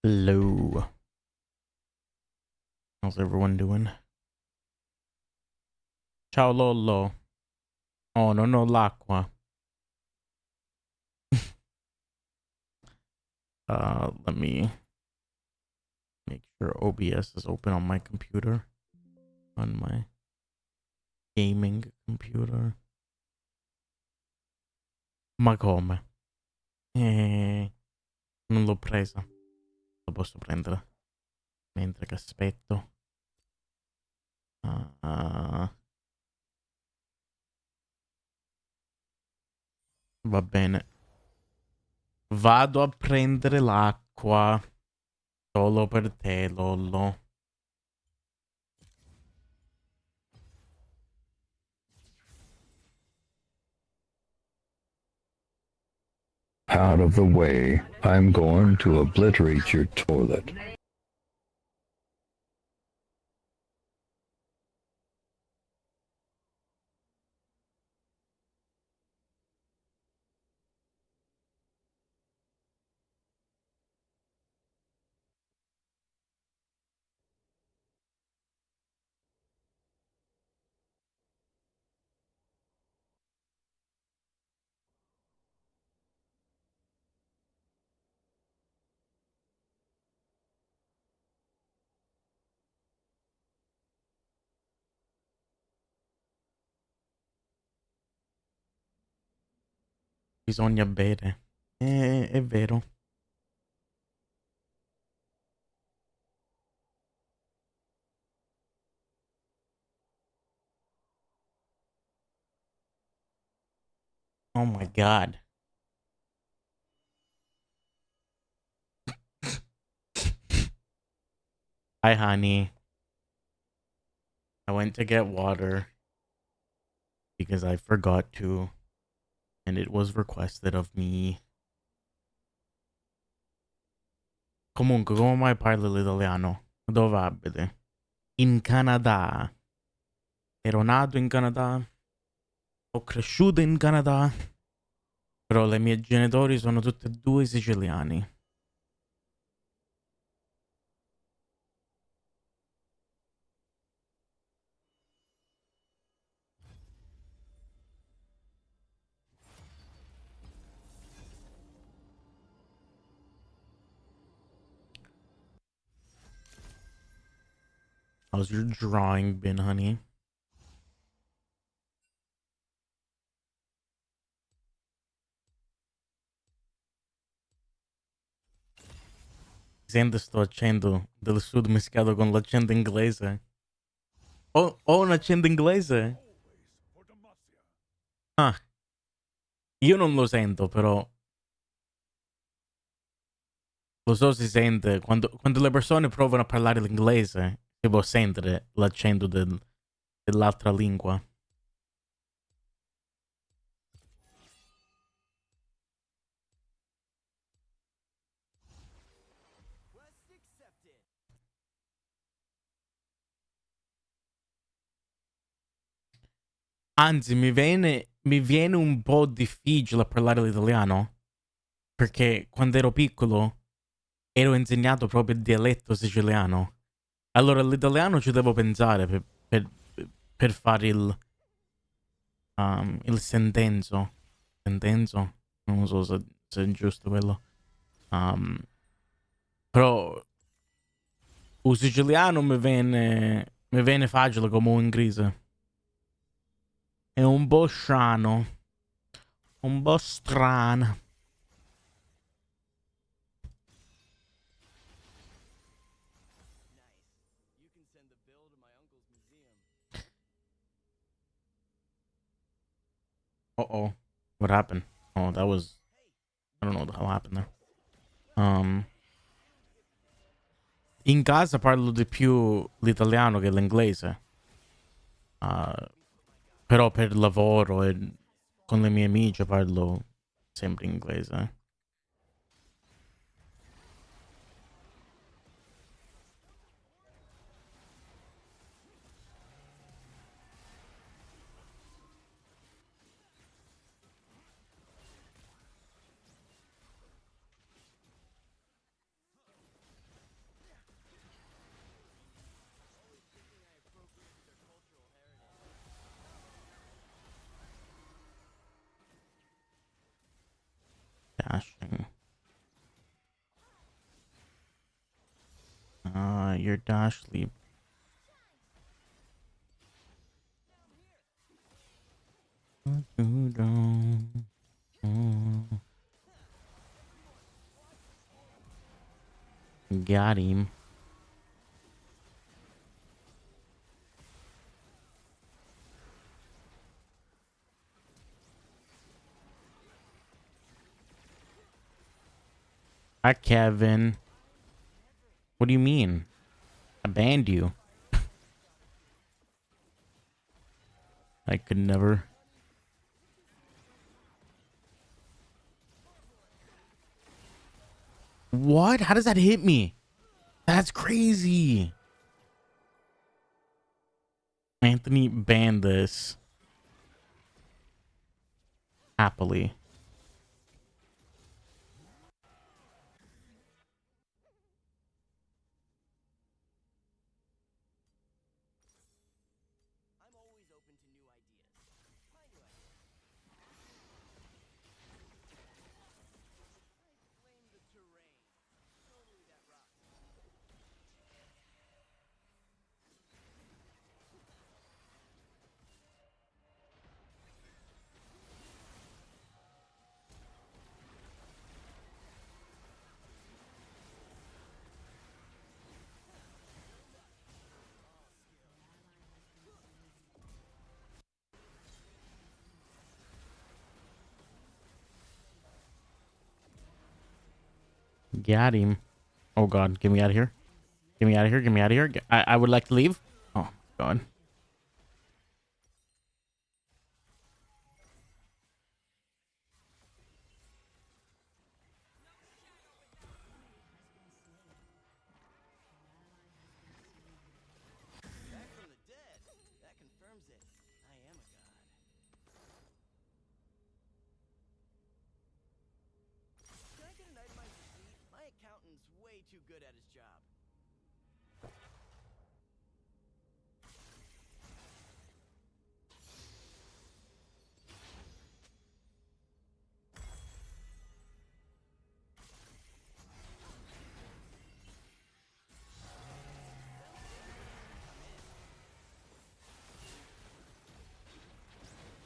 Hello. How's everyone doing? Ciao Lollo. Oh, non ho l'acqua. Let me make sure OBS is open on my computer. On my gaming computer. Ma come? Non l'ho presa. Lo posso prendere. Mentre che aspetto. Va bene. Vado a prendere l'acqua. Solo per te, Lollo. Out of the way. I'm going to obliterate your toilet. Bisogna bere. È vero. Oh my god. Hi, honey. I went to get water because I forgot to, and it was requested of me. Comunque, come mai parli l'italiano? Dove abiti? In Canada. Ero nato in Canada. Ho cresciuto in Canada. Però i miei genitori sono tutti e due siciliani. How's your drawing been, honey? Sente sto accento del sud mischiato con l'accento inglese. Ho un accento inglese? Ah, io non lo sento, però lo so si sente. Quando le persone provano a parlare l'inglese, si può sentire l'accento dell'altra lingua. Anzi, mi viene un po' difficile a parlare l'italiano, perché quando ero piccolo ero insegnato proprio il dialetto siciliano. Allora l'italiano ci devo pensare per fare il sentenzo. Sentenzo? Non so se è giusto quello. Um, però il siciliano mi viene facile come un inglese. È un po' strano. Un po' strano. Uh-oh. What happened? Oh, that was... I don't know what the hell happened there. In casa parlo di più l'italiano che l'inglese. Però per lavoro e con le mie amiche parlo sempre inglese. your dash sleep. Got him. Hi, Kevin. What do you mean? I banned you. I could never. What? How does that hit me? That's crazy. Anthony banned this. Happily. Got him. Oh god, get me out of here. Get me out of here. Get me out of here. I would like to leave. Oh god.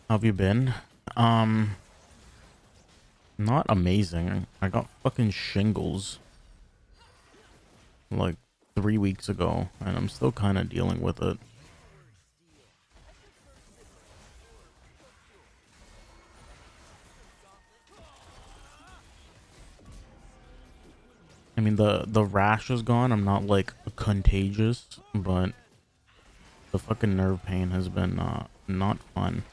How have you been? Not amazing. I got fucking shingles like 3 weeks ago, and I'm still kind of dealing with it. I mean, the rash is gone. I'm not like contagious, but the fucking nerve pain has been not fun.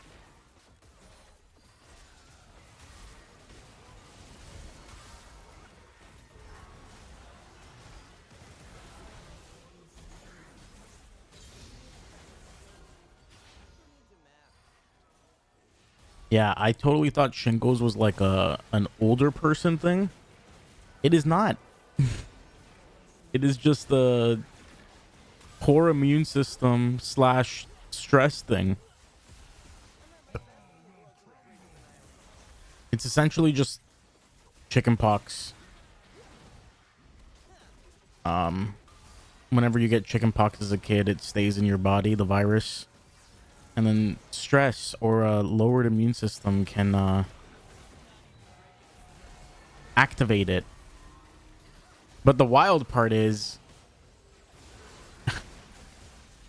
Yeah, I totally thought shingles was like an older person thing. It is not. It is just the poor immune system slash stress thing. It's essentially just chickenpox. Whenever you get chickenpox as a kid, it stays in your body, the virus. And then stress or a lowered immune system can activate it. But the wild part is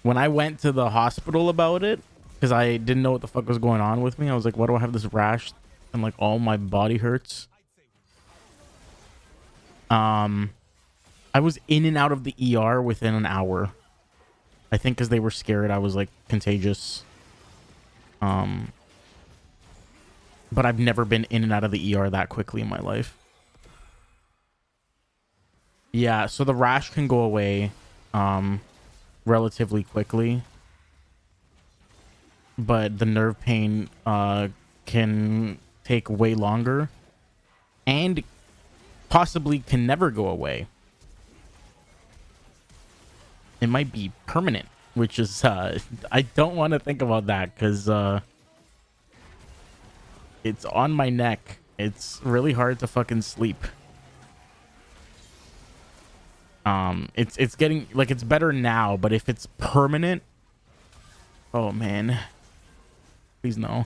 when I went to the hospital about it, because I didn't know what the fuck was going on with me. I was like, why do I have this rash and like all my body hurts? I was in and out of the ER within an hour. I think because they were scared I was like contagious. But I've never been in and out of the ER that quickly in my life. Yeah, so the rash can go away relatively quickly. But the nerve pain can take way longer. And possibly can never go away. It might be permanent, which is I don't want to think about that because it's on my neck. It's really hard to fucking sleep. It's getting like it's better now, but if it's permanent, oh man, please no.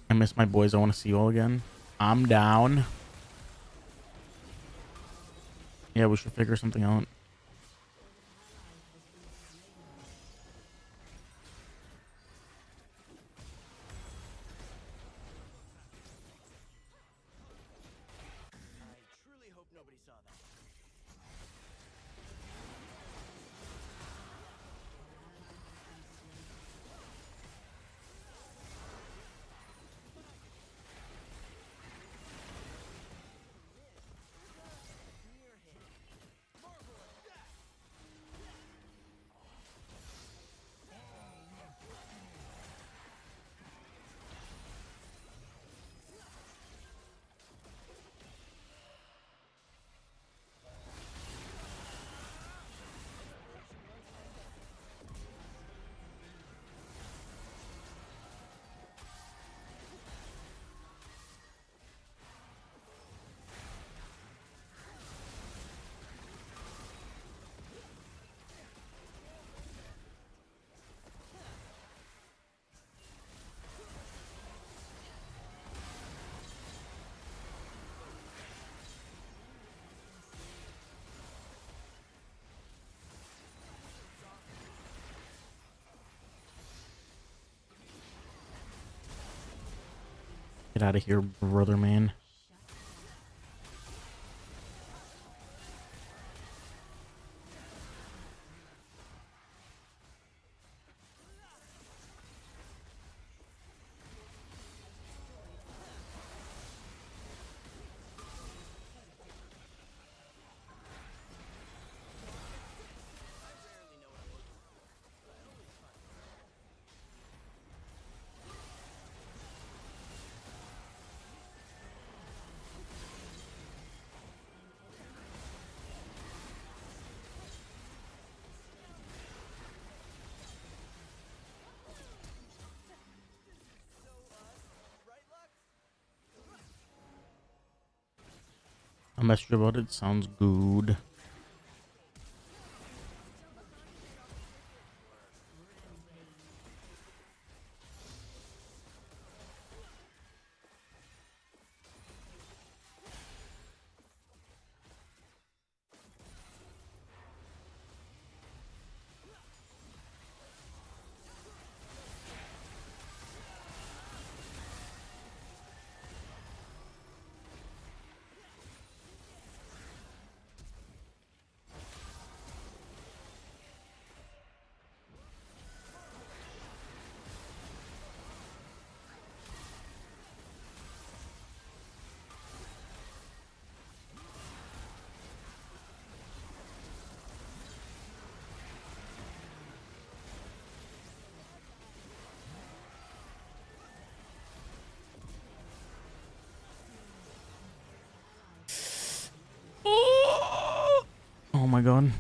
I miss my boys. I want to see you all again. I'm down. Yeah, we should figure something out. Get out of here, brother man. I messaged you about it. Sounds good. Oh my god.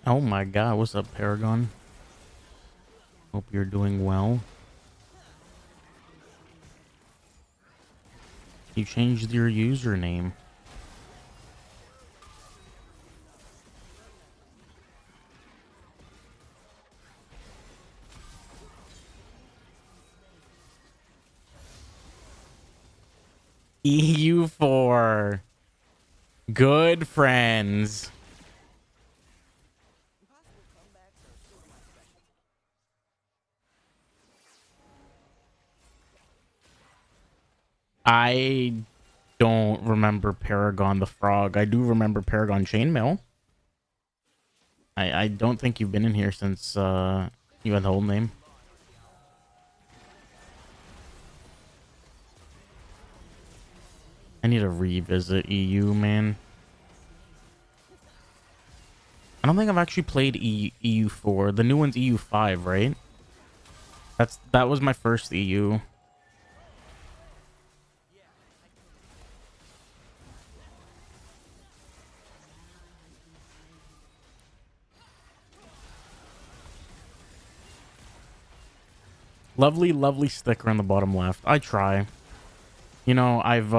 Oh my god, what's up, Paragon? Hope you're doing well. You changed your username. EU4. Good friends. I don't remember Paragon the Frog. I do remember Paragon Chainmail. I don't think you've been in here since you had the whole name. I need to revisit EU, man. I don't think I've actually played EU4. The new one's EU5, right? That was my first EU. Lovely, lovely sticker on the bottom left. I try. You know, I've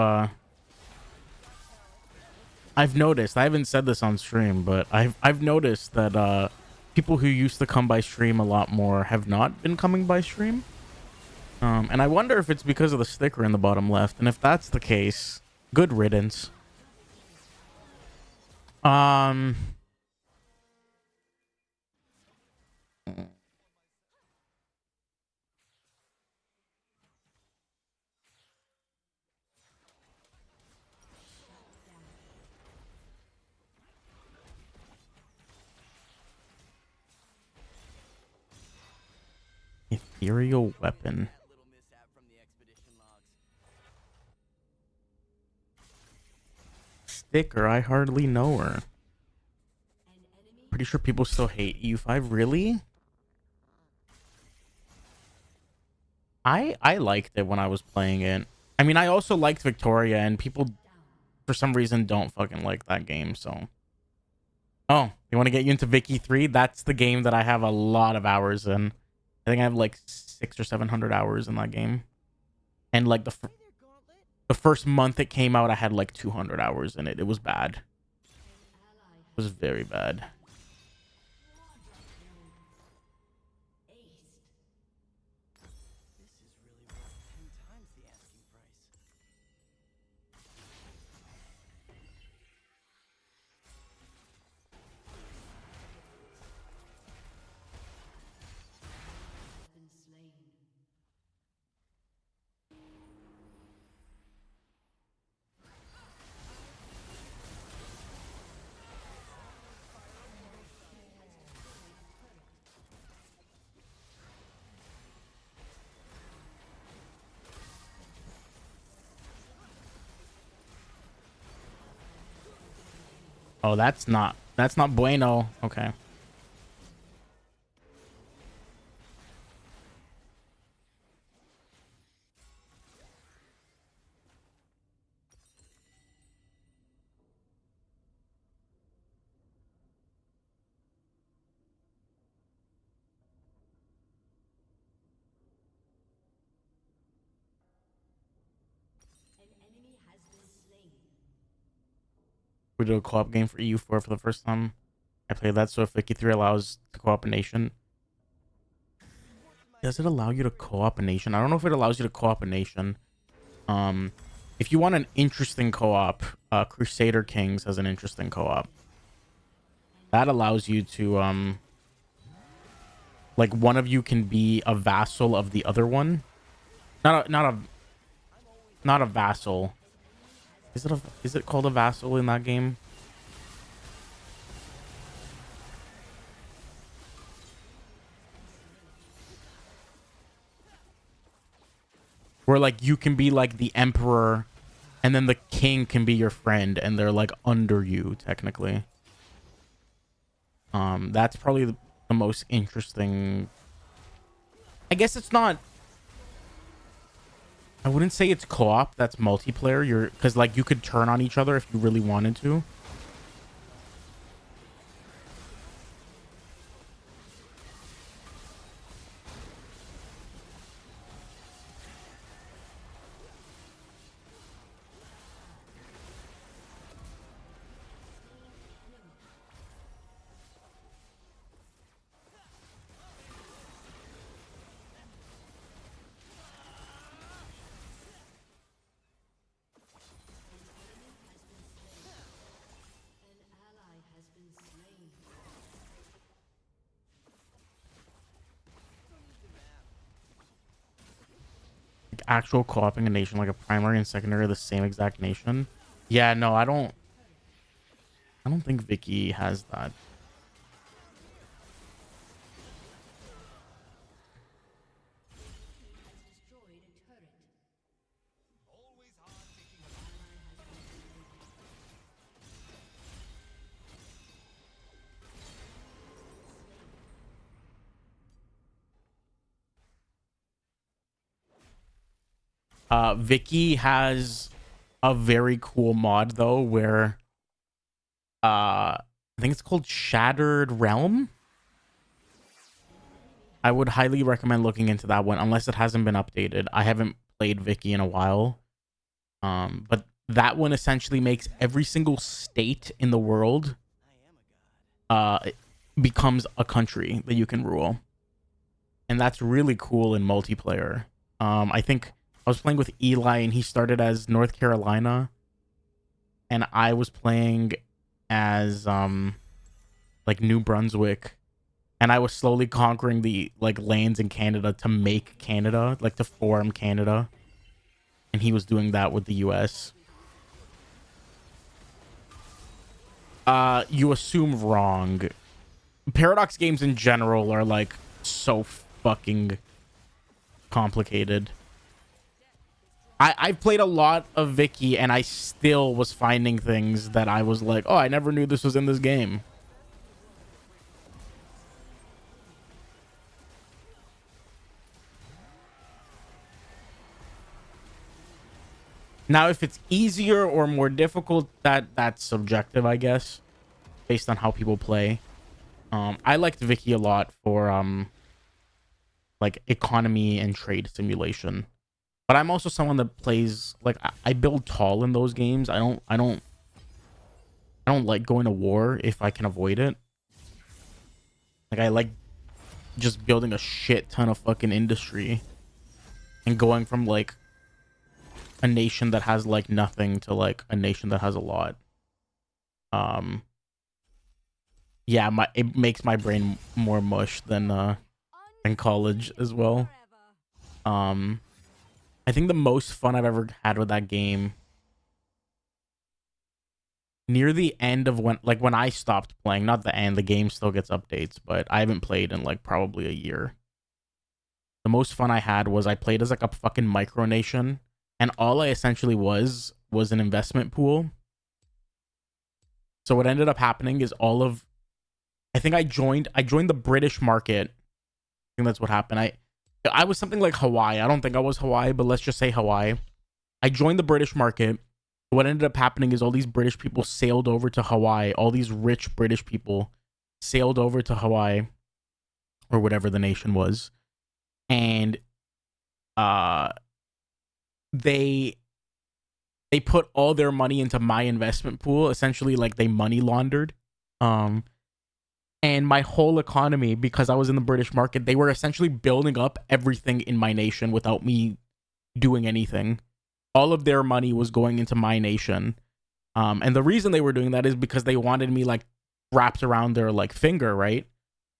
noticed, I haven't said this on stream, but I've noticed that people who used to come by stream a lot more have not been coming by stream. And I wonder if it's because of the sticker in the bottom left. And if that's the case, good riddance. Ethereal weapon. Sticker, I hardly know her. Pretty sure people still hate EU5. Really? I liked it when I was playing it. I mean, I also liked Victoria, and people for some reason don't fucking like that game, so. Oh, you want to get you into Vicky 3? That's the game that I have a lot of hours in. I think I have like 600 or 700 hours in that game. And like the first month it came out, I had like 200 hours in it. It was bad. It was very bad. Oh, that's not bueno. Okay. We do a co-op game for EU4 for the first time. I played that, so if Vicky 3 allows the co-op nation. Does it allow you to co-op a nation? I don't know if it allows you to co-op a nation. If you want an interesting co-op, Crusader Kings has an interesting co-op. That allows you to like one of you can be a vassal of the other one. Not a vassal. Is it called a vassal in that game? Where like you can be like the emperor and then the king can be your friend and they're like under you technically. That's probably the most interesting. I guess it's not, I wouldn't say it's co-op, that's multiplayer. Because like you could turn on each other if you really wanted to. actual co-oping a nation, like a primary and secondary are the same exact nation. Yeah, no, I don't think Vicky has that. Vicky has a very cool mod though, where I think it's called Shattered Realm. I would highly recommend looking into that one, unless it hasn't been updated. I haven't played Vicky in a while. But that one essentially makes every single state in the world becomes a country that you can rule. And that's really cool in multiplayer. I think I was playing with Eli and he started as North Carolina. And I was playing as like New Brunswick. And I was slowly conquering the like lands in Canada to make Canada, like to form Canada. And he was doing that with the US. You assume wrong. Paradox games in general are like so fucking complicated. I've played a lot of Vicky and I still was finding things that I was like, oh, I never knew this was in this game. Now, if it's easier or more difficult, that's subjective, I guess, based on how people play. I liked Vicky a lot for like economy and trade simulation. But I'm also someone that plays like I build tall in those games. I don't like going to war if I can avoid it. Like I like just building a shit ton of fucking industry and going from like a nation that has like nothing to like a nation that has a lot. Yeah, it makes my brain more mush than college as well. I think the most fun I've ever had with that game near the end of when I stopped playing, not the end, the game still gets updates, but I haven't played in like probably a year. The most fun I had was I played as like a fucking micronation, and all I essentially was an investment pool. So what ended up happening is I think I joined the British market. I think that's what happened. I was something like Hawaii. I don't think I was Hawaii, but let's just say Hawaii. I joined the British market. What ended up happening is all these British people sailed over to Hawaii. All these rich British people sailed over to Hawaii or whatever the nation was. And they put all their money into my investment pool, essentially like they money laundered. And my whole economy, because I was in the British market, they were essentially building up everything in my nation without me doing anything. All of their money was going into my nation. And the reason they were doing that is because they wanted me like wrapped around their like finger, right?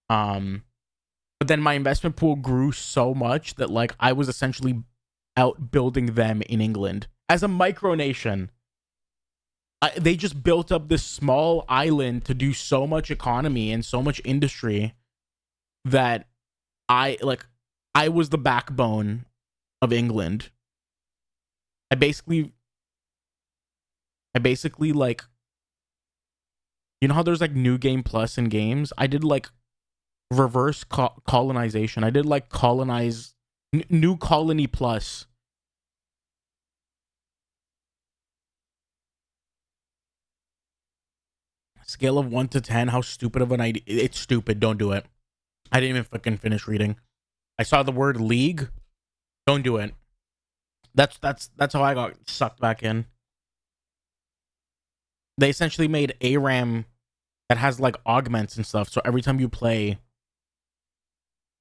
But then my investment pool grew so much that like I was essentially outbuilding them in England as a micronation. They just built up this small island to do so much economy and so much industry that I was the backbone of England. I basically like, you know how there's like New Game Plus in games? I did like reverse colonization. I did like colonize New Colony Plus. Scale of 1 to 10, how stupid of an idea. It's stupid. Don't do it. I didn't even fucking finish reading. I saw the word league. Don't do it. That's how I got sucked back in. They essentially made ARAM that has like augments and stuff. So every time you play,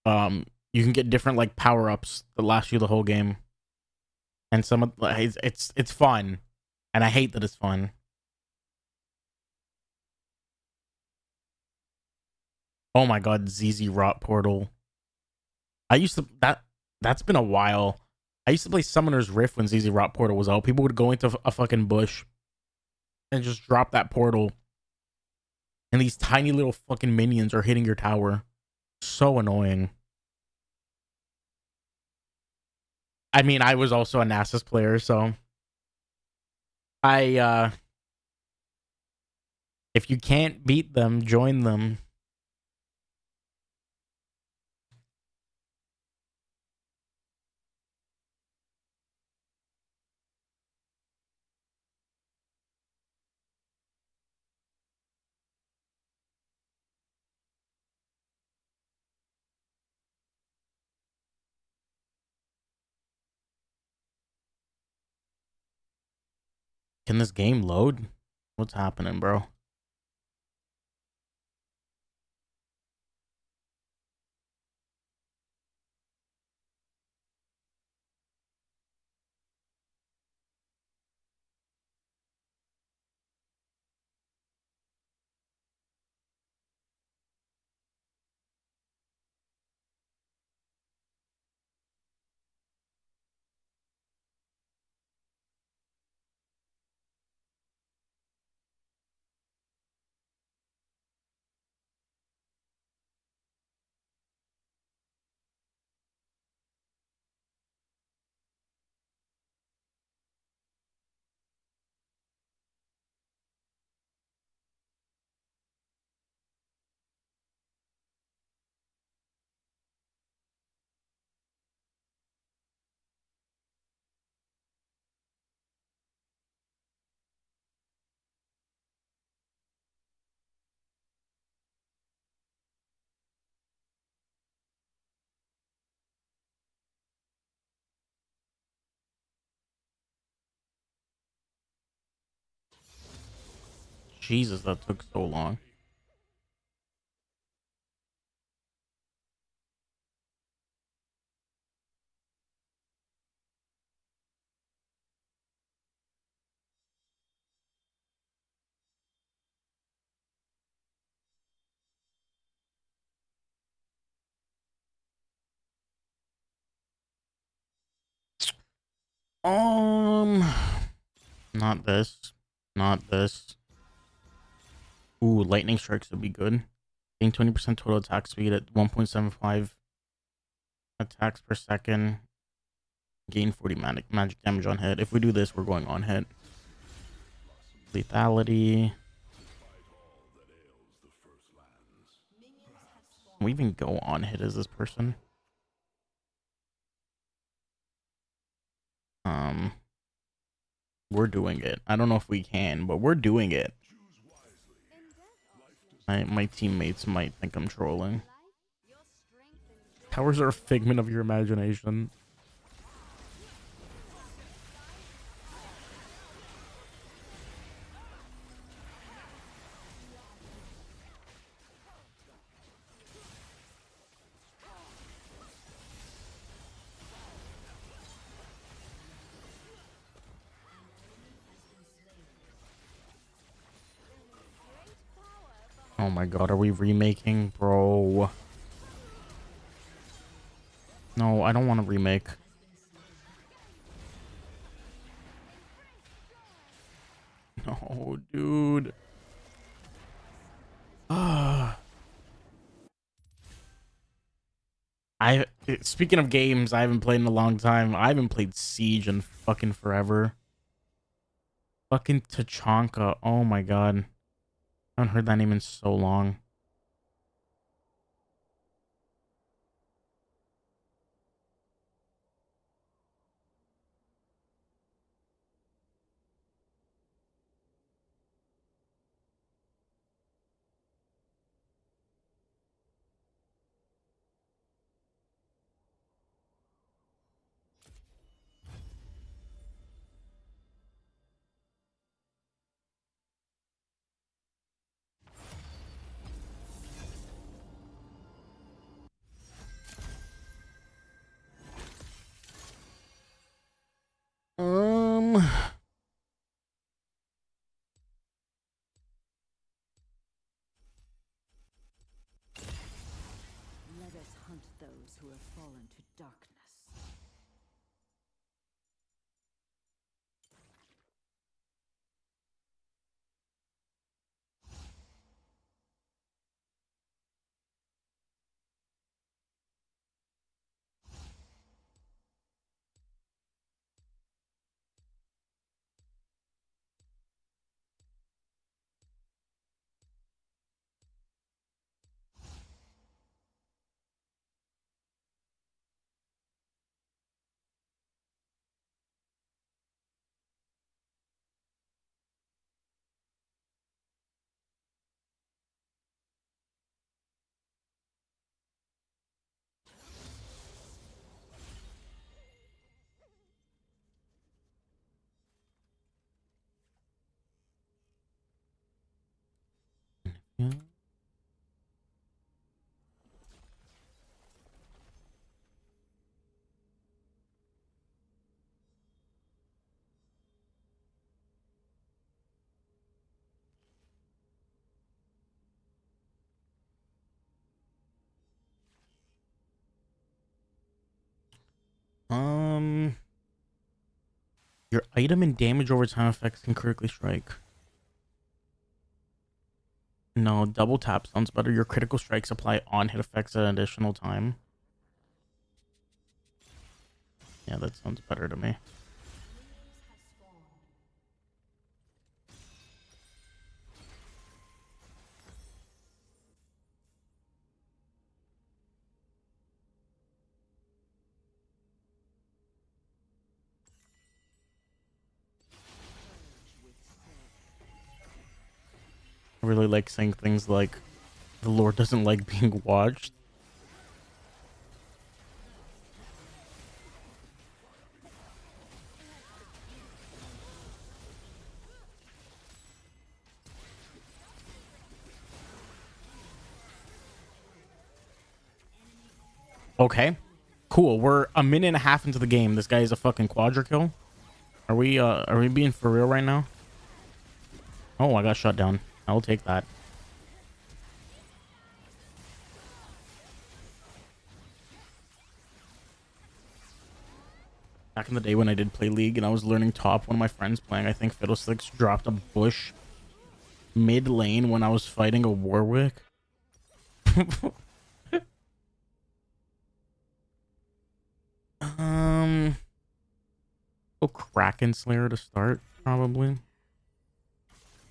you can get different like power-ups that last you the whole game. And some of it's fun. And I hate that it's fun. Oh my god, ZZ Rot Portal. I used to that's been a while. I used to play Summoner's Rift when ZZ Rot Portal was out. People would go into a fucking bush and just drop that portal, and these tiny little fucking minions are hitting your tower. So annoying. I mean, I was also a Nasus player, so if you can't beat them, join them. Can this game load? What's happening, bro? Jesus, that took so long. Not this. Not this. Ooh, lightning strikes would be good. Gain 20% total attack speed at 1.75 attacks per second. Gain 40 magic damage on hit. If we do this, we're going on hit. Lethality. Can we even go on hit as this person? We're doing it. I don't know if we can, but we're doing it. My teammates might think I'm trolling. Towers are a figment of your imagination. Oh my god, are we remaking, bro? No, I don't want to remake. No, dude. Speaking of games I haven't played in a long time. I haven't played Siege in fucking forever. Fucking Tachanka. Oh my god. I haven't heard that name in so long. Um Let us hunt those who have fallen to darkness. Yeah. Your item and damage over time effects can critically strike. No, double tap sounds better. Your critical strikes apply on hit effects at an additional time. Yeah, that sounds better to me. I really like saying things like, the Lord doesn't like being watched. Okay. Cool. We're a minute and a half into the game. This guy is a fucking quadra kill. Are we being for real right now? Oh, I got shut down. I'll take that. Back in the day when I did play League and I was learning top, one of my friends playing, I think Fiddlesticks, dropped a bush mid lane when I was fighting a Warwick. Oh, Kraken Slayer to start, probably.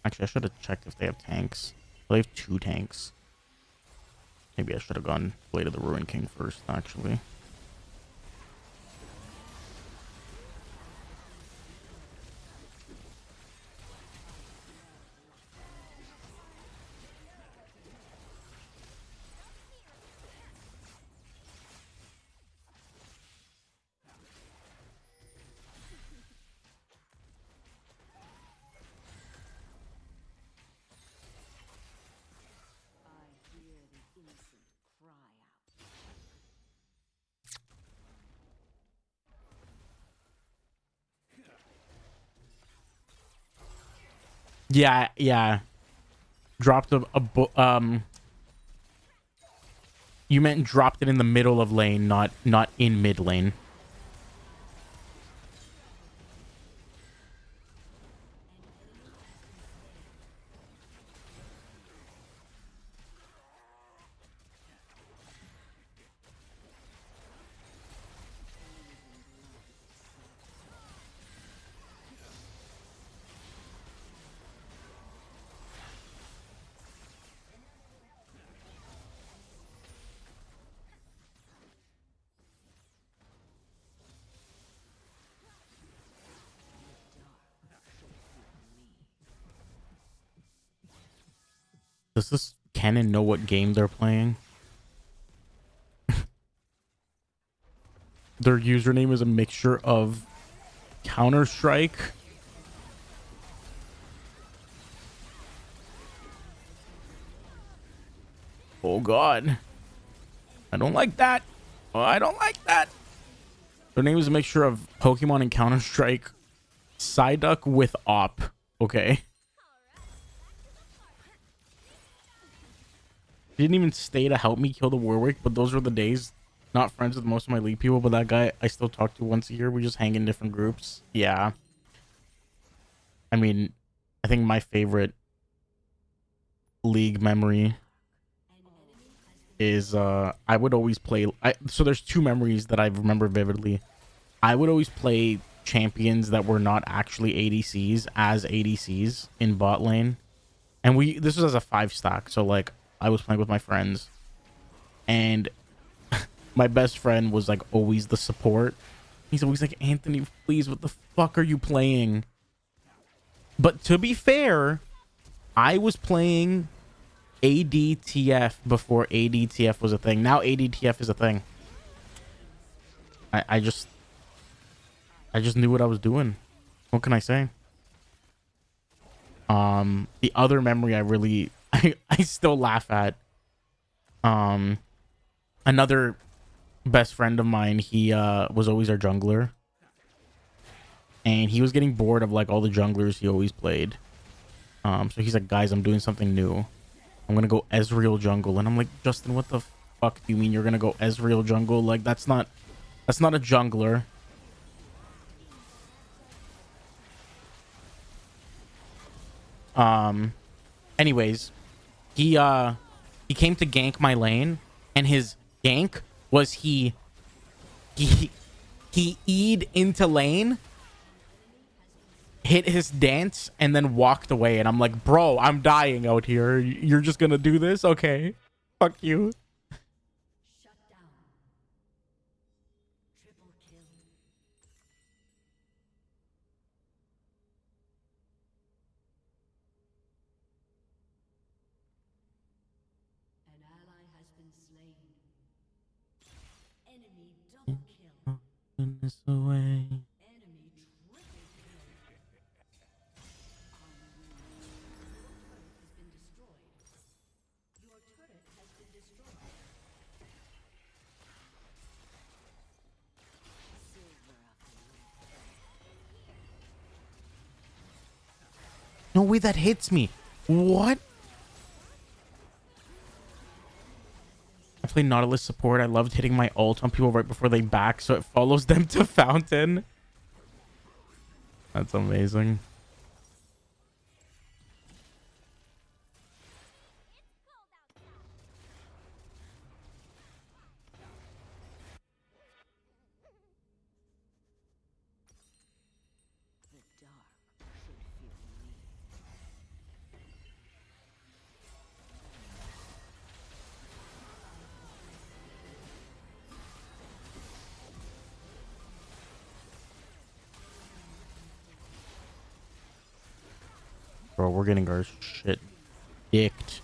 Actually, I should have checked if they have tanks. They have 2 tanks. Maybe I should have gone Blade of the Ruin King first, actually. Yeah, yeah. Dropped you meant dropped it in the middle of lane, not in mid lane. Does this Canon know what game they're playing? Their username is a mixture of Counter-Strike, oh god, I don't like that. Oh, I don't like that. Their name is a mixture of Pokemon and Counter-Strike, Psyduck with Op. Okay. Didn't even stay to help me kill the Warwick, but those were the days. Not friends with most of my League people, but that guy I still talk to once a year. We just hang in different groups. Yeah. I mean, I think my favorite League memory is I would always play so there's 2 memories that I remember vividly. I would always play champions that were not actually ADCs as ADCs in bot lane. And this was as a 5 stack, so like I was playing with my friends. And my best friend was like always the support. He's always like, Anthony, please, what the fuck are you playing? But to be fair, I was playing ADTF before ADTF was a thing. Now ADTF is a thing. I just knew what I was doing. What can I say? The other memory I I still laugh at. Another best friend of mine, he was always our jungler. And he was getting bored of like all the junglers he always played. So he's like, guys, I'm doing something new. I'm gonna go Ezreal jungle. And I'm like, Justin, what the fuck do you mean you're gonna go Ezreal jungle? Like that's not a jungler. Anyways, he came to gank my lane, and his gank was he E'd into lane, hit his dance, and then walked away. And I'm like, bro, I'm dying out here. You're just gonna do this? Okay. Fuck you. Goodness away. No way that hits me. What? I play Nautilus support. I loved hitting my ult on people right before they back, so it follows them to fountain. That's amazing. Bro, we're getting our shit dicked.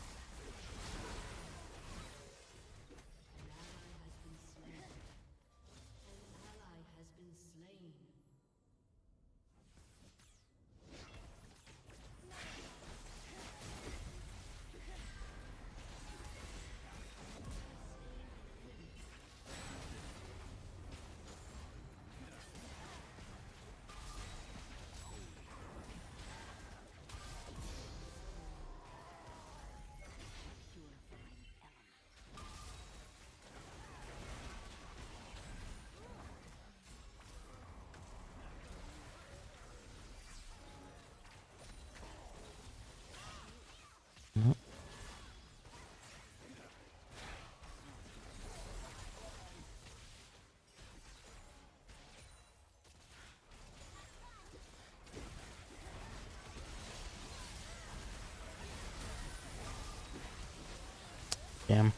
Damn.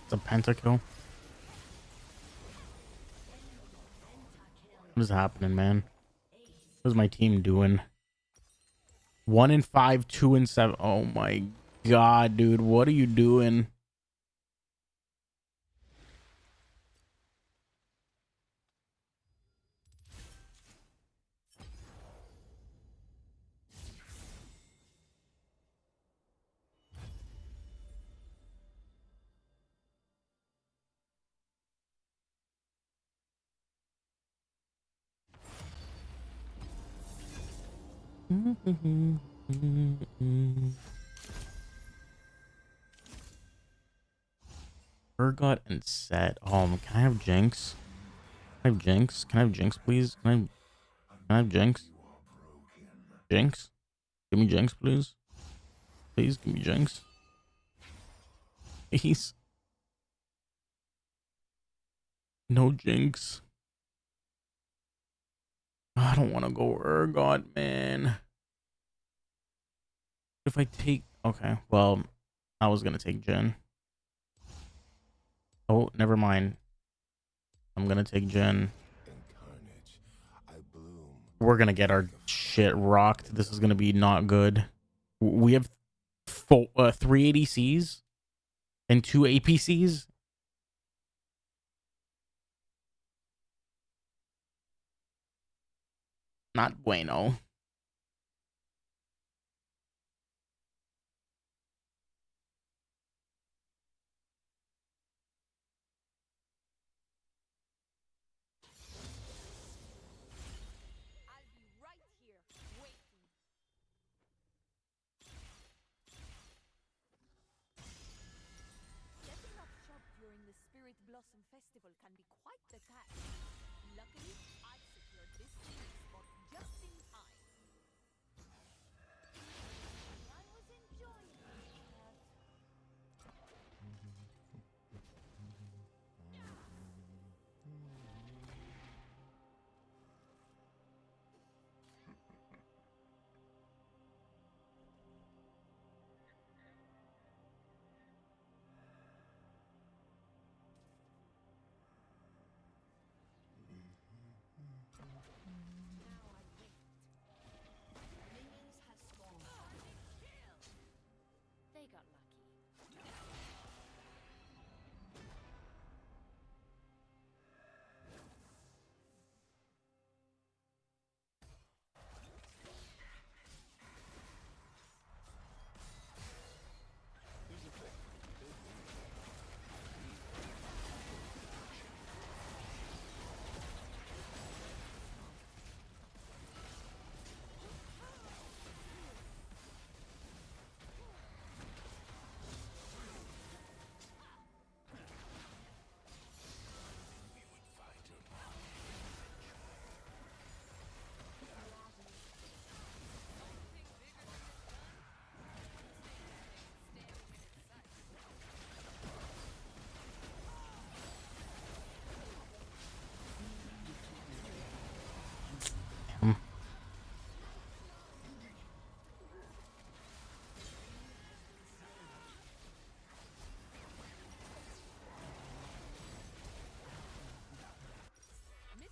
It's a pentakill. What is happening, man? What is my team doing? 1-5, 2-7. Oh my god, dude. What are you doing? Urgot and Set. Can I have Jinx? Can I have Jinx? Can I have Jinx, please? Can I have Jinx? Jinx? Give me Jinx, please. Please give me Jinx. Please. No Jinx. I don't want to go Urgot, man. If I take... Okay, well, I was going to take Jhin. Oh, never mind. I'm going to take Jhin. We're going to get our shit rocked. This is going to be not good. We have 3 ADCs and 2 APCs. Not bueno. I'll be right here, waiting. Setting up shop during the Spirit Blossom Festival can be quite the task. Luckily, I secured this meeting spot just in time. I was enjoying that. Now I wait. Minions have spawned. They got lucky.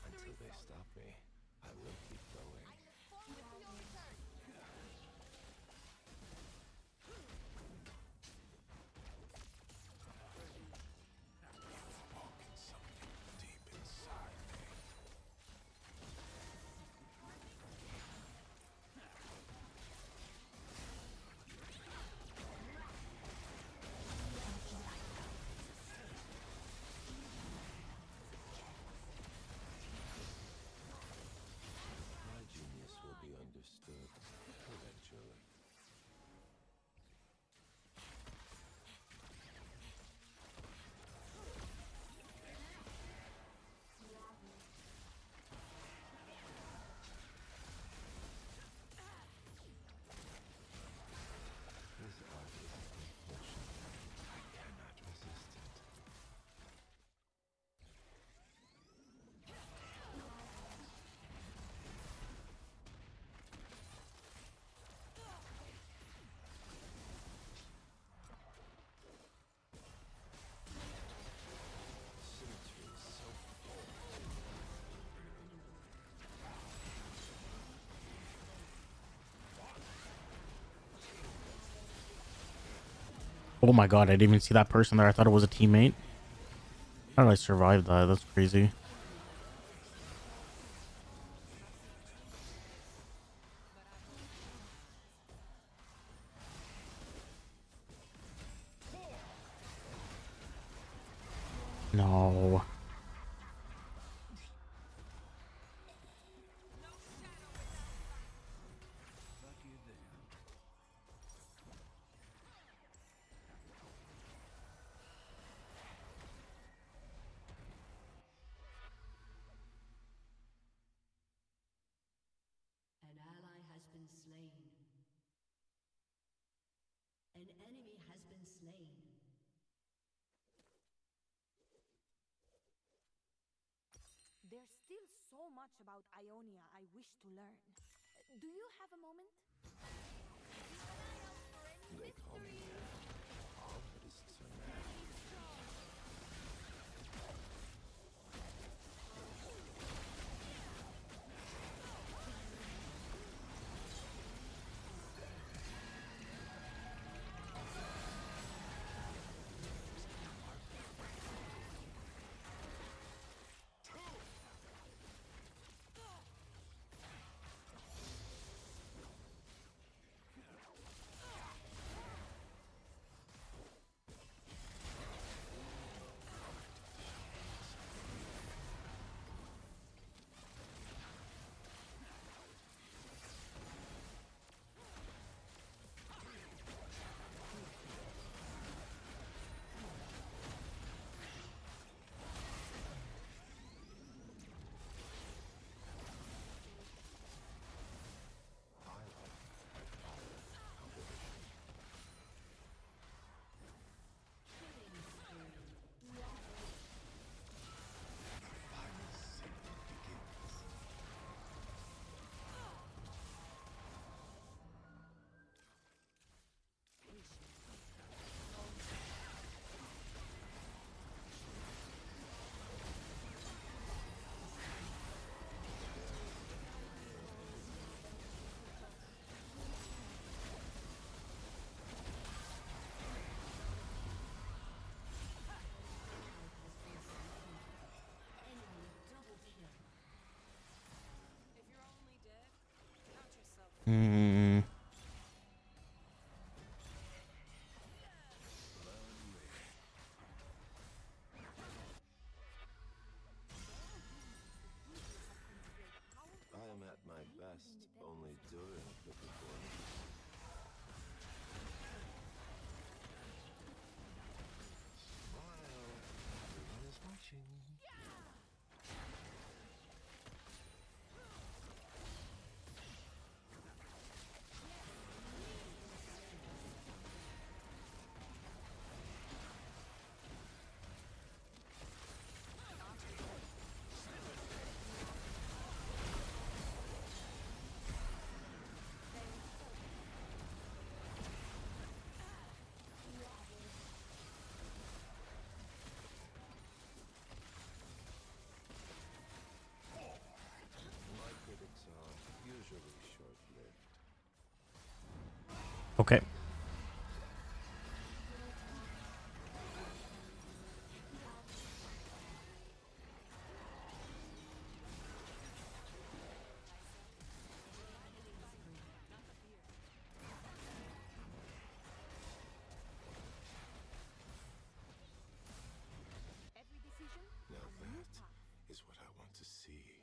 Until they stop me, I will keep going. I look forward to your return. Walking something deep inside me. My genius will be understood eventually. This art is a compulsion. I cannot resist it. Symmetry is so full. Oh my god, I didn't even see that person there. I thought it was a teammate. How did I survive that? That's crazy. No. An ally has been slain. An enemy has been slain. There's still so much about Ionia I wish to learn. Do you have a moment? They call me mad. All artists are mad. Hmm. I am at my best only during the performance. Smile. Everyone is watching. My critics are usually short-lived. Okay. Every decision Now has a new that path. is what I want to see.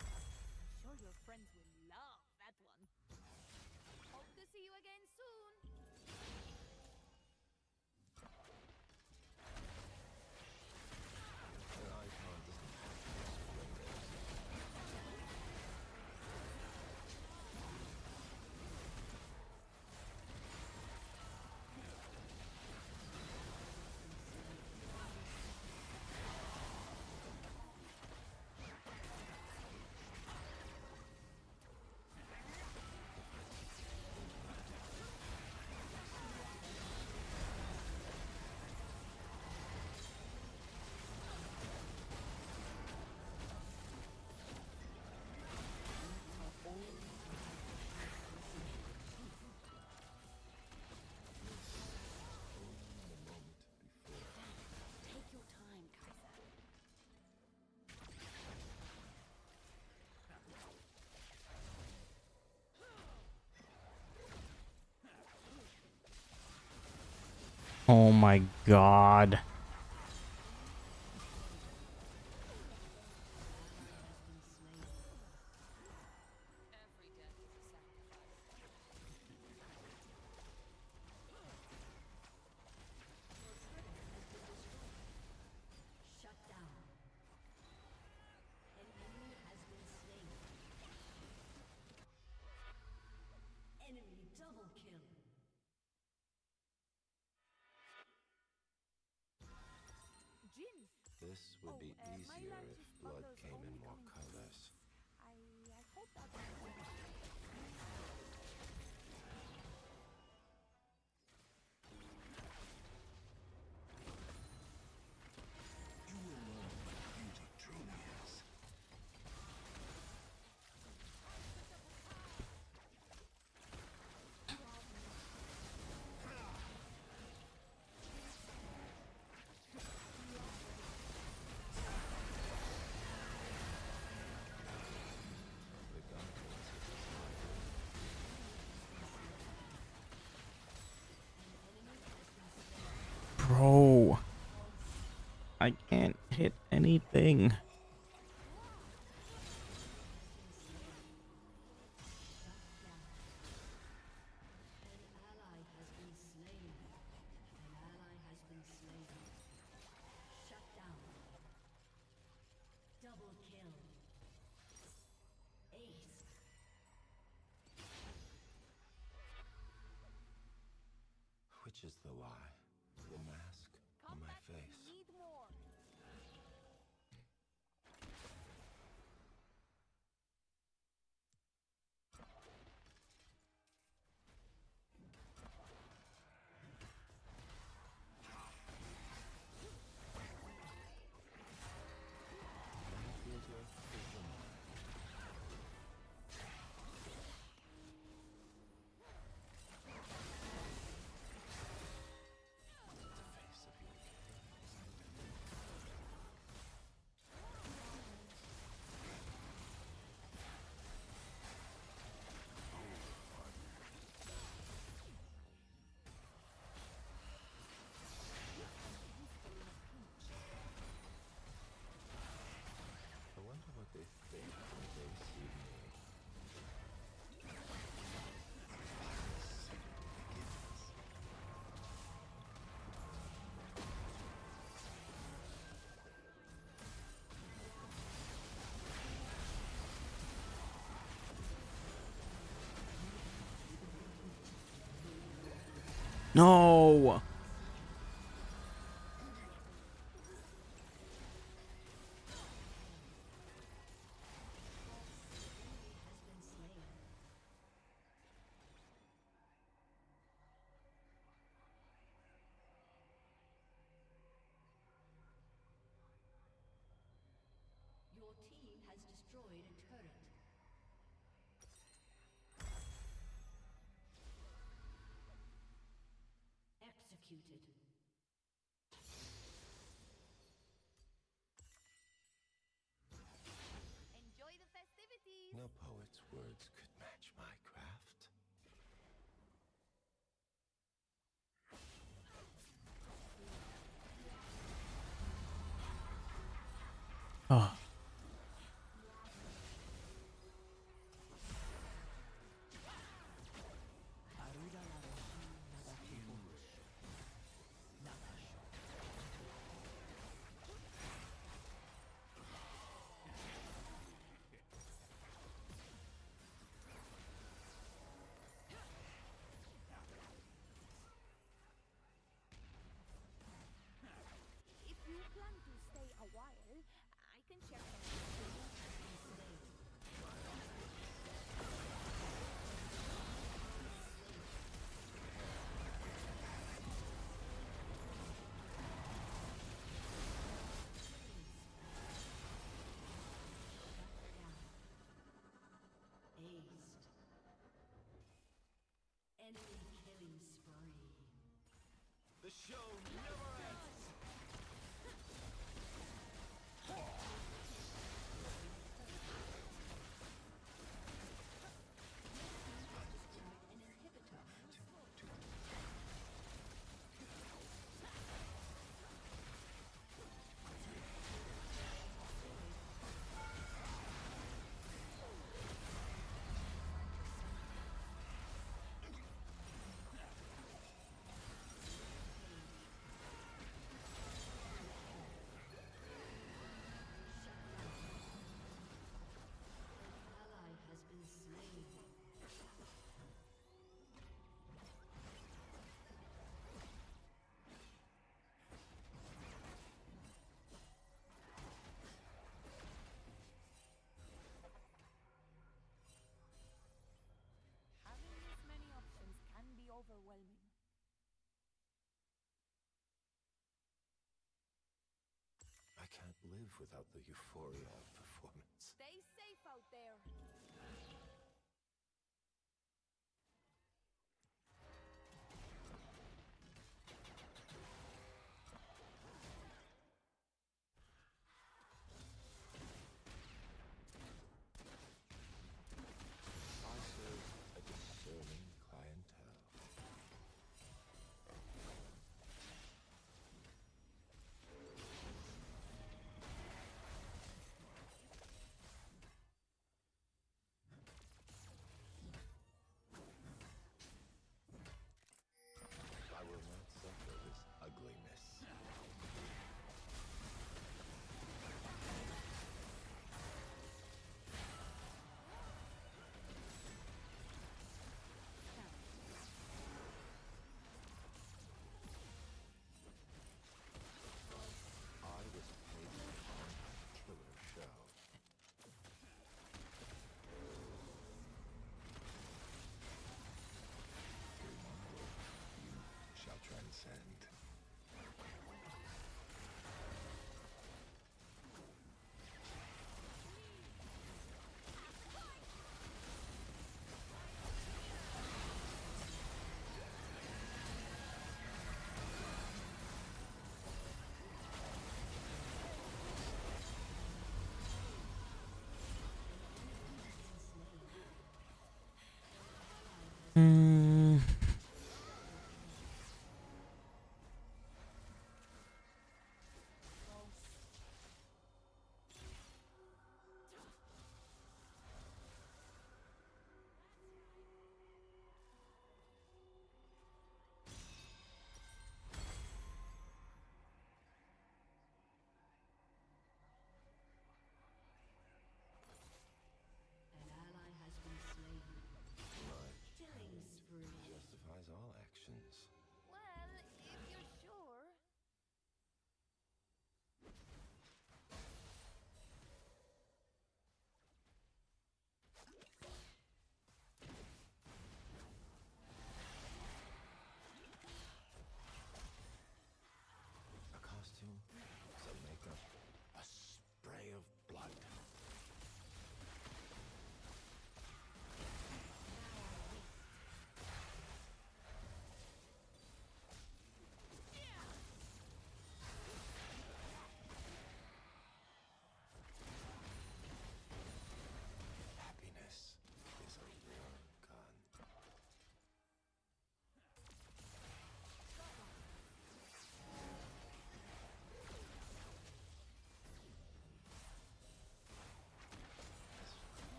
I'm sure your friends will love that one. Hope to see you again soon. An icon doesn't have to explain themselves. Take your time, Kaiser. Oh my god. Every death is a sacrifice. Shut down. An enemy has been slain. Enemy double kill. Jin, This would be my easier largest if blood bundles came in only more come in colors. I hope that. You will learn what beauty truly is. The gun princess is not Bro. I can't hit anything. An ally has been slain. An ally has been slain. Shut down. Double kill. Ace. Which is the lie? The mask or Come my back if face? you need more. Theater is the mind. The face of your killers. No. Your team has destroyed a turret. Executed. Enjoy the festivities. No poet's words could match my craft. Oh. If you plan to stay a while, I can share some. Aced. Enemy killing spree. The show never ends! An inhibitor. Ally has been slain. Having this many options can be overwhelming. I can't live without the euphoria of performance. Stay safe out there. I serve a discerning clientele. I will not suffer this ugliness. I was paid to put on a killer show. Through my work, you shall transcend. Mm. An ally has been slain. My Killing spree.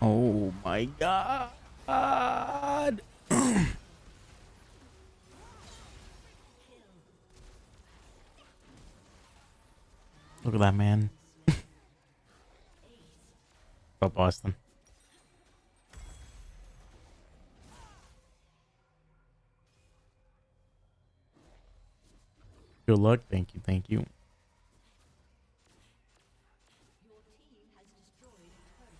Oh my god. Look at that man. Up Boston. Good luck. Thank you. Thank you. Your team has destroyed a turret.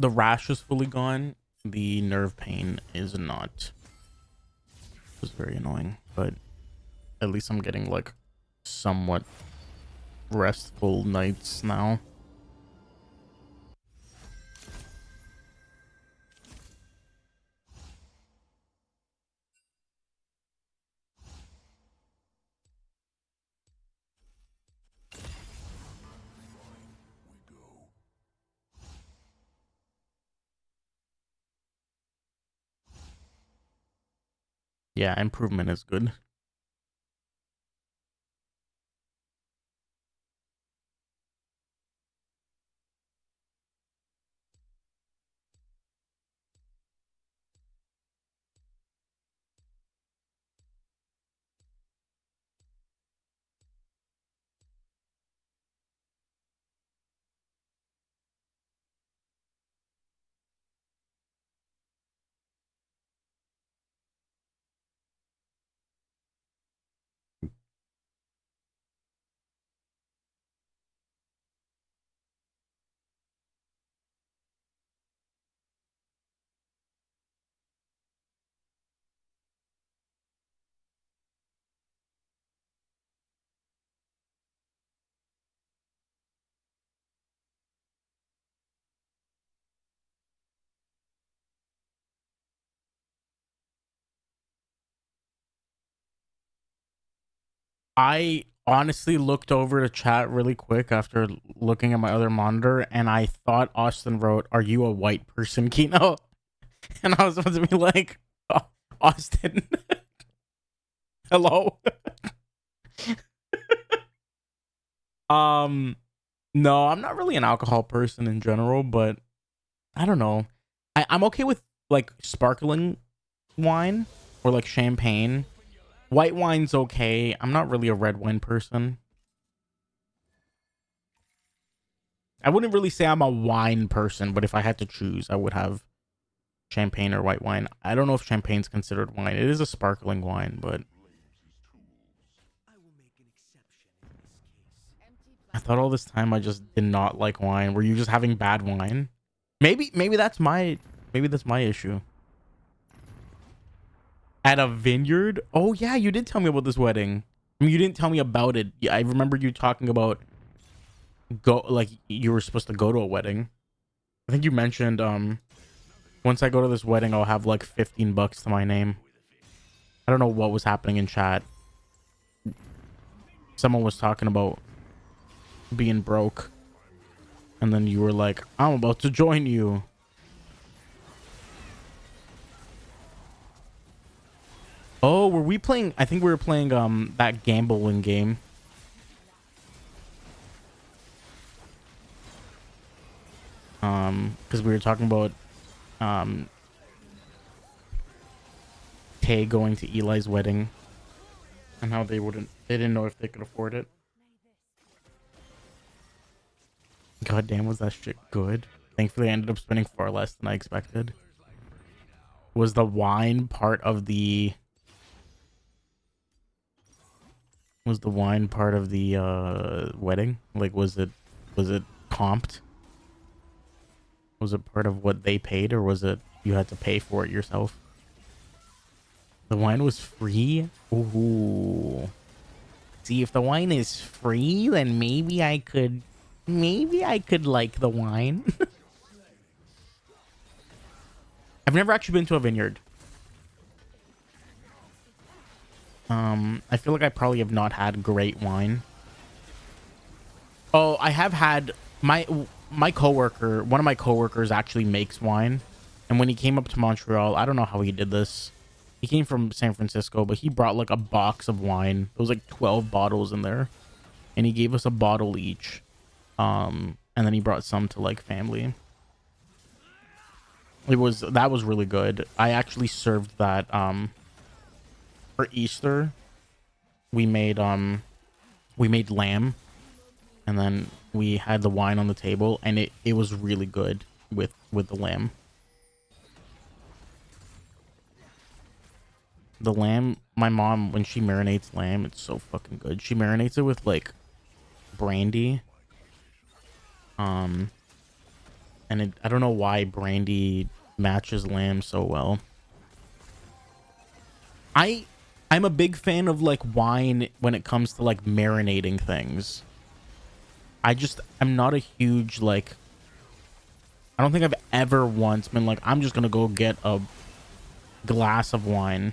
The rash is fully gone. The nerve pain is not. It's very annoying, but at least I'm getting like somewhat restful nights now. Yeah, improvement is good. I honestly looked over the chat really quick after looking at my other monitor, and I thought Austin wrote, "Are you a white person, Kino?" And I was supposed to be like, Austin, hello. No, I'm not really an alcohol person in general, but I don't know. I'm okay with like sparkling wine or like champagne. White wine's okay. I'm not really a red wine person. I wouldn't really say I'm a wine person, but if I had to choose, I would have champagne or white wine. I don't know if champagne's considered wine. It is a sparkling wine, but I thought all this time I just did not like wine. Were you just having bad wine? Maybe that's my issue. At a vineyard? Oh yeah, you did tell me about this wedding. I mean, you didn't tell me about it. Yeah, I remember you talking about you were supposed to go to a wedding. I think you mentioned once I go to this wedding, I'll have like $15 to my name. I don't know what was happening in chat. Someone was talking about being broke, and then you were like, "I'm about to join you." Oh, were we playing? I think we were playing that gambling game. Because we were talking about Tay going to Eli's wedding and how they didn't know if they could afford it. God damn, was that shit good? Thankfully, I ended up spending far less than I expected. Was the wine part of the wedding? Like, was it comped? Was it part of what they paid, or was it you had to pay for it yourself? The wine was free? Ooh. See, if the wine is free, then maybe I could like the wine. I've never actually been to a vineyard. I feel like I probably have not had great wine. Oh, I have had my coworker, one of my coworkers actually makes wine. And when he came up to Montreal, I don't know how he did this. He came from San Francisco, but he brought like a box of wine. There was like 12 bottles in there. And he gave us a bottle each. And then he brought some to like family. That was really good. I actually served that for Easter. We made lamb, and then we had the wine on the table, and it was really good with the lamb. The lamb, my mom, when she marinates lamb, it's so fucking good. She marinates it with like brandy. And I don't know why brandy matches lamb so well. I'm a big fan of like wine when it comes to like marinating things. I'm not a huge like, I don't think I've ever once been like, I'm just gonna go get a glass of wine.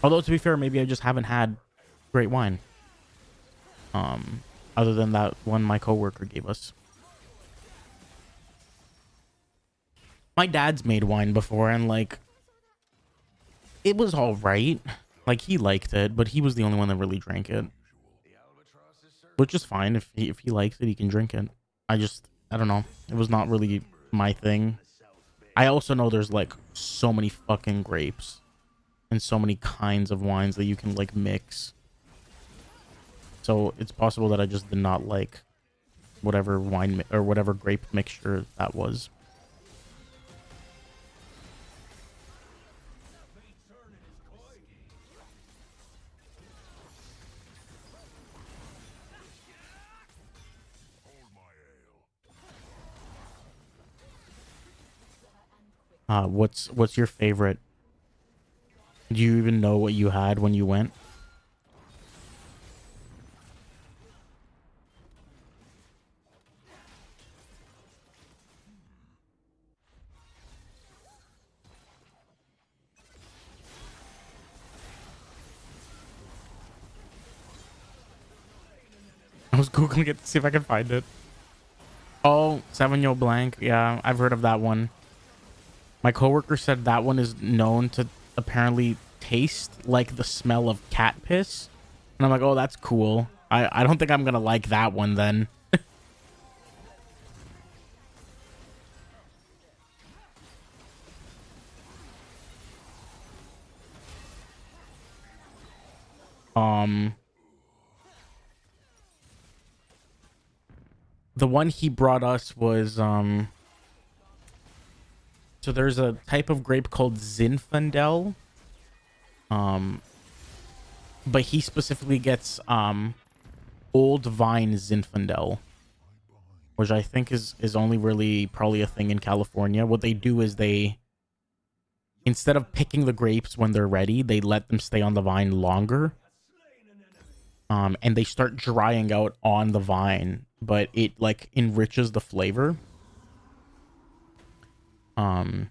Although to be fair, maybe I just haven't had great wine. Other than that one my coworker gave us. My dad's made wine before, and like, it was all right. Like, he liked it, but he was the only one that really drank it. Which is fine. If he likes it, he can drink it. I don't know. It was not really my thing. I also know there's like so many fucking grapes and so many kinds of wines that you can like mix. So it's possible that I just did not like whatever wine or whatever grape mixture that was. What's your favorite? Do you even know what you had when you went? I was Googling it to see if I could find it. Oh, Sauvignon Blanc. Yeah, I've heard of that one. My coworker said that one is known to apparently taste like the smell of cat piss. And I'm like, oh, that's cool. I don't think I'm going to like that one then. The one he brought us was, so there's a type of grape called Zinfandel. But he specifically gets old vine Zinfandel, which I think is only really probably a thing in California. What they do is they, instead of picking the grapes when they're ready, they let them stay on the vine longer. And they start drying out on the vine, but it like enriches the flavor. And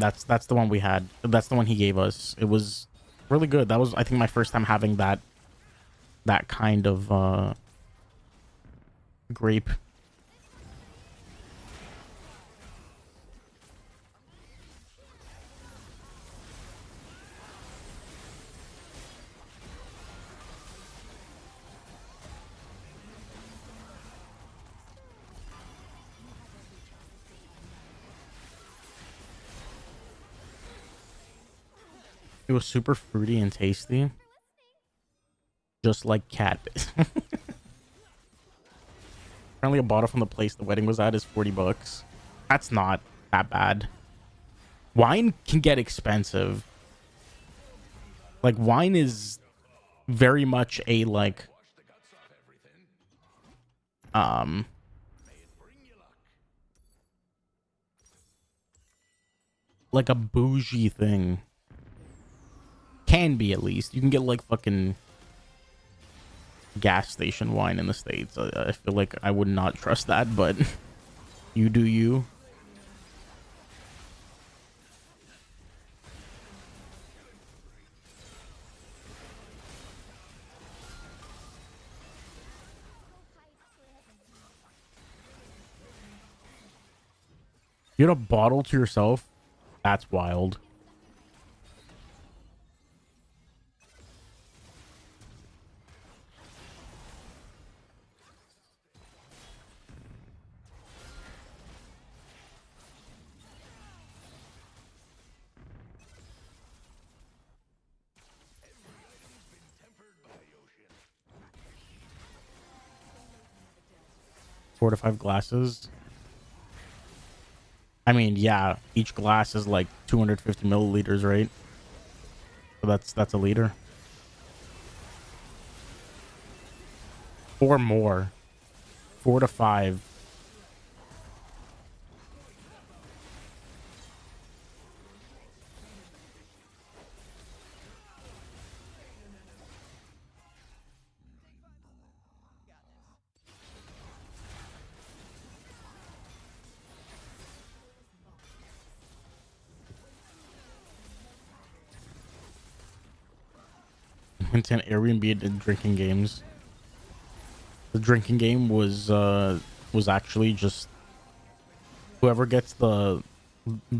that's the one we had. That's the one he gave us. It was really good. That was, I think, my first time having that kind of grape. It was super fruity and tasty. Just like cat. Apparently a bottle from the place the wedding was at is $40. That's not that bad. Wine can get expensive. Like, wine is very much a like like a bougie thing. Can be, at least. You can get like fucking gas station wine in the States. I feel like I would not trust that, but you do you. You had a bottle to yourself? That's wild. Four to five glasses. I mean, yeah, each glass is like 250 milliliters, right? So that's a liter. Or more. 4 to 5. Went to an Airbnb and did drinking games. The drinking game was actually just whoever gets the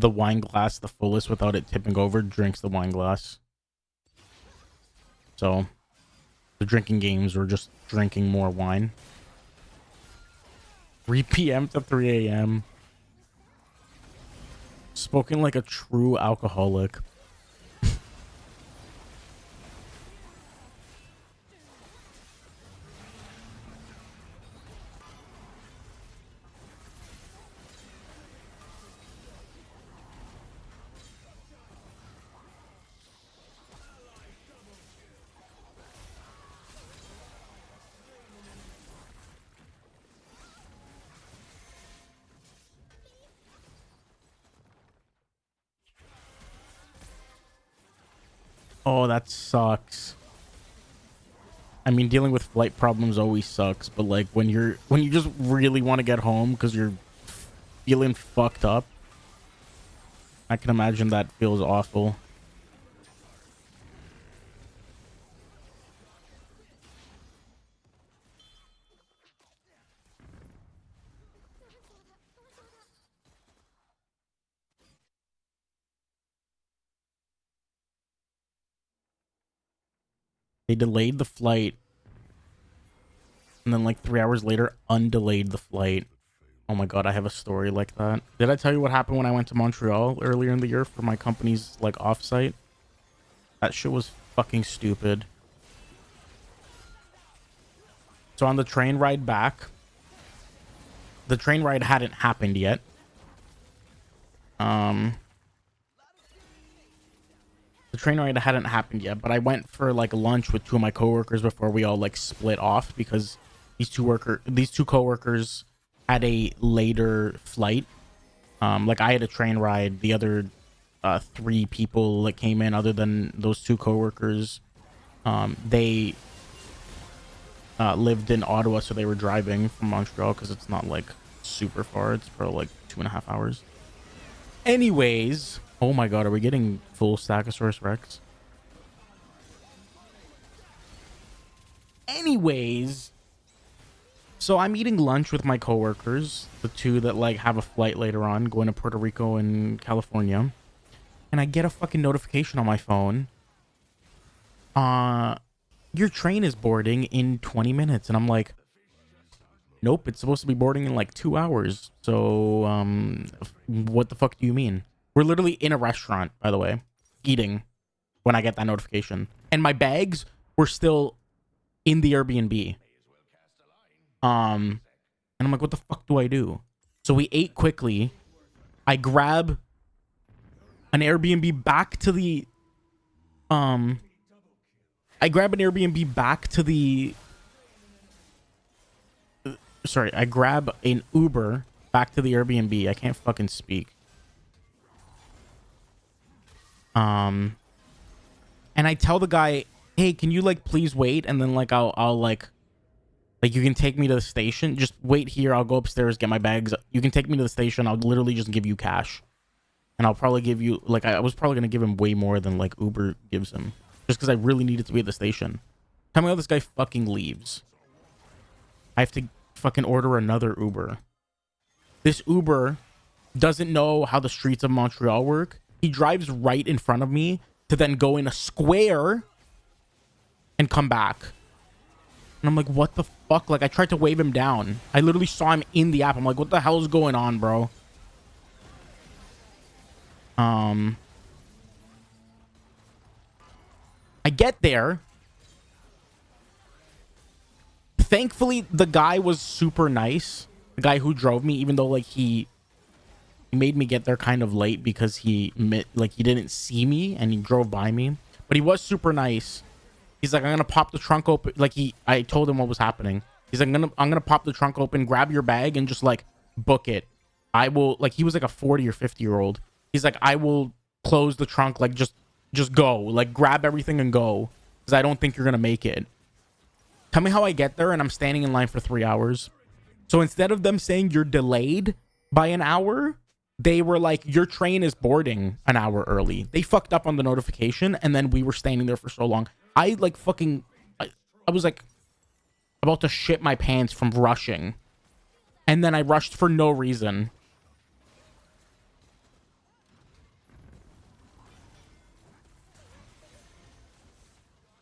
wine glass the fullest without it tipping over drinks the wine glass. So the drinking games were just drinking more wine. 3 p.m. to 3 a.m. Spoken like a true alcoholic. Oh, that sucks. I mean, dealing with flight problems always sucks, but like when you just really want to get home because you're feeling fucked up, I can imagine that feels awful. They delayed the flight, and then like 3 hours later, undelayed the flight. Oh my god, I have a story like that. Did I tell you what happened when I went to Montreal earlier in the year for my company's like offsite? That shit was fucking stupid. So on the train ride back, the train ride hadn't happened yet. The train ride hadn't happened yet, but I went for like lunch with two of my coworkers before we all like split off because these two coworkers had a later flight. Like I had a train ride. The other three people that came in, other than those two coworkers, they lived in Ottawa, so they were driving from Montreal because it's not like super far. It's probably like 2.5 hours. Anyways, oh my god, are we getting full Stackosaurus Rex? Anyways, so I'm eating lunch with my coworkers, the two that like have a flight later on going to Puerto Rico and California, and I get a fucking notification on my phone. Your train is boarding in 20 minutes, and I'm like, nope, it's supposed to be boarding in like 2 hours. So, what the fuck do you mean? We're literally in a restaurant, by the way, eating when I get that notification. And my bags were still in the Airbnb. And I'm like, what the fuck do I do? So we ate quickly. I grab an Airbnb back to the I grab an Airbnb back to the sorry, I grab an Uber back to the Airbnb. I can't fucking speak. And I tell the guy, hey, can you like please wait? And then like I'll like you can take me to the station. Just wait here. I'll go upstairs, get my bags. You can take me to the station. I'll literally just give you cash. And I'll probably give you like I was probably gonna give him way more than like Uber gives him. Just because I really needed to be at the station. Tell me how this guy fucking leaves. I have to fucking order another Uber. This Uber doesn't know how the streets of Montreal work. He drives right in front of me to then go in a square and come back. And I'm like, what the fuck? Like, I tried to wave him down. I literally saw him in the app. I'm like, what the hell is going on, bro? I get there. Thankfully, the guy was super nice. The guy who drove me, even though, like, he made me get there kind of late because he didn't see me and he drove by me. But he was super nice. He's like, I'm gonna pop the trunk open. Like, I told him what was happening. He's like, I'm gonna pop the trunk open, grab your bag, and just like book it. I will, like, he was like a 40 or 50-year-old. He's like, I will close the trunk, like, just go, like, grab everything and go, because I don't think you're gonna make it. Tell me how I get there, and I'm standing in line for 3 hours. So instead of them saying you're delayed by an hour, they were like, your train is boarding an hour early. They fucked up on the notification, and then we were standing there for so long. I like fucking, I was like about to shit my pants from rushing. And then I rushed for no reason.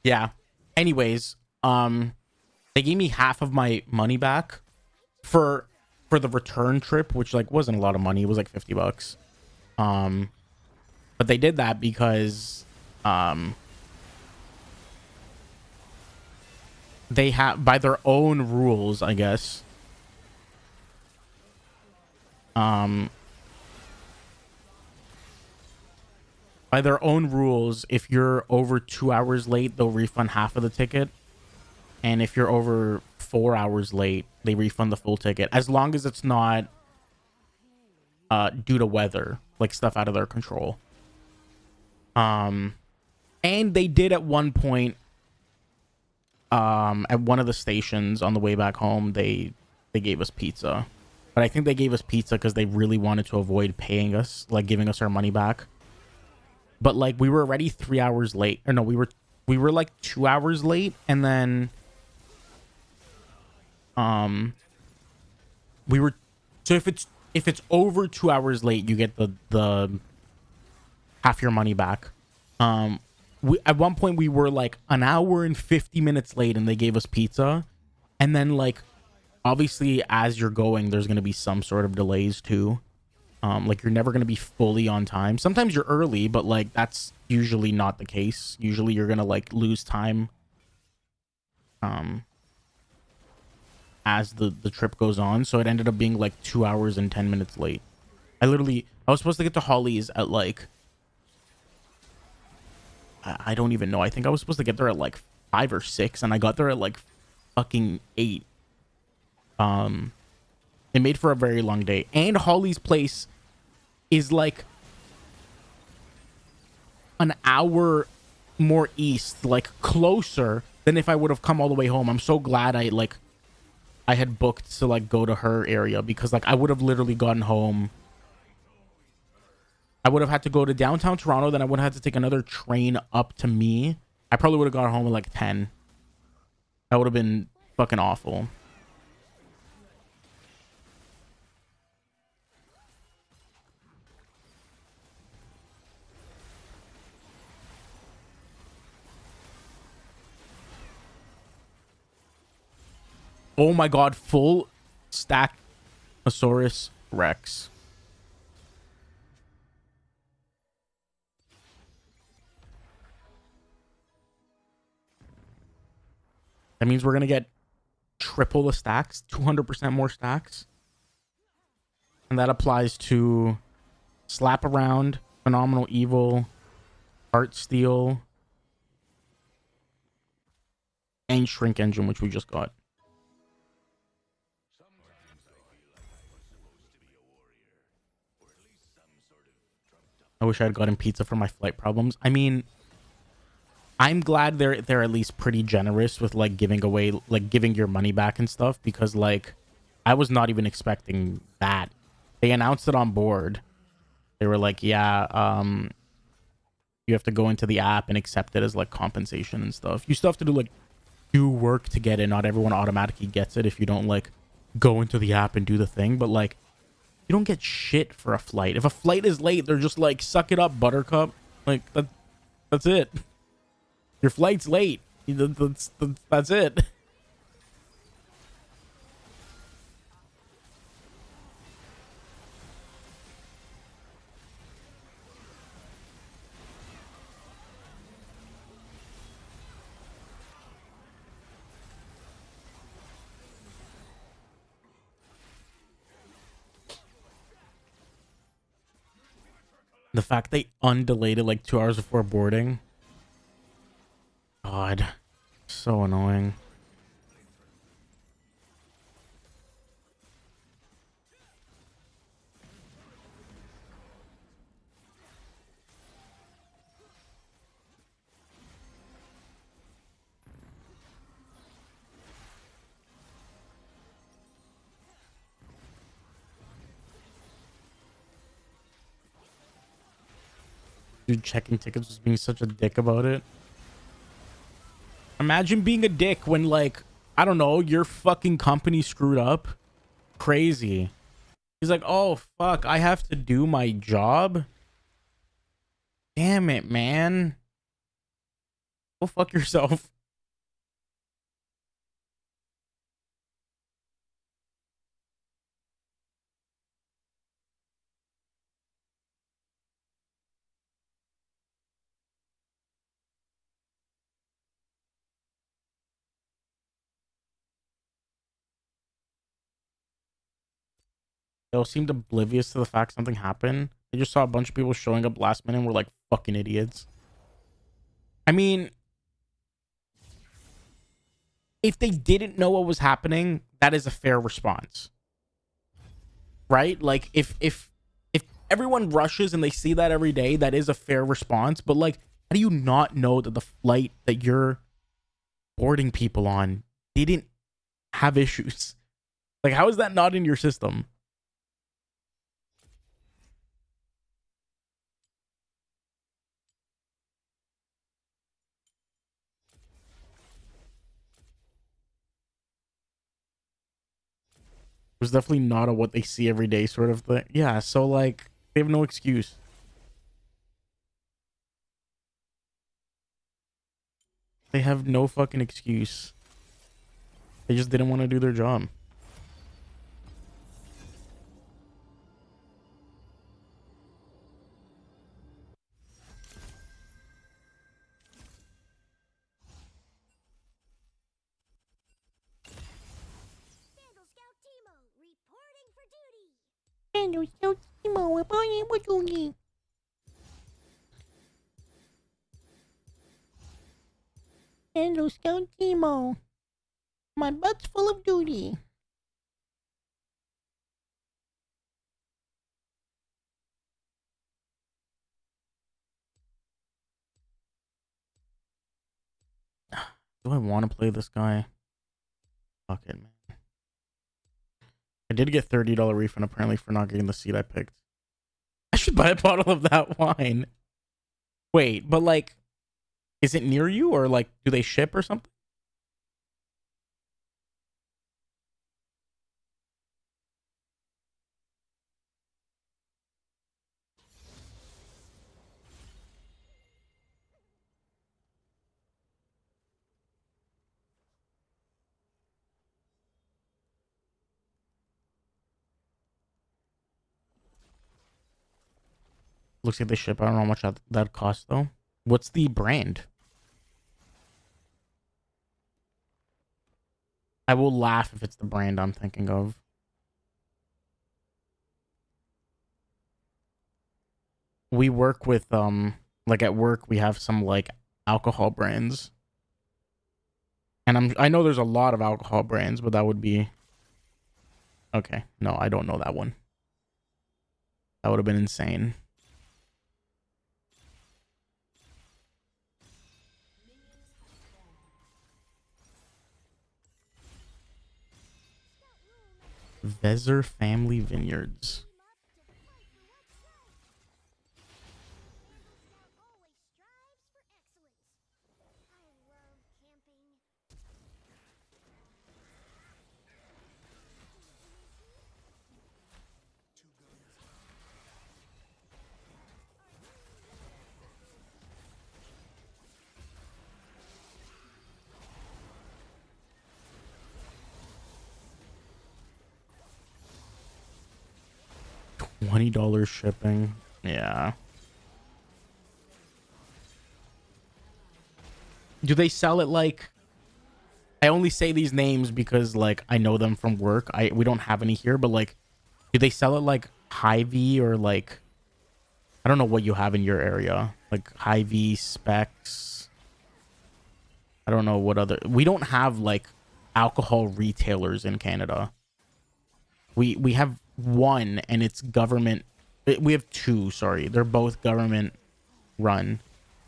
Yeah. Anyways, they gave me half of my money back for the return trip, which like wasn't a lot of money. It was like $50. But they did that because they have, by their own rules, I guess. By their own rules, if you're over 2 hours late, they'll refund half of the ticket. And if you're over 4 hours late, they refund the full ticket. As long as it's not due to weather, like stuff out of their control. And they did at one point, at one of the stations on the way back home, they gave us pizza. But I think they gave us pizza because they really wanted to avoid paying us, like giving us our money back. But like we were already 3 hours late. Or no, we were like 2 hours late, and then we were, so if it's over 2 hours late, you get the half your money back. At one point we were like an hour and 50 minutes late, and they gave us pizza. And then like obviously as you're going, there's going to be some sort of delays too. Like you're never going to be fully on time. Sometimes you're early, but like that's usually not the case. Usually you're going to like lose time as the trip goes on. So it ended up being like 2 hours and 10 minutes late. I was supposed to get to Holly's at like, I don't even know. I think I was supposed to get there at like 5 or 6, and I got there at like fucking 8. It made for a very long day. And Holly's place is like an hour more east, like closer than if I would have come all the way home. I'm so glad I had booked to like go to her area, because like I would have literally gotten home. I would have had to go to downtown Toronto, then I would have had to take another train up to me. I probably would have got home at like 10. That would have been fucking awful. Oh my god, full stack Asaurus Rex. That means we're going to get triple the stacks, 200% more stacks. And that applies to Slap Around, Phenomenal Evil, Heart Steel, and Shrink Engine, which we just got. I wish I had gotten pizza for my flight problems. I mean, I'm glad they're at least pretty generous with like giving away, like giving your money back and stuff, because like I was not even expecting that. They announced it on board. They were like, yeah, you have to go into the app and accept it as like compensation and stuff. You still have to do work to get it. Not everyone automatically gets it if you don't like go into the app and do the thing. But like You don't get shit for a flight. If a flight is late, they're just like, suck it up, buttercup. Like, that's it. Your flight's late. That's it. The fact they undelayed it like 2 hours before boarding. God. So annoying. Dude checking tickets was being such a dick about it. Imagine being a dick when, like, I don't know, your fucking company screwed up. Crazy. He's like, oh, fuck, I have to do my job? Damn it, man. Go fuck yourself. They all seemed oblivious to the fact something happened. They just saw a bunch of people showing up last minute and were like fucking idiots. I mean, if they didn't know what was happening, that is a fair response. Right? Like if everyone rushes and they see that every day, that is a fair response. But like, how do you not know that the flight that you're boarding people on didn't have issues? Like, how is that not in your system? It was definitely not a what they see every day sort of thing. Yeah, so like, they have no excuse. They have no fucking excuse. They just didn't want to do their job. Vandal Scout Timo, reporting for duty. Vandal Scout Timo, reporting for duty. Vandal Scout Timo. My butt's full of duty. Do I want to play this guy? Fuck it, man. I did get $30 refund apparently for not getting the seat I picked. I should buy a bottle of that wine. Wait, but like, is it near you or like, do they ship or something? Looks like they ship. I don't know how much that costs though. What's the brand? I will laugh if it's the brand I'm thinking of. We work with like at work we have some like alcohol brands. And I know there's a lot of alcohol brands, but that would be okay. No, I don't know that one. That would have been insane. Vezer Family Vineyards. $20 shipping. Yeah. Do they sell it like... I only say these names because like I know them from work. We don't have any here, but like do they sell it like Hy-Vee or like I don't know what you have in your area. Like Hy-Vee, Specs. I don't know what other... We don't have like alcohol retailers in Canada. We have one and it's government. We have two, sorry. They're both government run.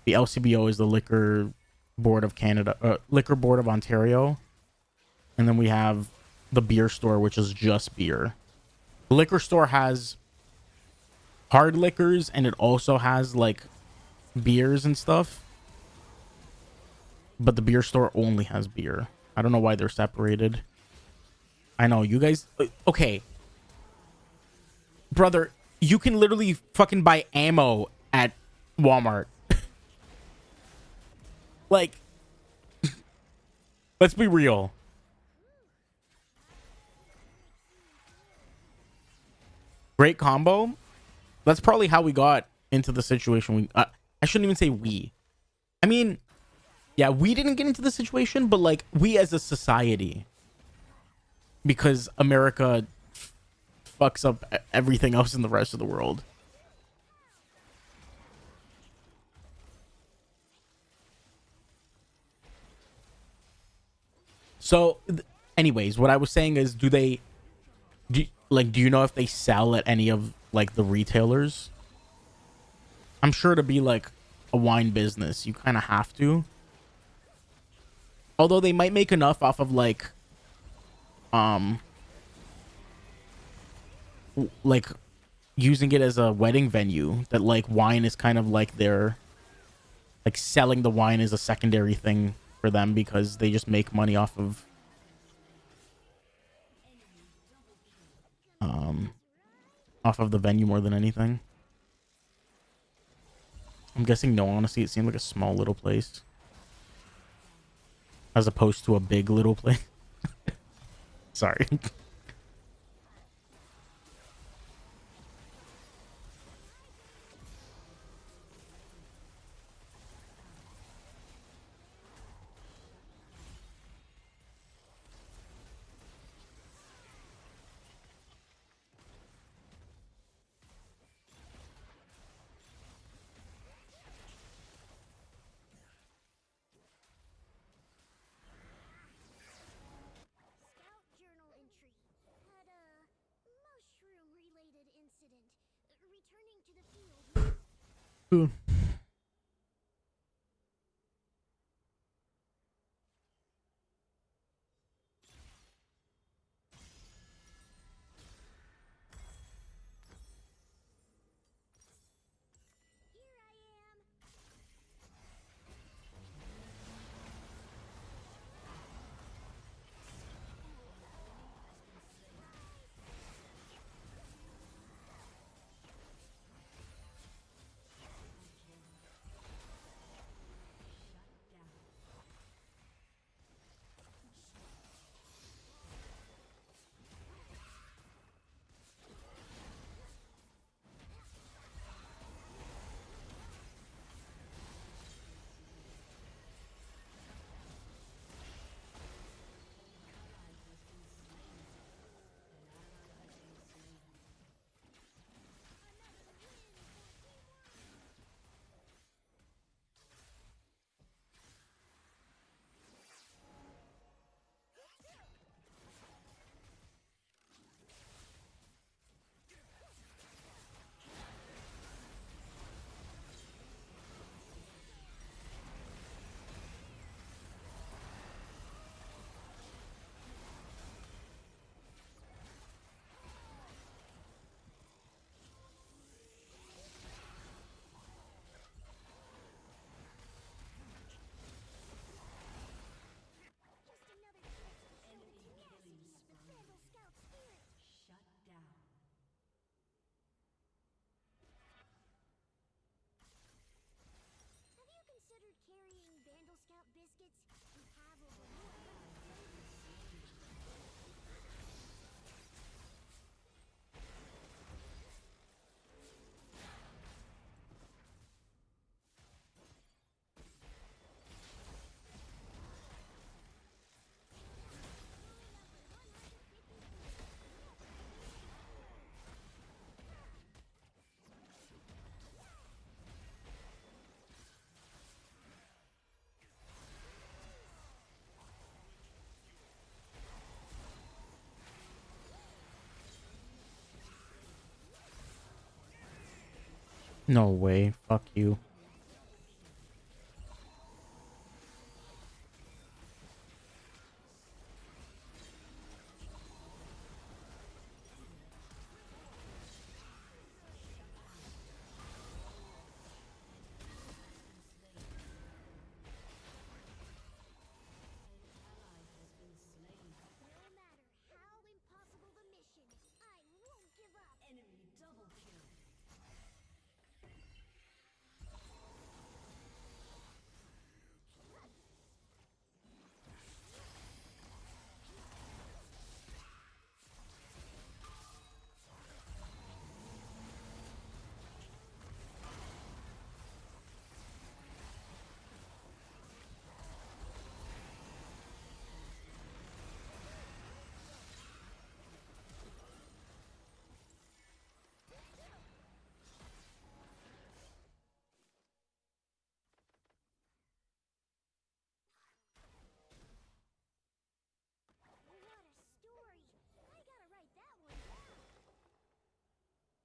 The LCBO is the Liquor Board of Canada, Liquor Board of Ontario. And then we have the beer store, which is just beer. The liquor store has hard liquors and it also has like beers and stuff. But the beer store only has beer. I don't know why they're separated. I know you guys. Okay. Brother, you can literally fucking buy ammo at Walmart. Like, let's be real. Great combo. That's probably how we got into the situation. I shouldn't even say we. I mean, yeah, we didn't get into the situation, but like we as a society, because America fucks up everything else in the rest of the world. So, anyways, what I was saying is, do you know if they sell at any of like the retailers? I'm sure to be like a wine business, you kind of have to. Although they might make enough off of like like using it as a wedding venue that like wine is kind of like their like selling the wine is a secondary thing for them because they just make money off of the venue more than anything. I'm guessing no, honestly, it seemed like a small little place as opposed to a big little place. Sorry. Scout journal entry. Had a mushroom-related incident. Returning to the field. Here I am. No way. Fuck you. No matter how impossible the mission, I won't give up. Enemy double kill. What a story! I gotta write that one down.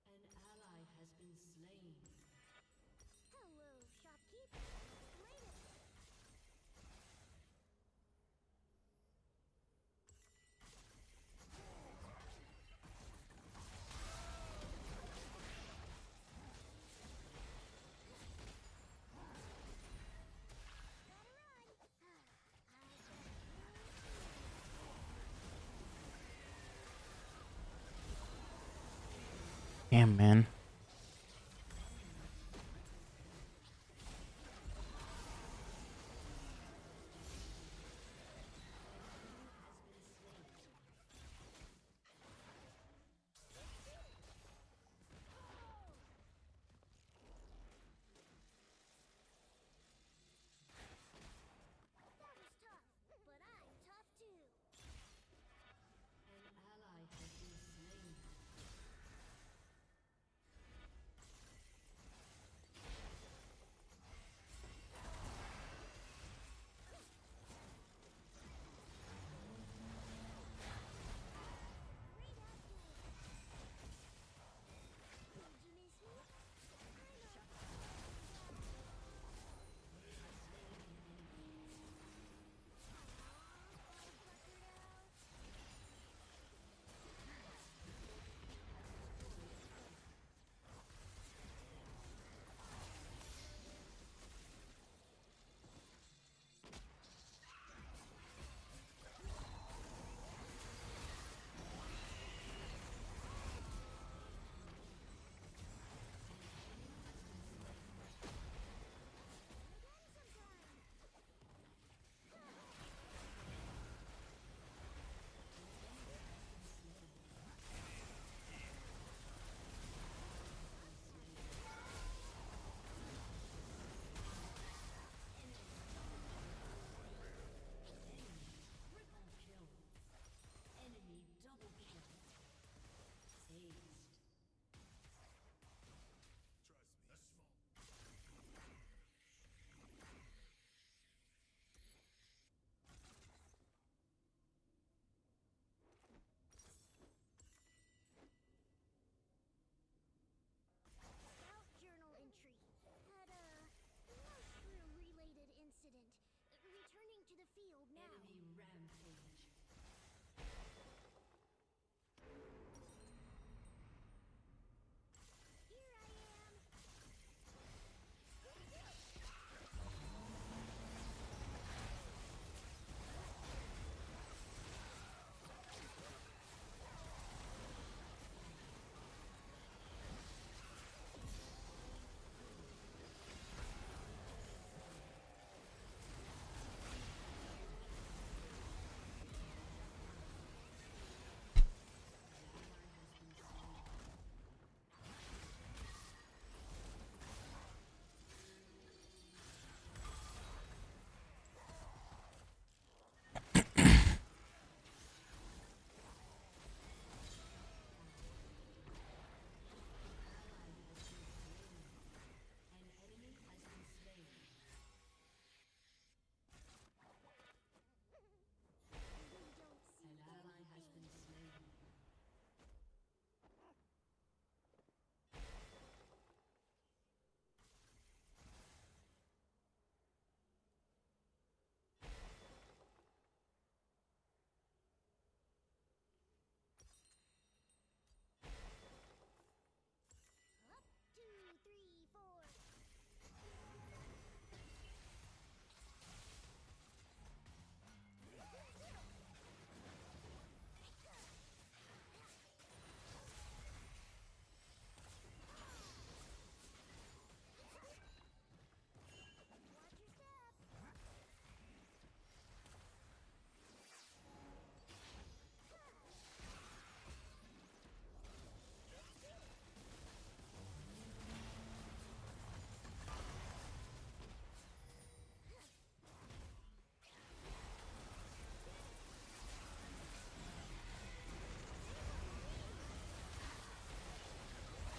An ally has been slain. Hello, shopkeep. Later. Gotta run. Damn, man. That was tough, but I'm tough too. An ally has been slain.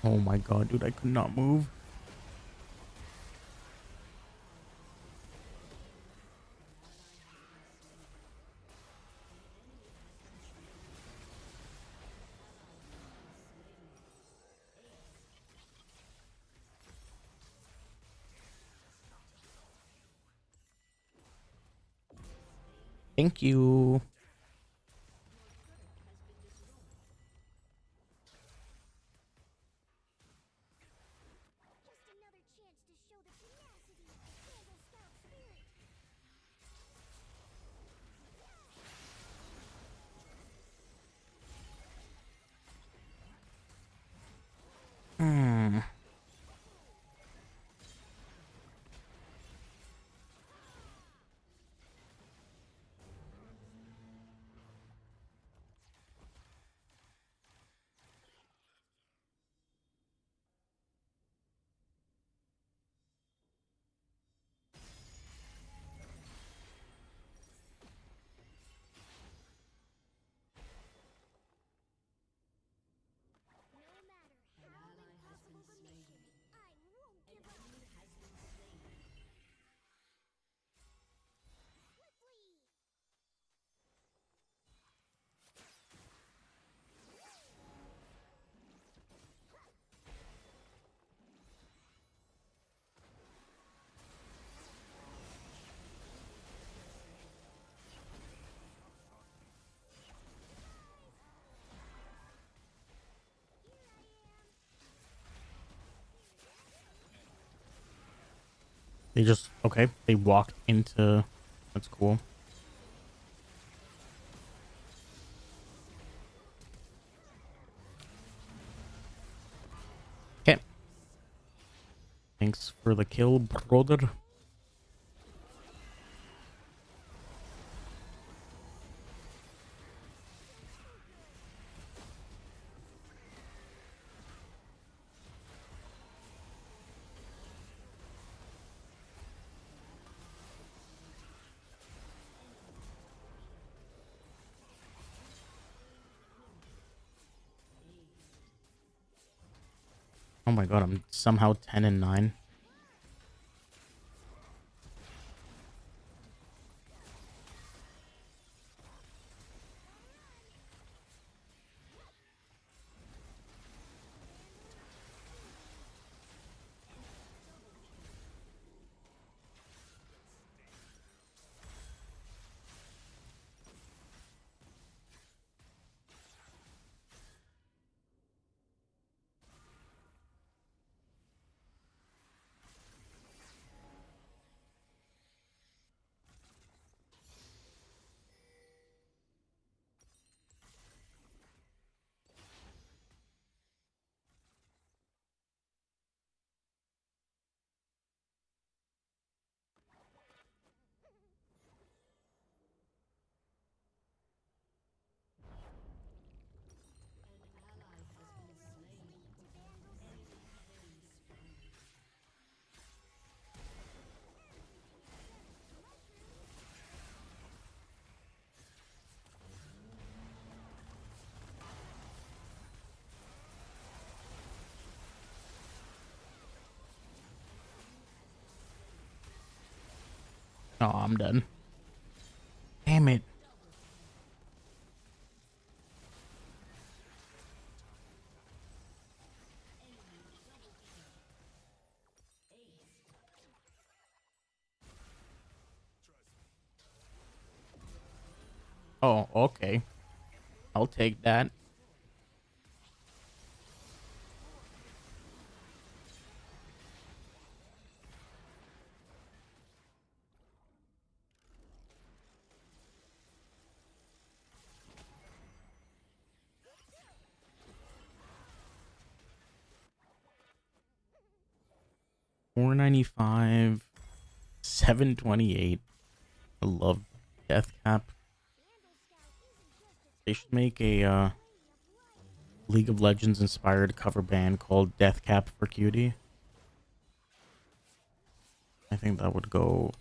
Oh my god, dude, I could not move. Thank you. Just another chance to show the tenacity of the Sandal Scout spirit. Hmm. No matter how impossible the mission, I won't give up. Quickly! They just, okay, they walked into, that's cool. Okay. Thanks for the kill, brother. Oh my god, I'm somehow 10 and 9. Oh, I'm done. Damn it. Oh, okay. I'll take that. $4.95, $7.28. I love Death Cap. They should make a League of Legends inspired cover band called Death Cap for Cutie. I think that would go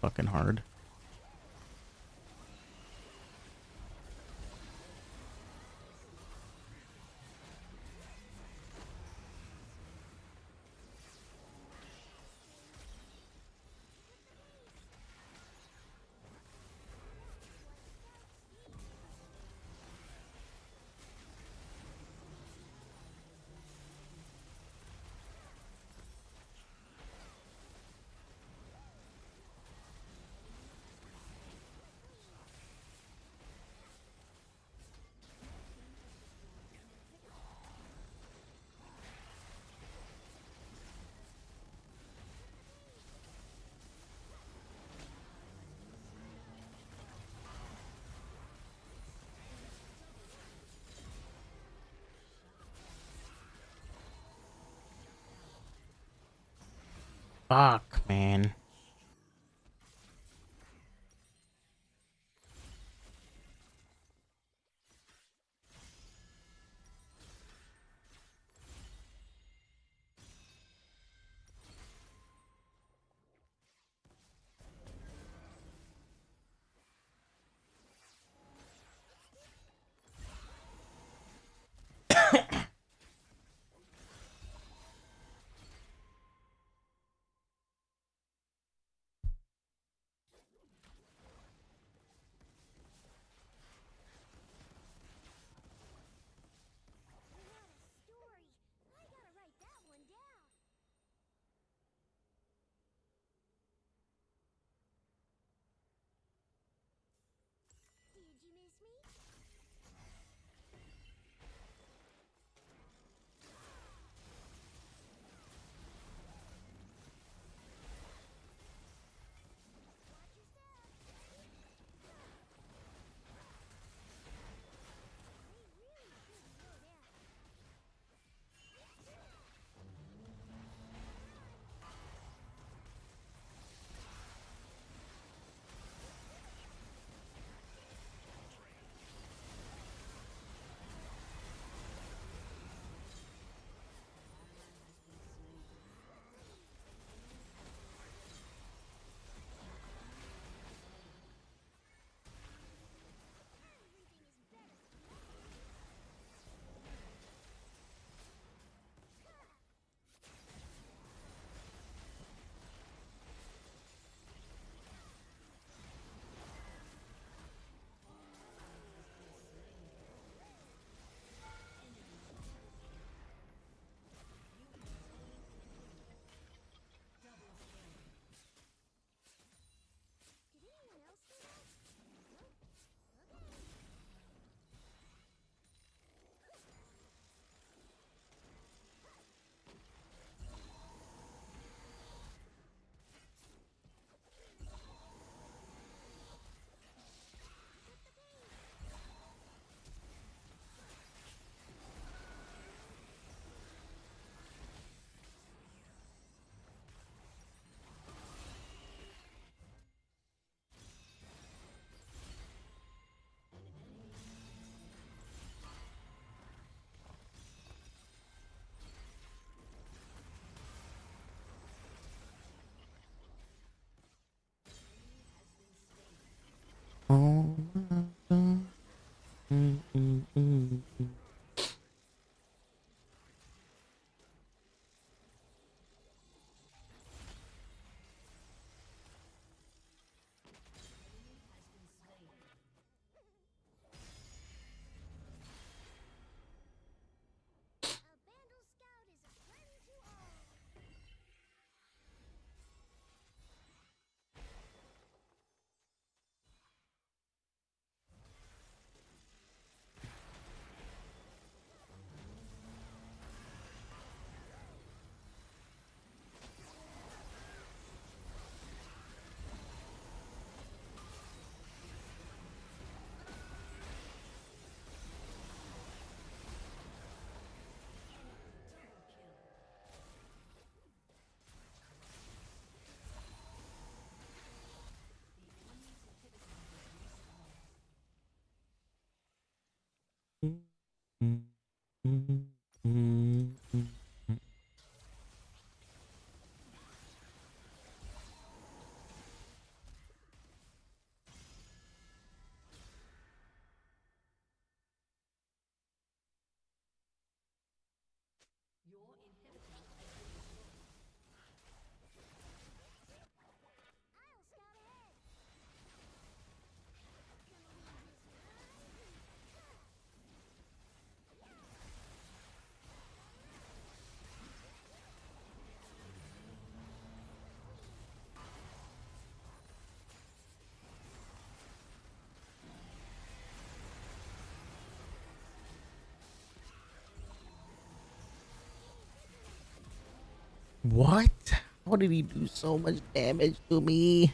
fucking hard. Fuck, man. Story. I gotta write that one down. Did you miss me? Watch your step. They really should slow down. Everything is better. Did anyone else do that? Nope. Okay. Oh my God. Mm, mm, mm, mm. A Bandle Scout is a friend to all. Mm, mm, mm, mm, mm. I'll scout ahead. Gonna leave this What? How did he do so much damage to me?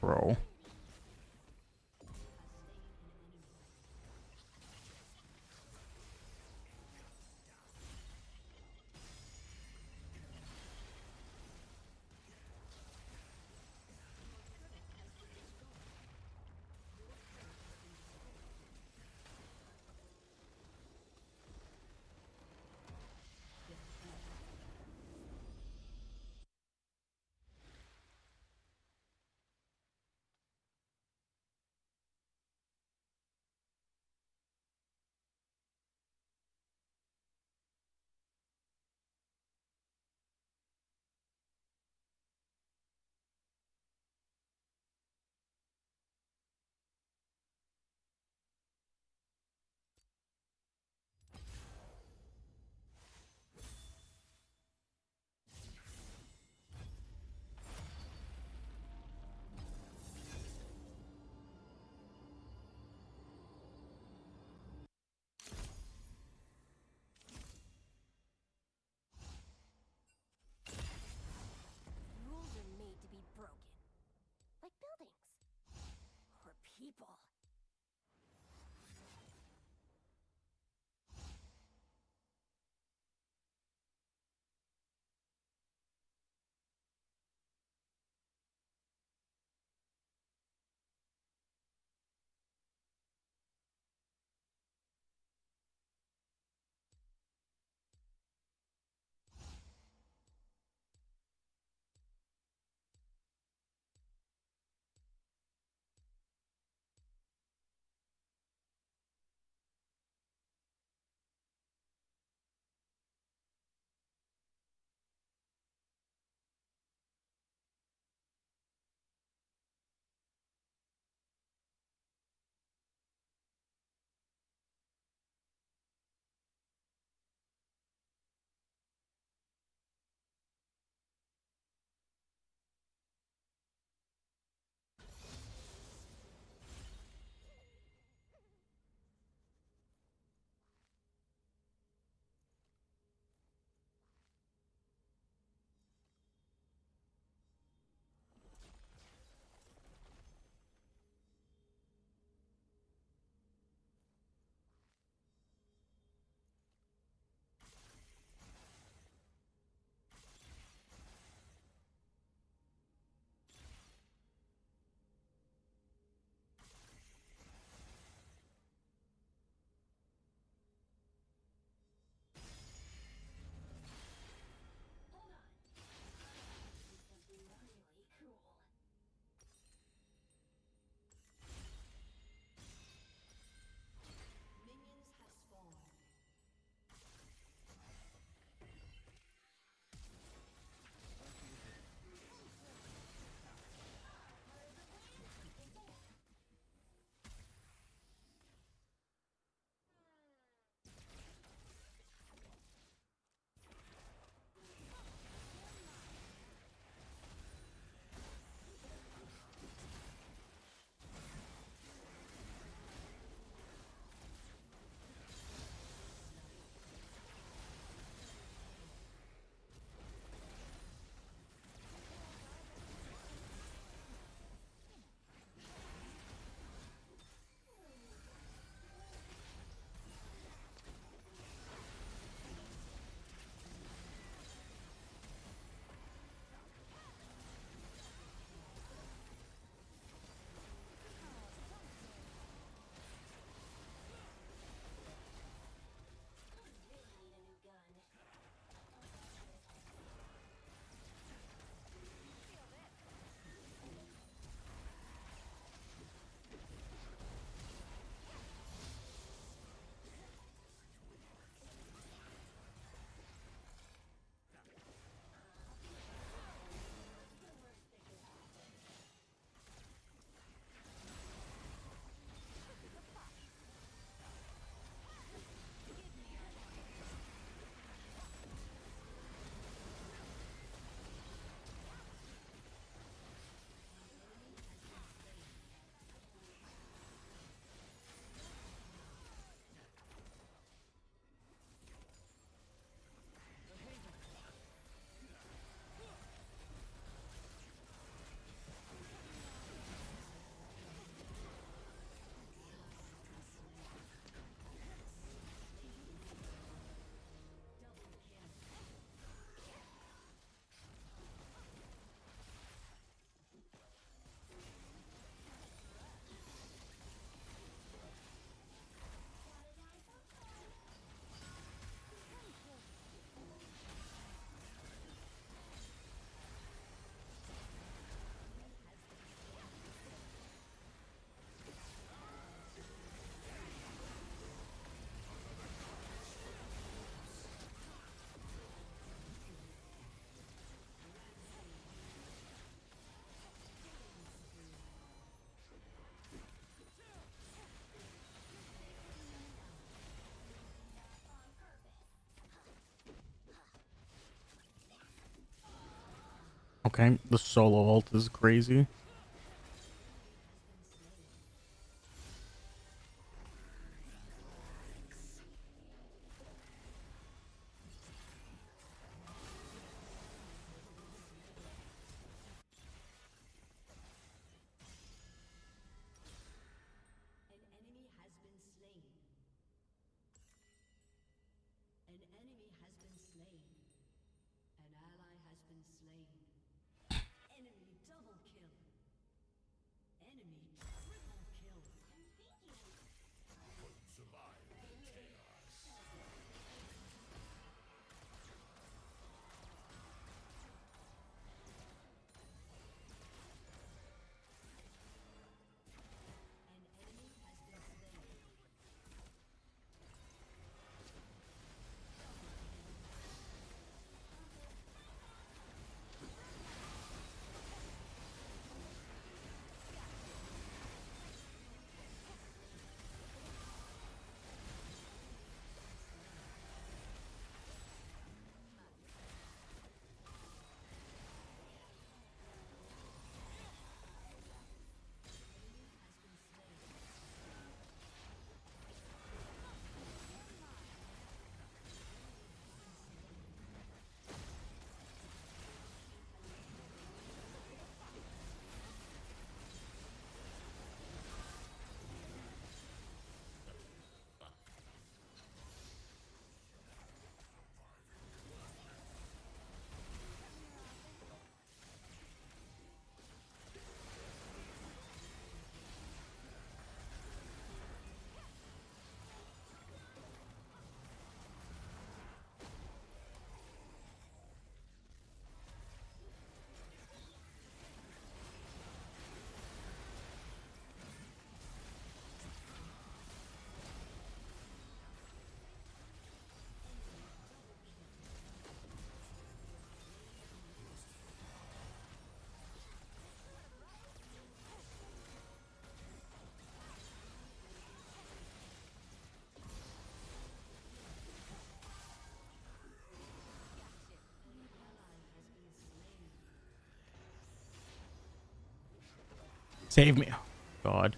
bro. Okay, the solo ult is crazy. An enemy has been slain. An enemy has been slain. An ally has been slain. Enemy double kill. Enemy triple kill. An enemy has been slain. Save me. God.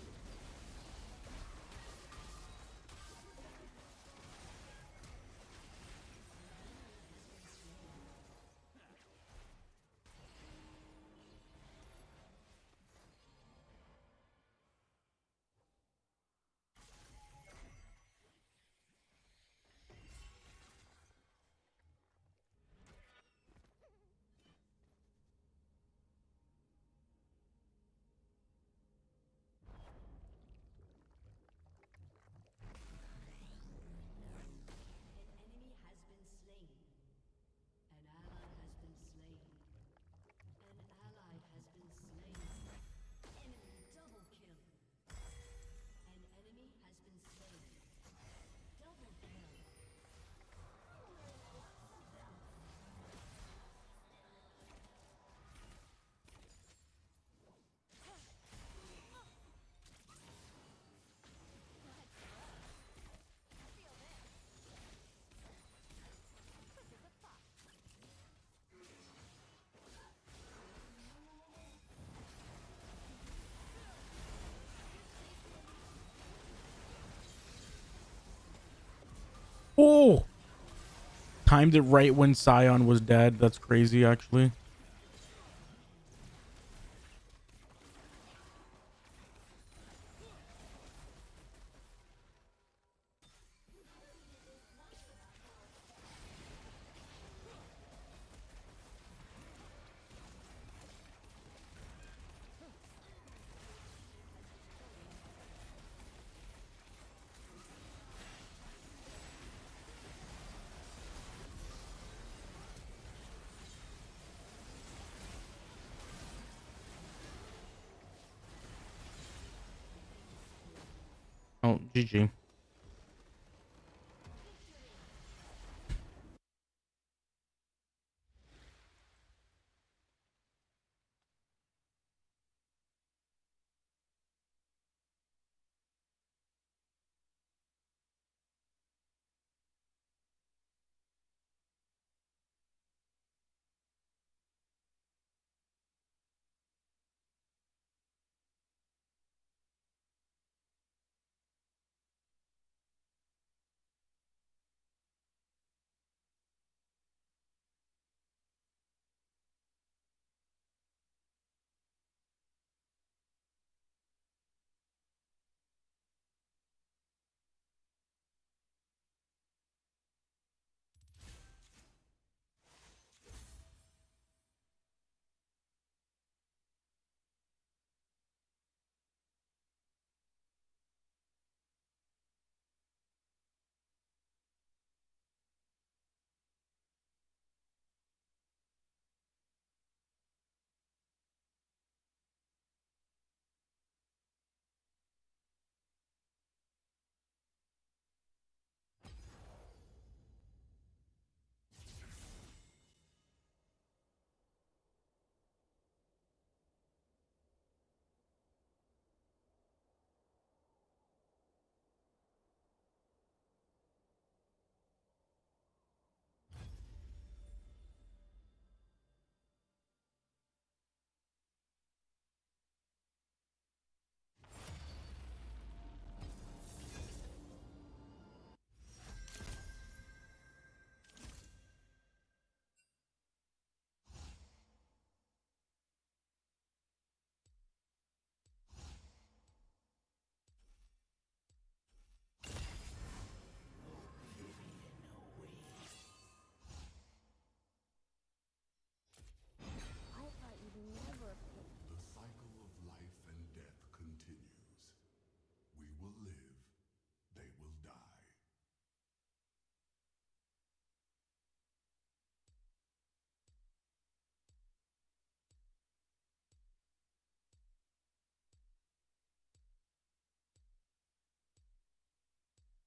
An enemy has been slain. An ally has been slain. An ally has been slain. Enemy double kill. An enemy has been slain. Double kill. Oh! Timed it right when Scion was dead. That's crazy, actually. Oh, GG.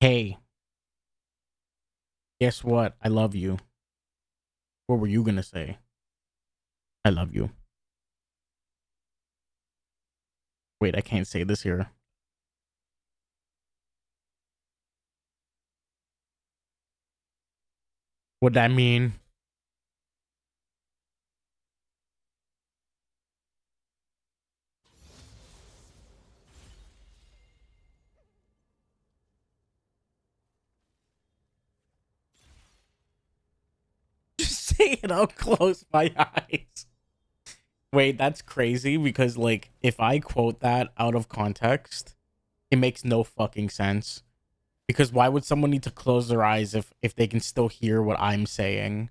Hey, guess what? I love you. What were you gonna say? I love you. Wait, I can't say this here. What'd that mean? Just say it. I'll close my eyes. Wait, that's crazy because, like, if I quote that out of context, it makes no fucking sense. Because why would someone need to close their eyes if they can still hear what I'm saying?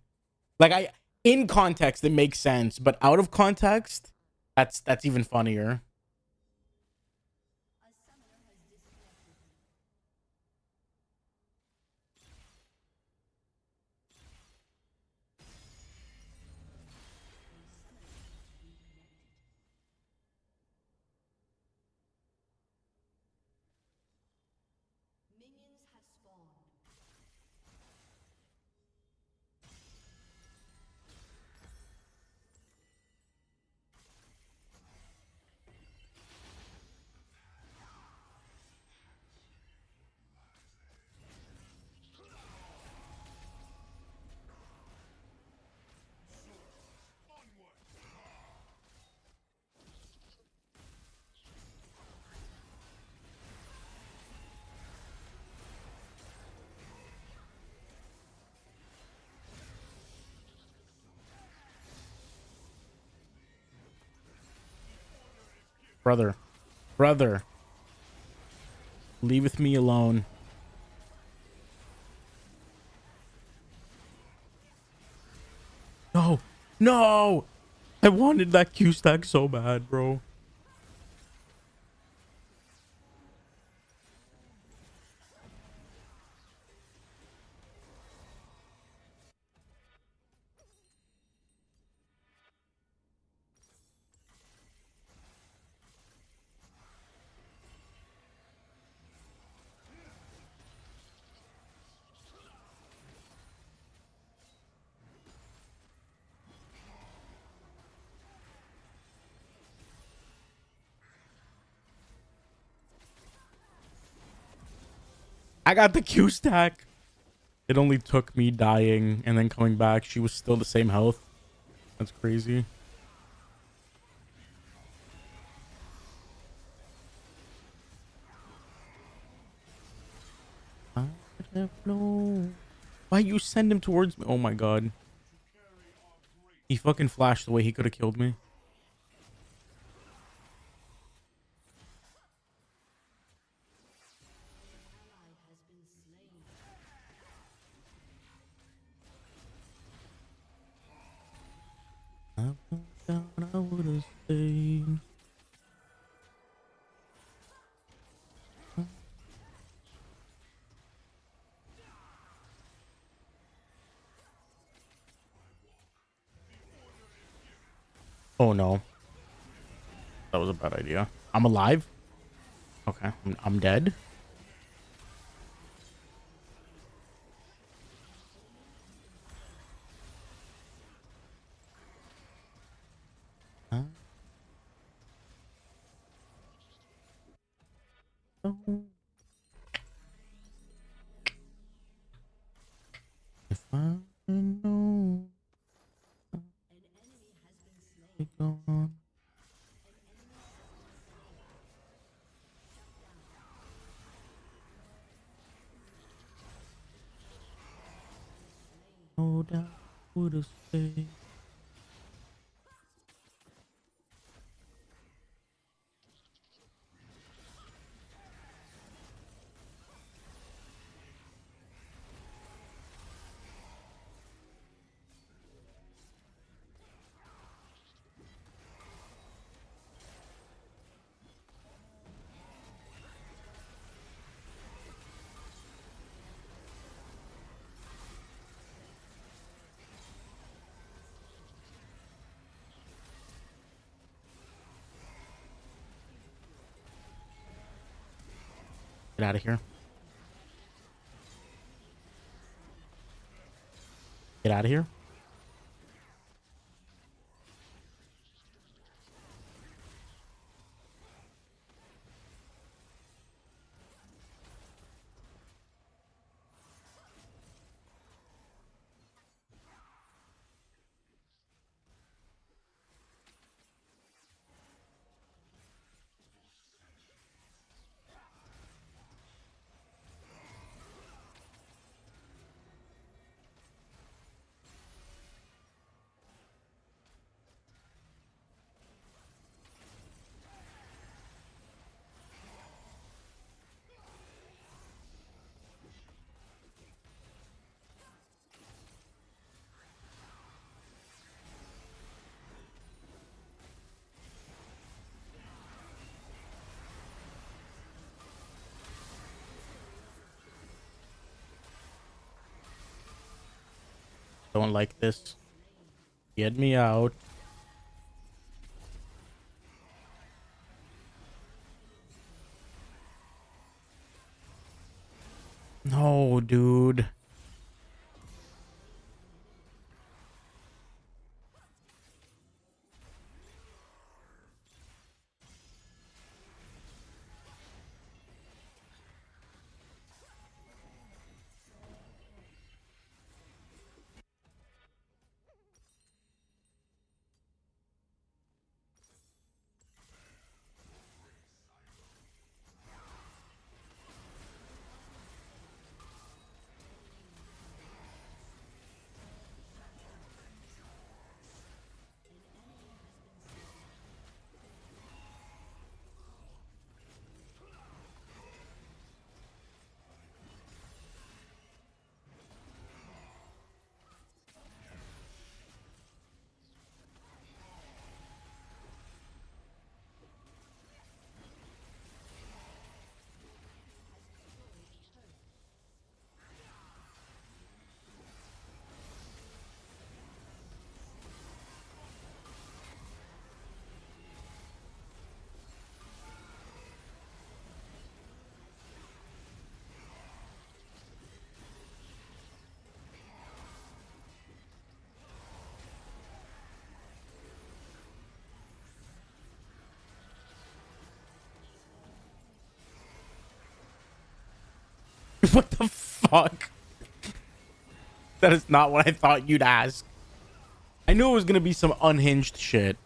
Like, in context it makes sense, but out of context, that's even funnier. A summoner has disconnected. Minions have spawned. Brother, leaveth me alone. No, I wanted that Q stack so bad, bro. I got the Q stack. It only took me dying and then coming back. She was still the same health. That's crazy. I have no. Why you send him towards me? Oh my god. He fucking flashed away. He could have killed me. Ally has been slain. I found out I would have stayed. Oh no. That was a bad idea. I'm alive? Okay. I'm dead? Huh? Oh. If I know An enemy has been slain. it gone. No doubt would have stayed. Get out of here. Get out of here. Don't like this. Get me out. No, dude. What the fuck? That is not what I thought you'd ask. I knew it was gonna be some unhinged shit.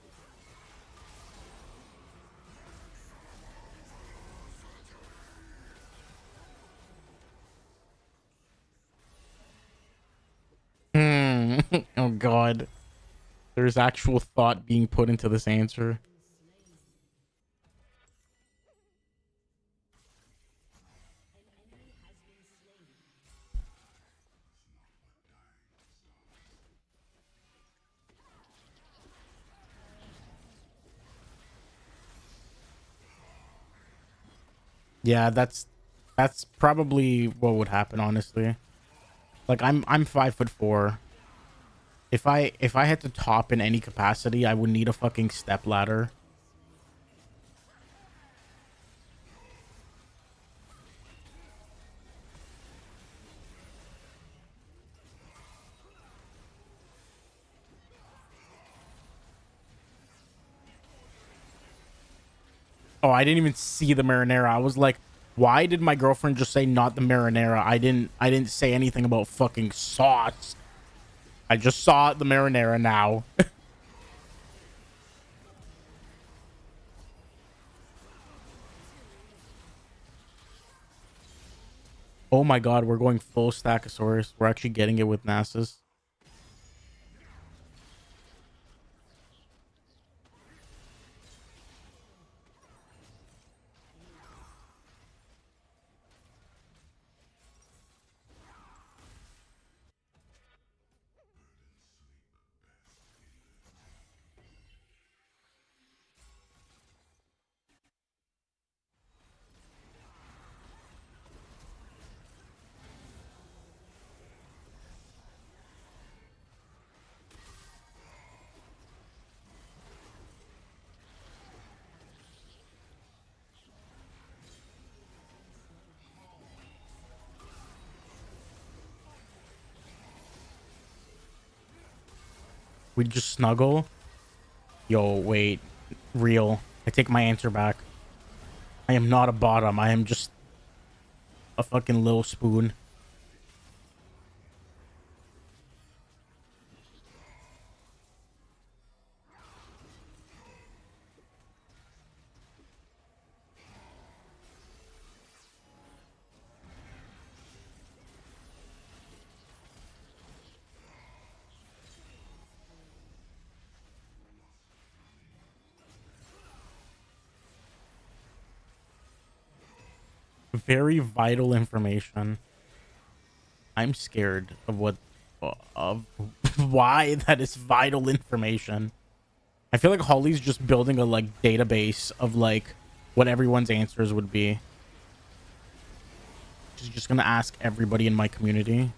Hmm. Oh god. There's actual thought being put into this answer. Yeah, that's probably what would happen, honestly. Like I'm 5'4". If I had to top in any capacity, I would need a fucking step ladder. Oh, I didn't even see the marinara. I was like, why did my girlfriend just say not the marinara? I didn't say anything about fucking sauce. I just saw the marinara now. Oh my god, we're going full Stackosaurus. We're actually getting it with Nasus. We just snuggle. Yo, wait. Real. I take my answer back. I am not a bottom. I am just a fucking little spoon. Very vital information. I'm scared of what of why that is vital information. I feel like Holly's just building a like database of like what everyone's answers would be. She's just gonna ask everybody in my community.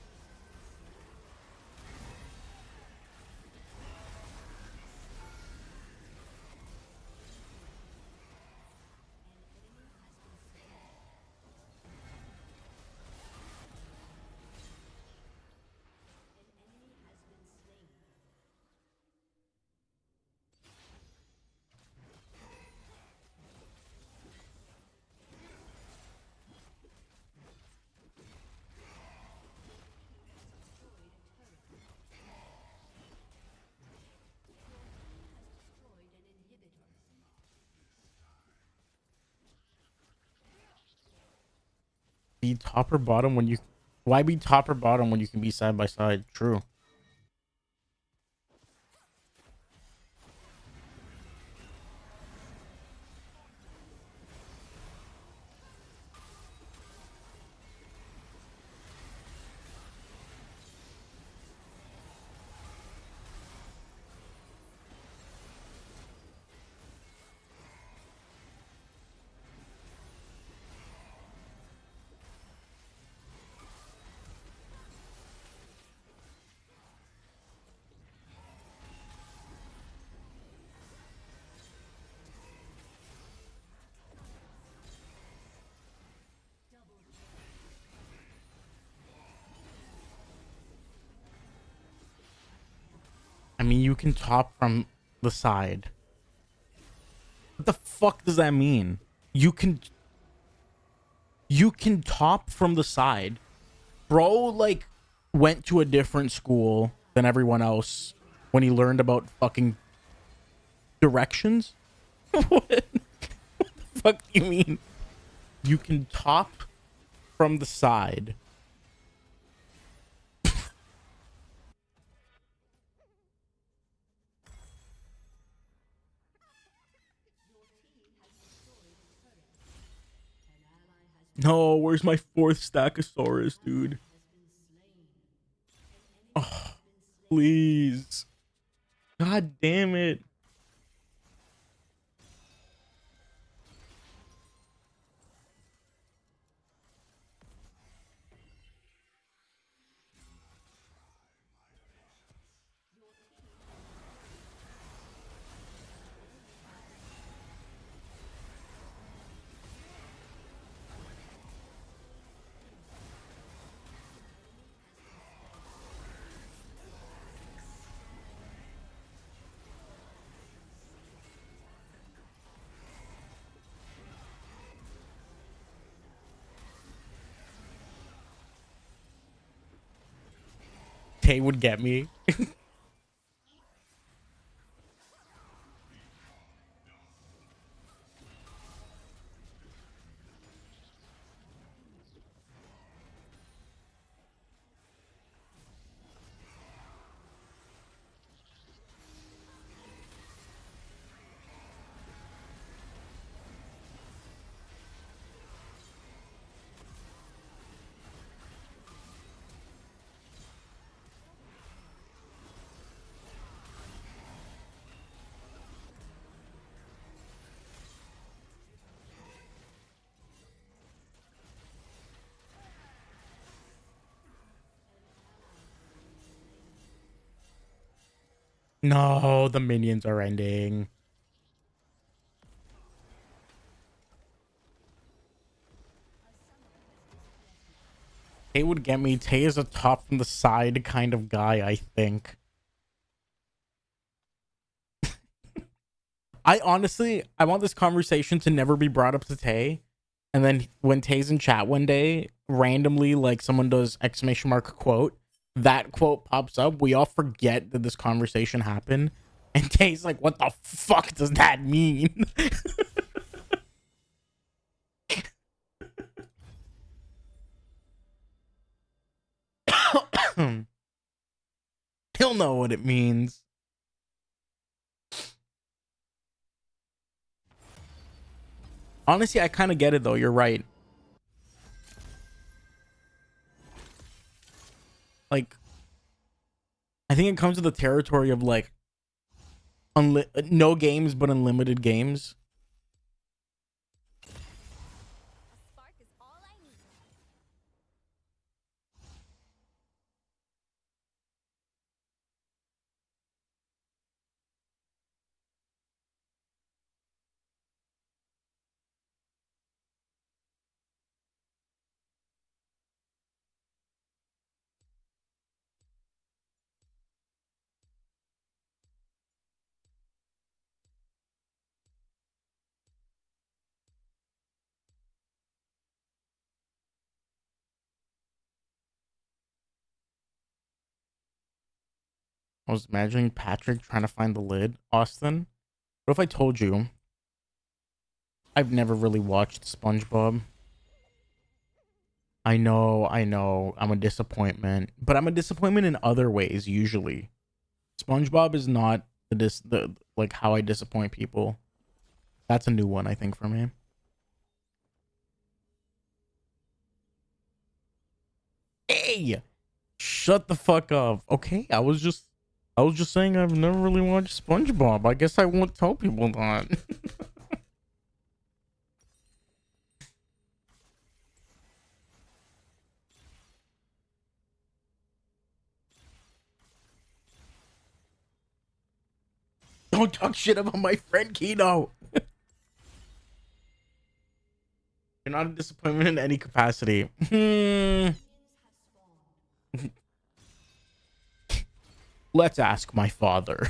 Be top or bottom when you why be top or bottom when you can be side by side? True. I mean, you can top from the side. What the fuck does that mean? You can top from the side. Bro, like, went to a different school than everyone else when he learned about fucking directions? What the fuck do you mean? You can top from the side. No, where's my fourth Stackosaurus, dude? Oh, please. God damn it. Tay would get me. No, the minions are ending. Tay would get me. Tay is a top from the side kind of guy, I think. I honestly, I want this conversation to never be brought up to Tay. And then when Tay's in chat one day, randomly, like someone does exclamation mark quote, that quote pops up. We all forget that this conversation happened. And Tay's like, what the fuck does that mean? He'll know what it means. Honestly, I kind of get it though. You're right. Like, I think it comes to the territory of like no games but unlimited games. A spark is all I need. I was imagining Patrick trying to find the lid. Austin, what if I told you I've never really watched SpongeBob? I know, I'm a disappointment, but I'm a disappointment in other ways usually. SpongeBob is not the like how I disappoint people. That's a new one I think for me. Hey, shut the fuck up. Okay, I was just saying I've never really watched SpongeBob. I guess I won't tell people that. Don't talk shit about my friend Kino. You're not a disappointment in any capacity. Let's ask my father. I'll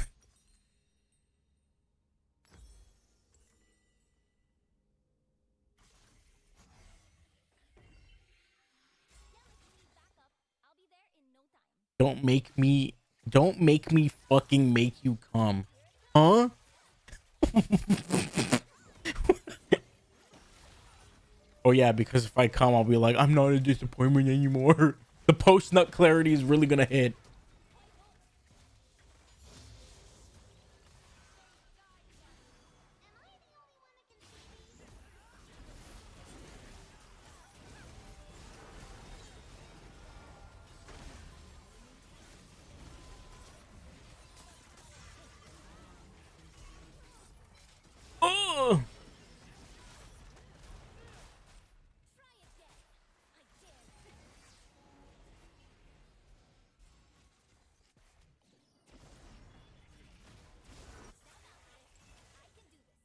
be there in no time. Don't make me fucking make you come. Huh? Oh yeah, because if I come, I'll be like, I'm not a disappointment anymore. The post-nut clarity is really gonna hit. Oh! We can do this.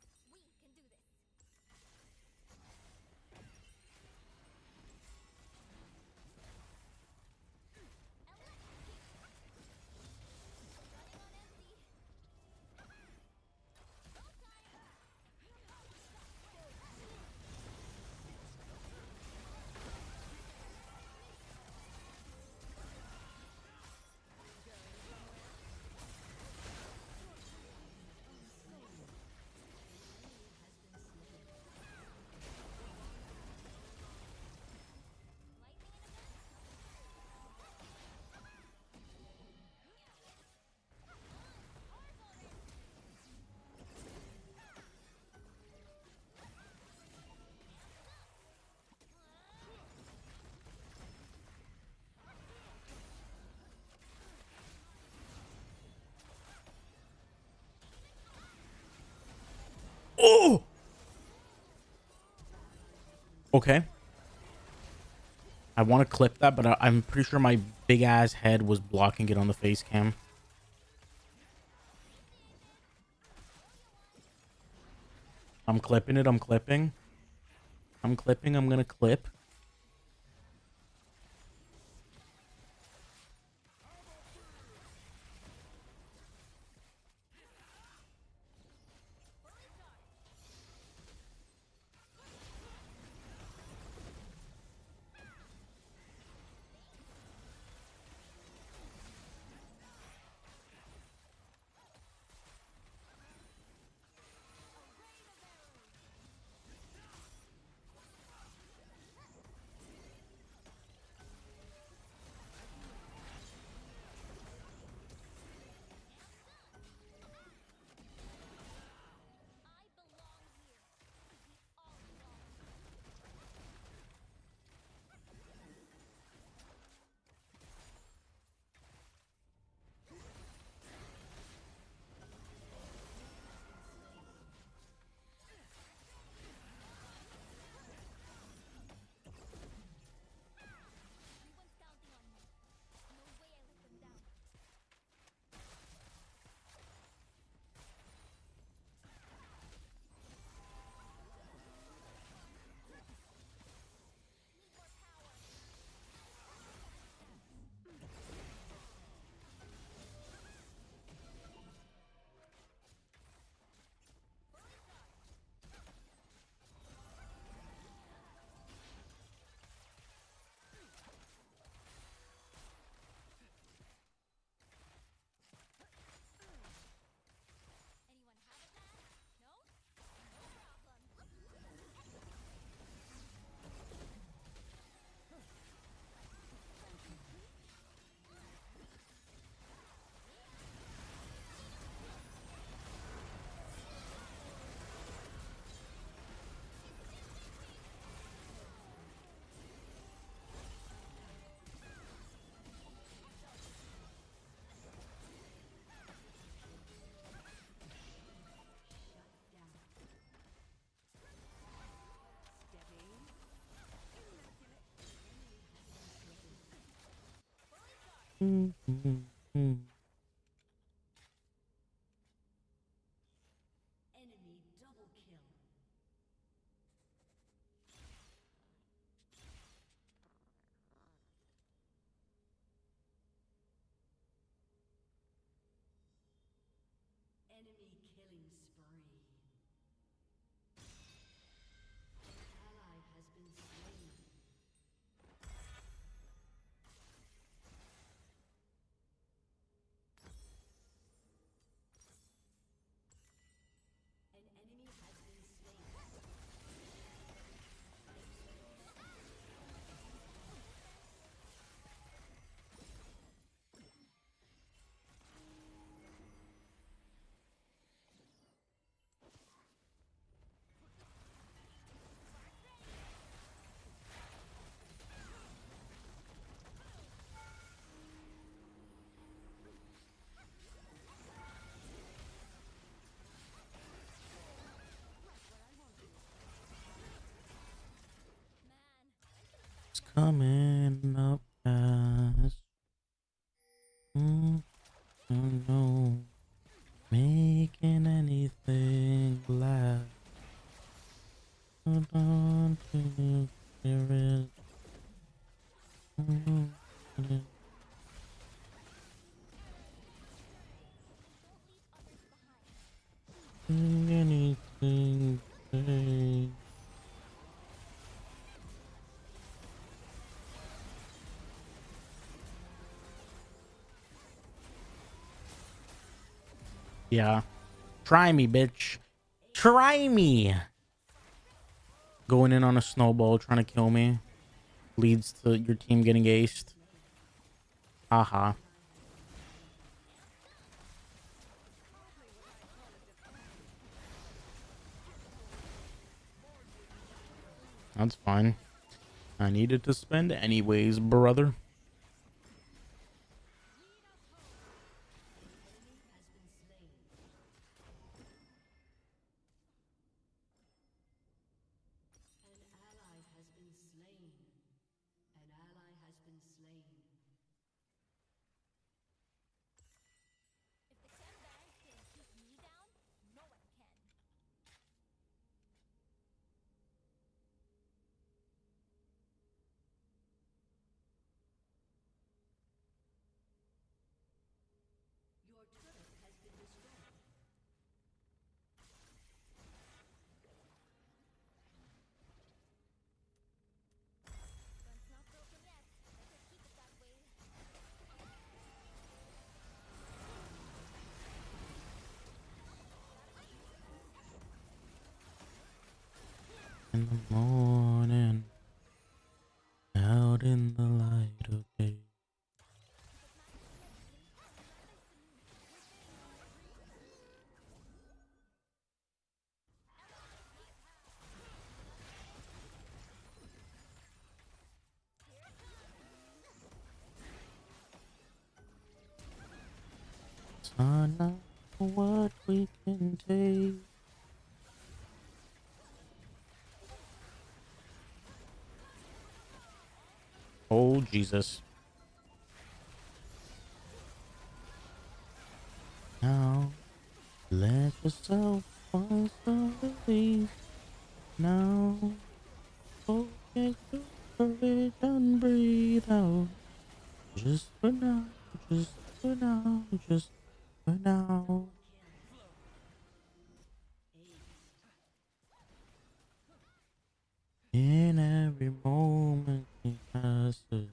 Oh! Okay. I want to clip that, but I'm pretty sure my big ass head was blocking it on the face cam. I'm clipping it. I'm clipping. I'm clipping. I'm gonna clip. Enemy double kill. Enemy killing spree. An ally has been slain. An enemy has been slain. It's coming up fast. No, making anything last. Hold on to your spirit. Anything. Say. Yeah. Try me, bitch. Try me. Going in on a snowball, trying to kill me, leads to your team getting aced. Haha. That's fine. I needed to spend anyways, brother. An ally has been slain. An ally has been slain. If the Sandbags can keep me down, no one can. Your turret has been destroyed. Gun's not broken yet. Better keep it that way. In the morning, out in the light of day. I know what we can take. Oh, Jesus. Now, let yourself find some relief. Now, forget your courage and breathe out. Just for now, just for now, just for now. In every moment he passes,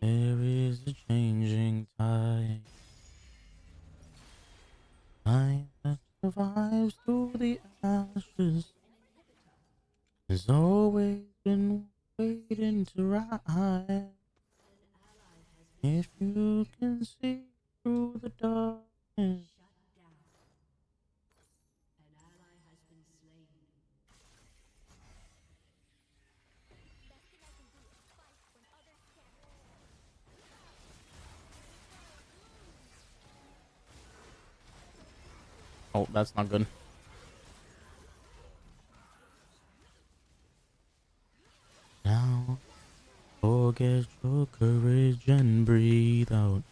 there is a changing tide. Time that survives through the ashes has always been waiting to rise. If you can see through the darkness, Shut down. An ally has been slain. Best thing I can do is fight when others can't. oh, that's not good. Now, forget Forget your courage and breathe out.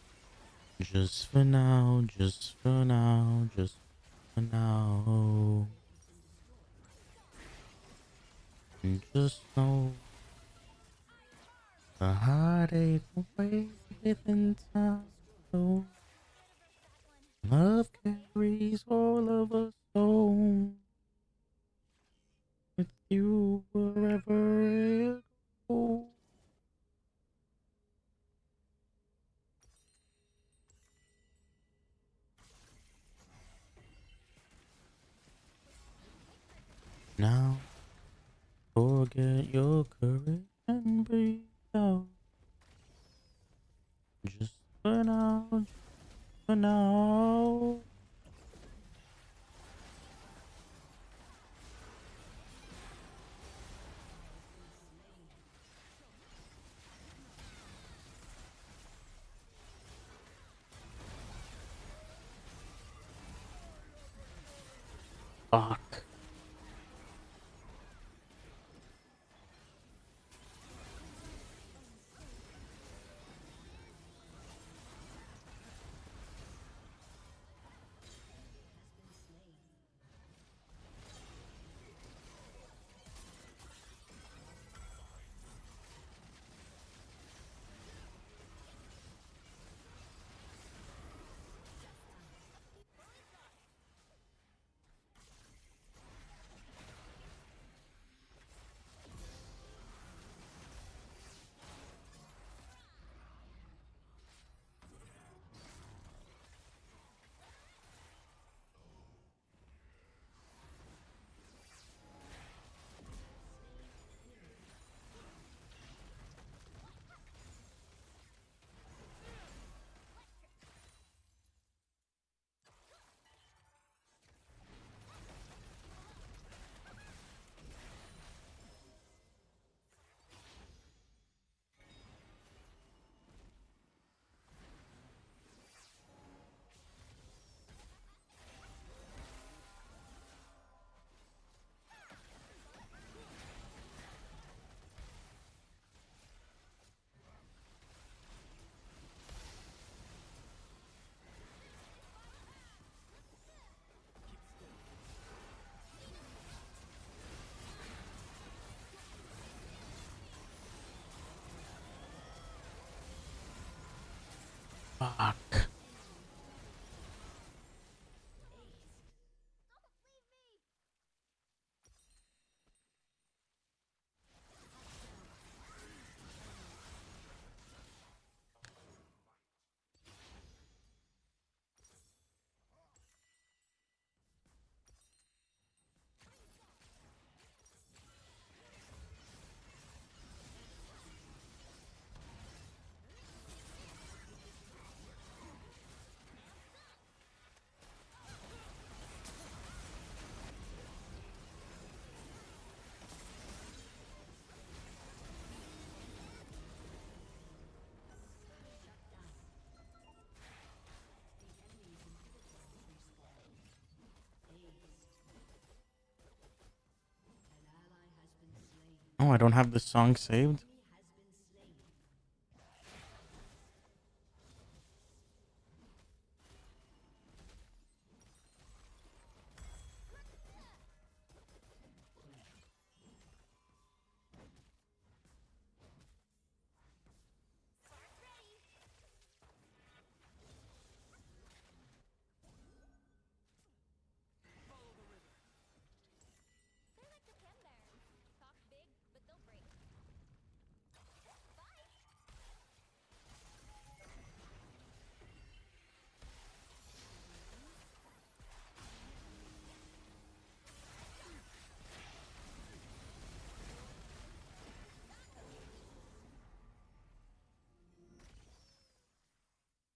Just for now, just for now, just for now. And just know the heartache away within time. So love carries all of us home with you wherever it goes. Now forget your courage and breathe out. Just for now, just for now. Fuck. Fuck. Oh, I don't have the song saved. They're like the Chem Barons. Talk big, but they'll break. Bye!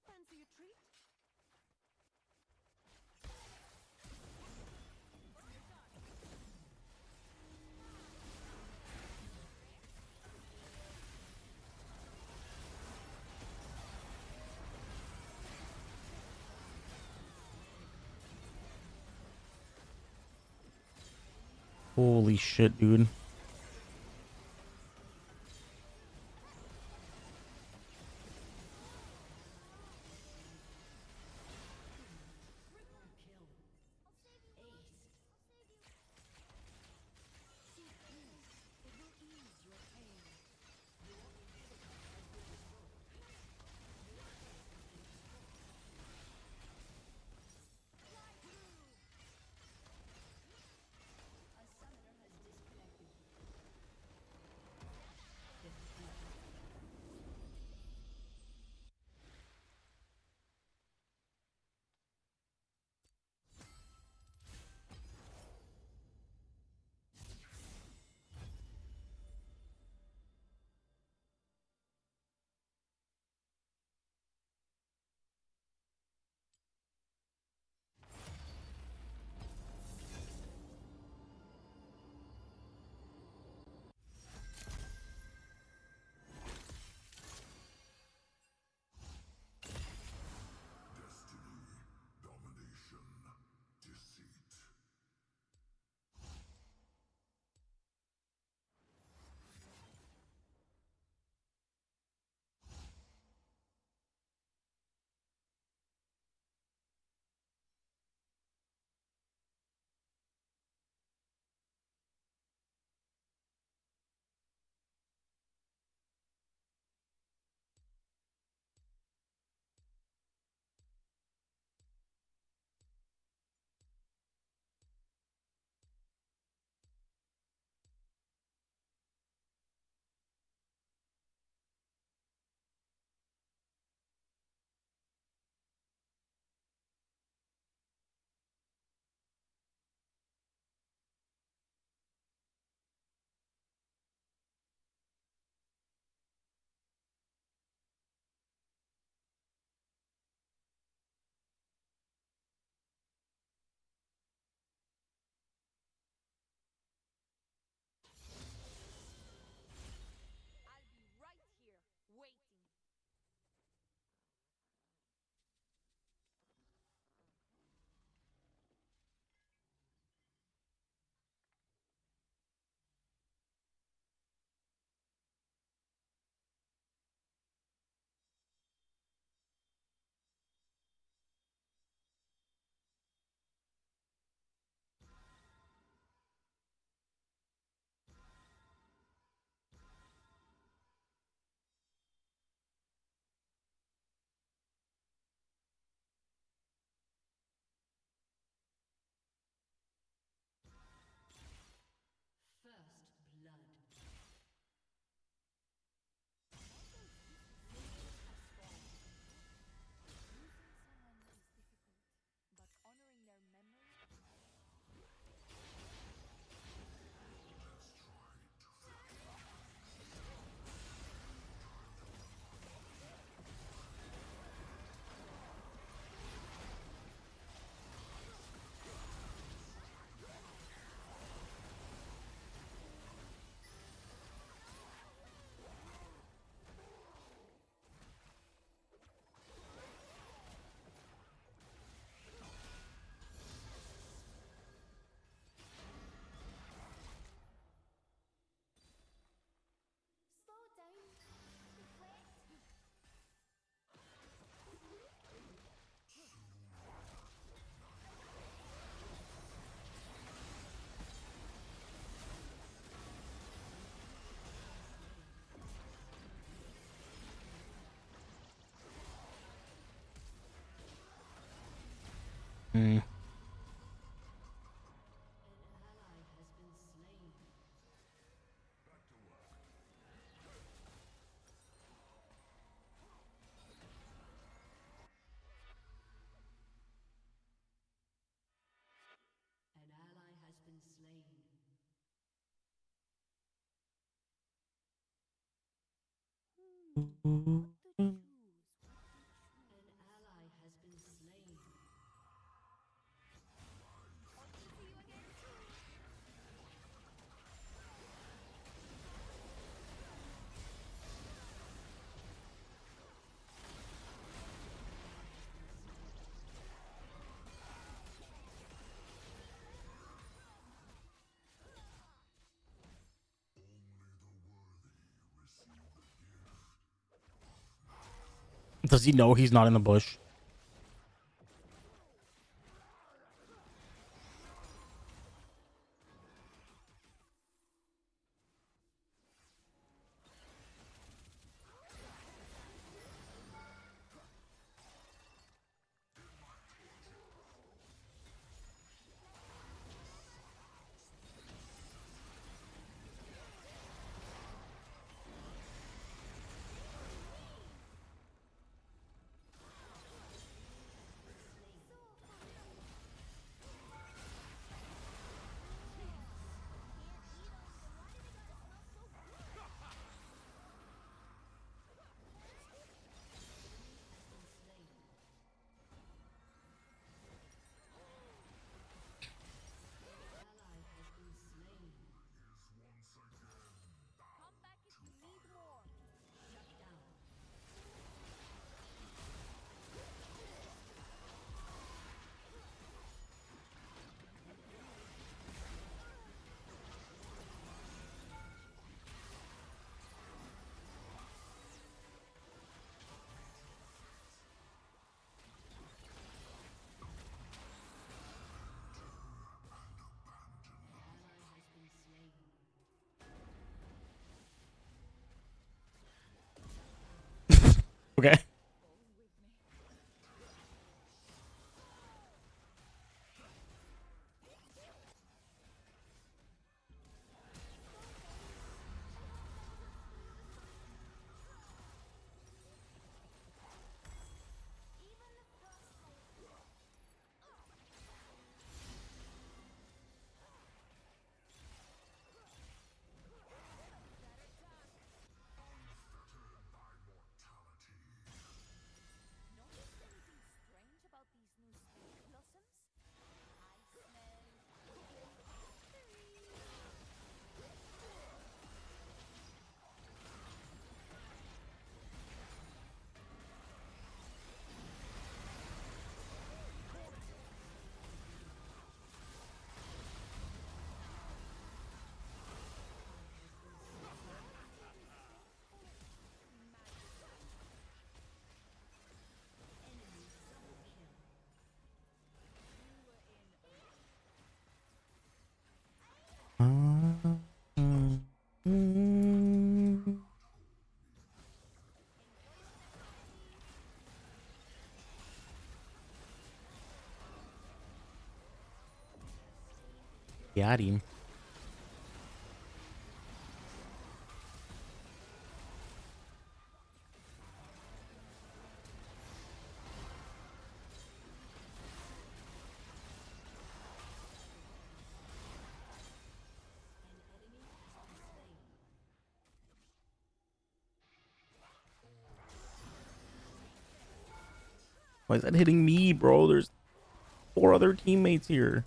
Fancy a treat? Holy shit, dude. Mm. An ally has been slain. An ally has been slain. Does he know he's not in the bush? Ally has been slain. Come back if you need more. Shut down. Ally has been slain. Okay. Notice anything strange about these new spirit blossoms? I smell history. Got him. Why is that hitting me, bro? There's 4 other teammates here.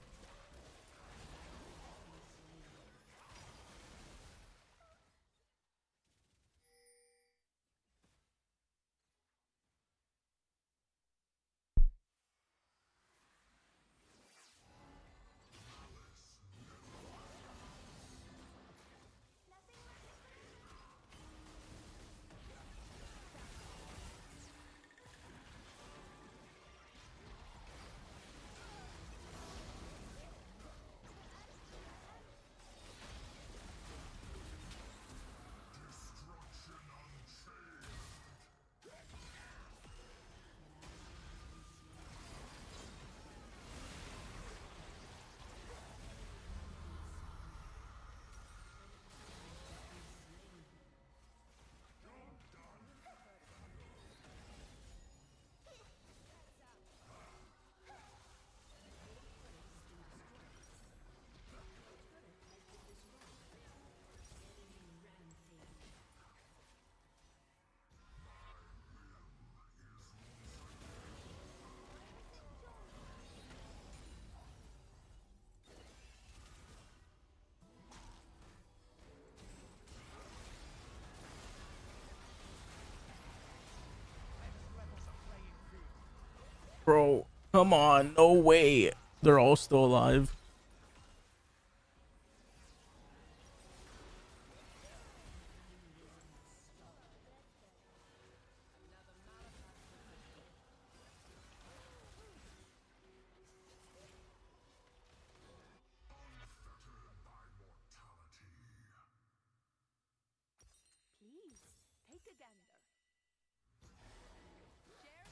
bro. Come on, no way. They're all still alive. Please, take a gander. Share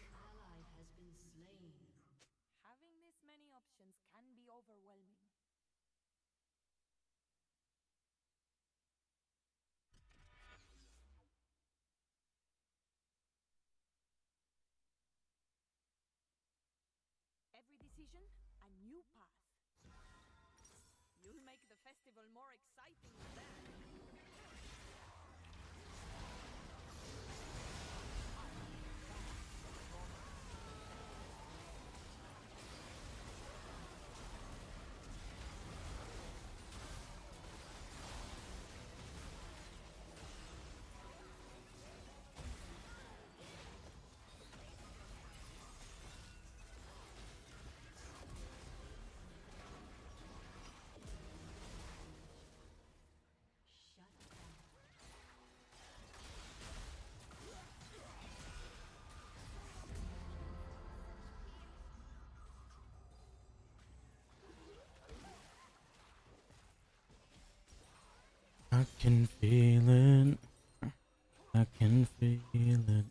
the message with your friends. Having this many options can be overwhelming. Every decision, a new path. You'll make the festival more exciting with that. I can feel it. I can feel it.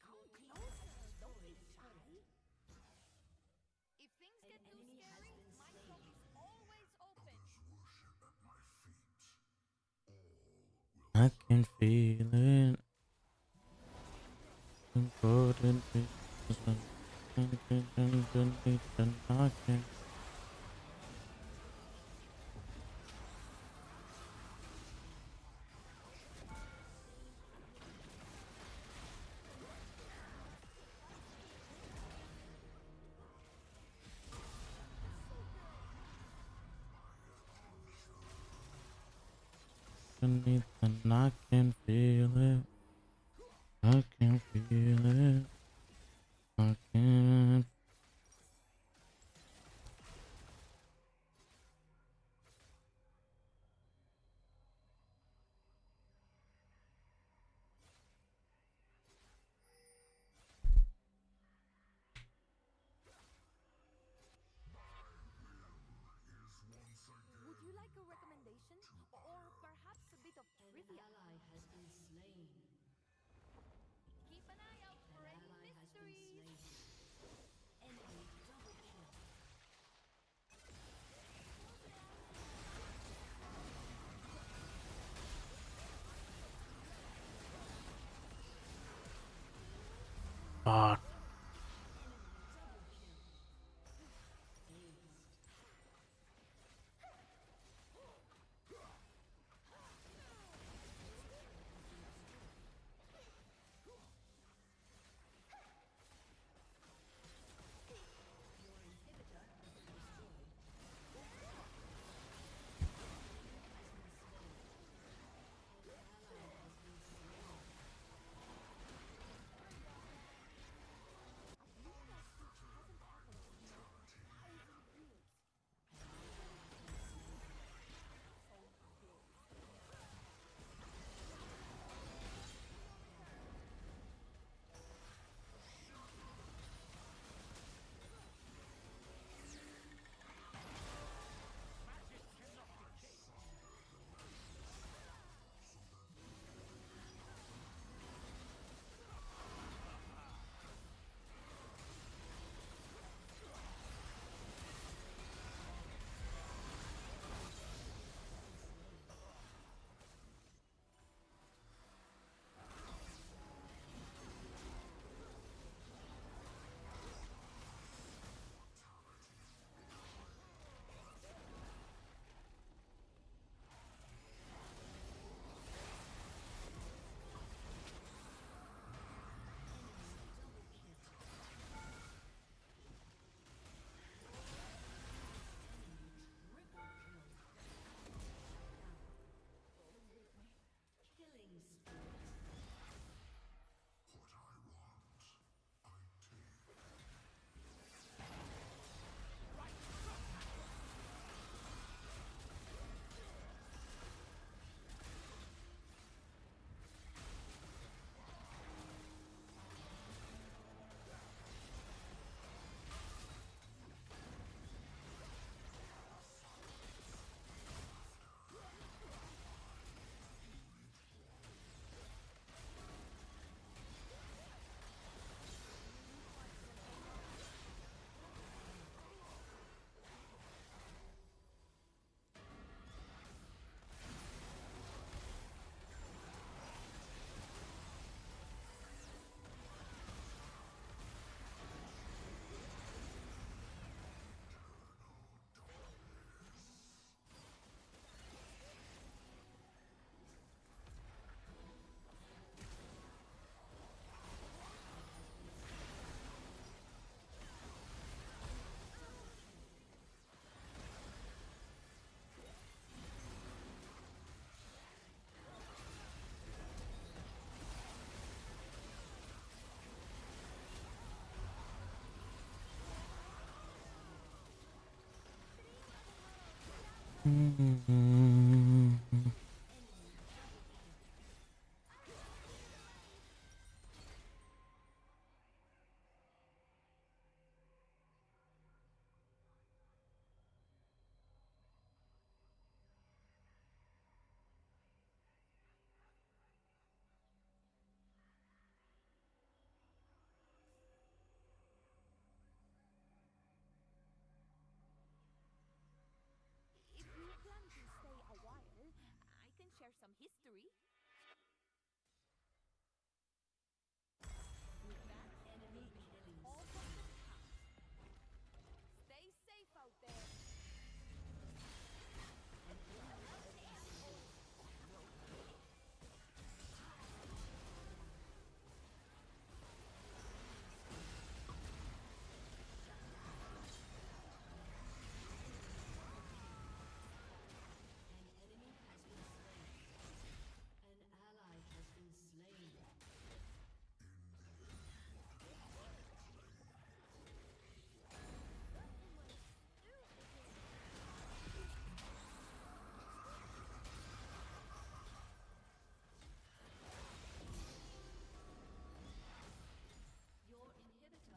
Come closer, don't be shy. If things get too scary, my shop is always open. I can feel it. Important business. I can. And I can feel it. I can feel it. I can. If you plan to stay a while, I can share some history. With that, enemy killing. All from the top. Stay safe out there. An ally has been slain. Your inhibitor is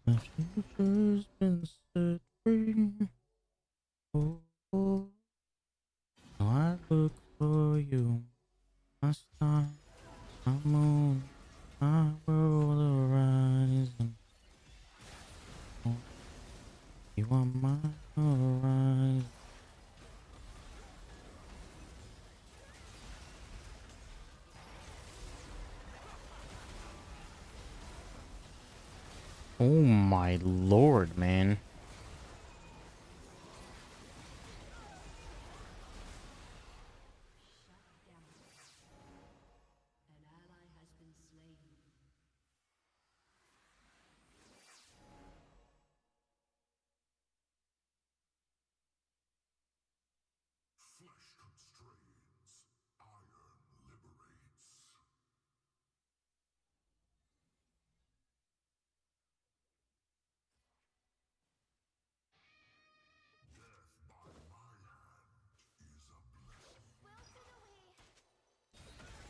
My future's been set free. Oh, oh. Now I look for you. My star, my moon, my world horizon. Oh, you are my horizon. Oh my lord, man. An ally has been slain. Flesh constrains, iron liberates. Death by my hand is a blessing. Wilted away.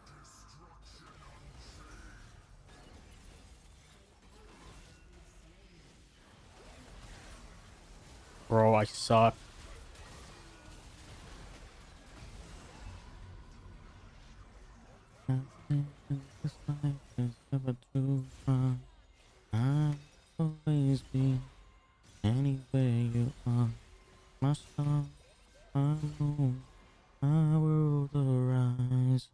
Destruction unchained. Bro, I suck. This life is never too far. I'll always be anywhere you are. My star, my moon, my world arise.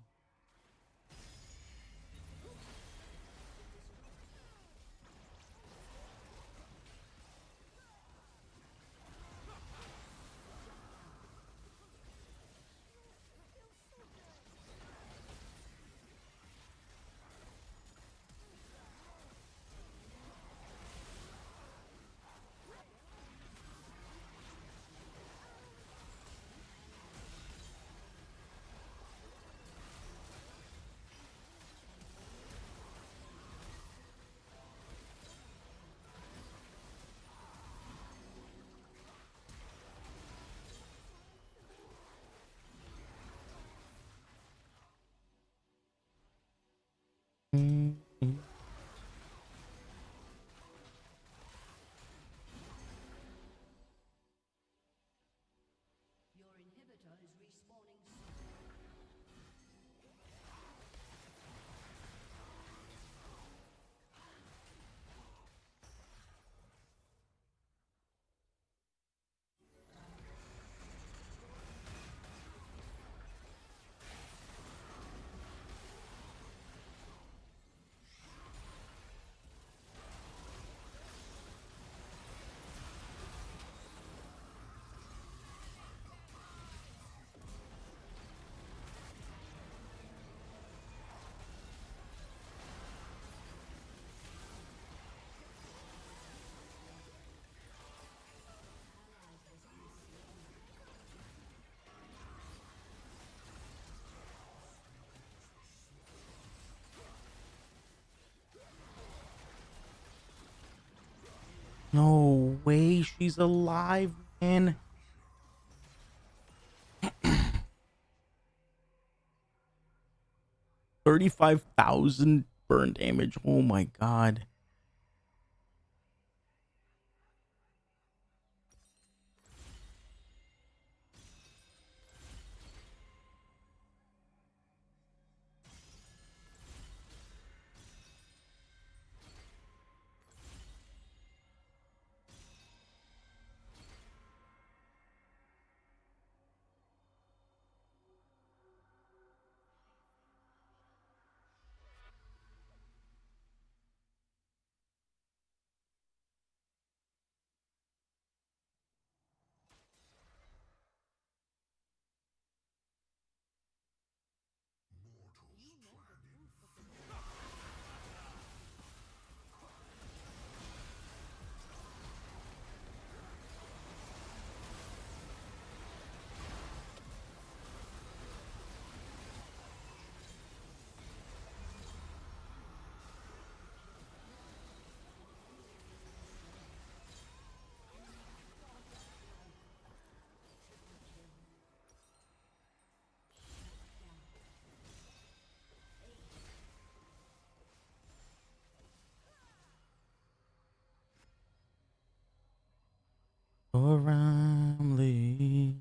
Your inhibitor is respawning soon. No way, she's alive, man. 35,000 burn damage. Oh my god. For Ramley.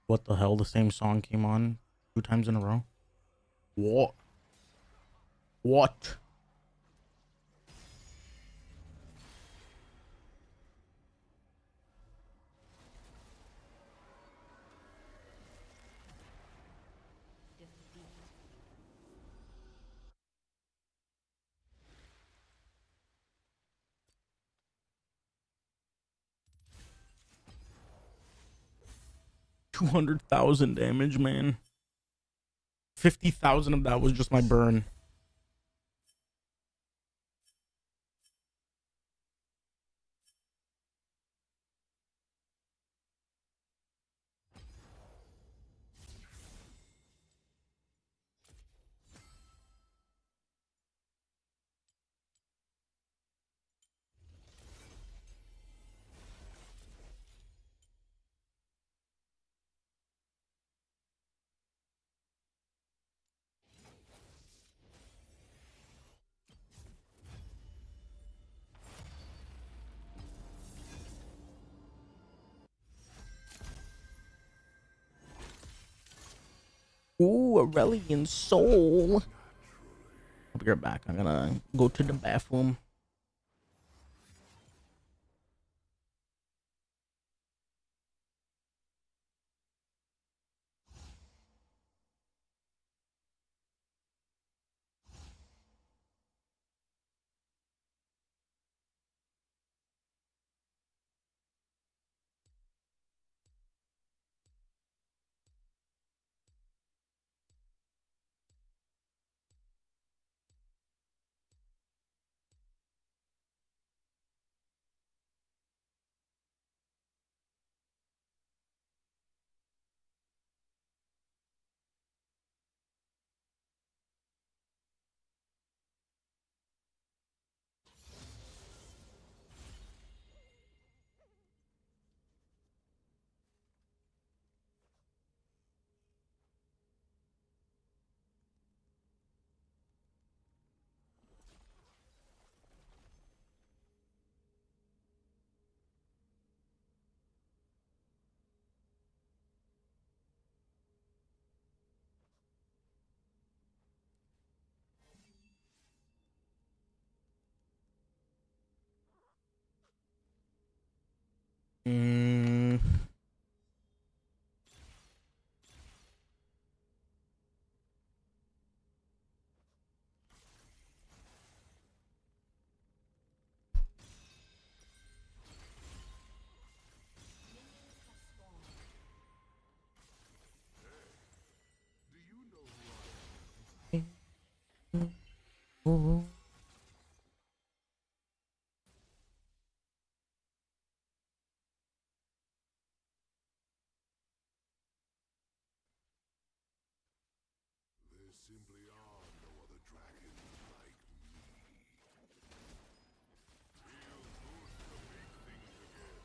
What the hell? The same song came on 2 times in a row? What? What? $200,000 damage, man. 50,000 of that was just my burn. Ooh, Aurelian Soul. I'll be right back. I'm gonna go to the bathroom. Mm. Ooh. There simply are no other dragons like me. Feels good to make things again.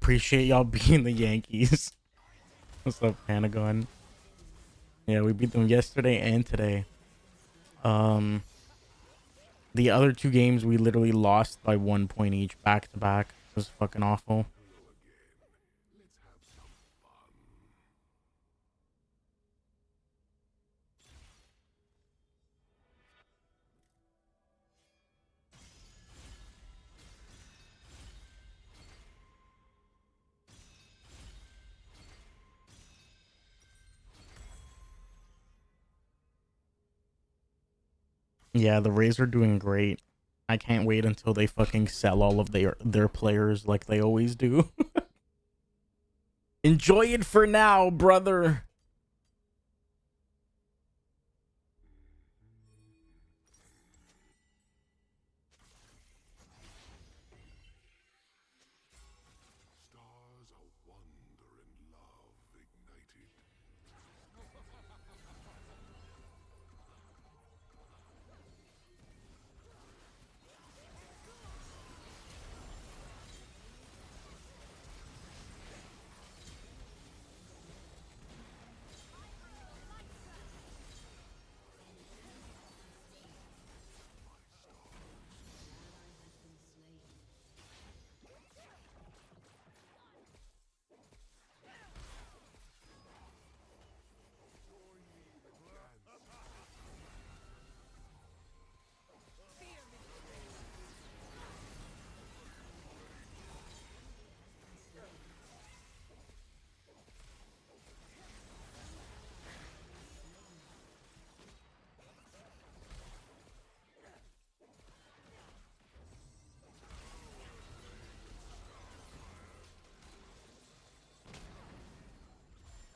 appreciate y'all being the Yankees. What's up, Panagon? Yeah, we beat them yesterday and today. The other two games we literally lost by 1 point each, back to back. It was fucking awful. Yeah, the Rays are doing great. I can't wait until they fucking sell all of their players like they always do. Enjoy it for now, brother. Stars are wonder and love ignited.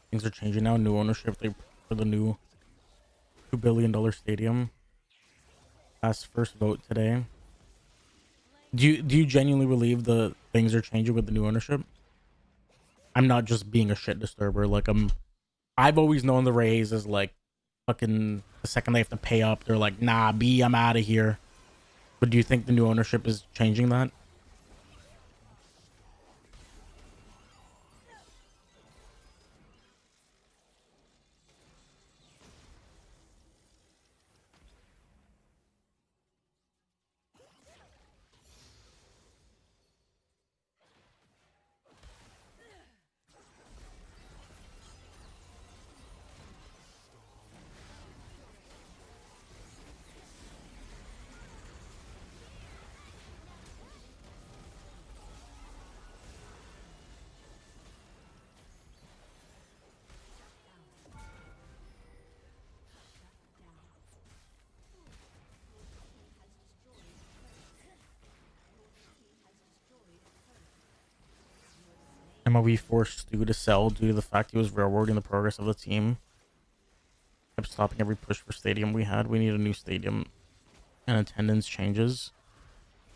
Things are changing now. New ownership for the new $2 billion stadium. Last first vote today. Do you genuinely believe the things are changing with the new ownership? I'm not just being a shit disturber. Like I've always known the Rays as like fucking the second they have to pay up, they're like, nah, B, I'm out of here. But do you think the new ownership is changing that? MLB forced Stu to sell due to the fact he was railroading the progress of the team. Kept stopping every push for stadium we had. We need a new stadium and attendance changes.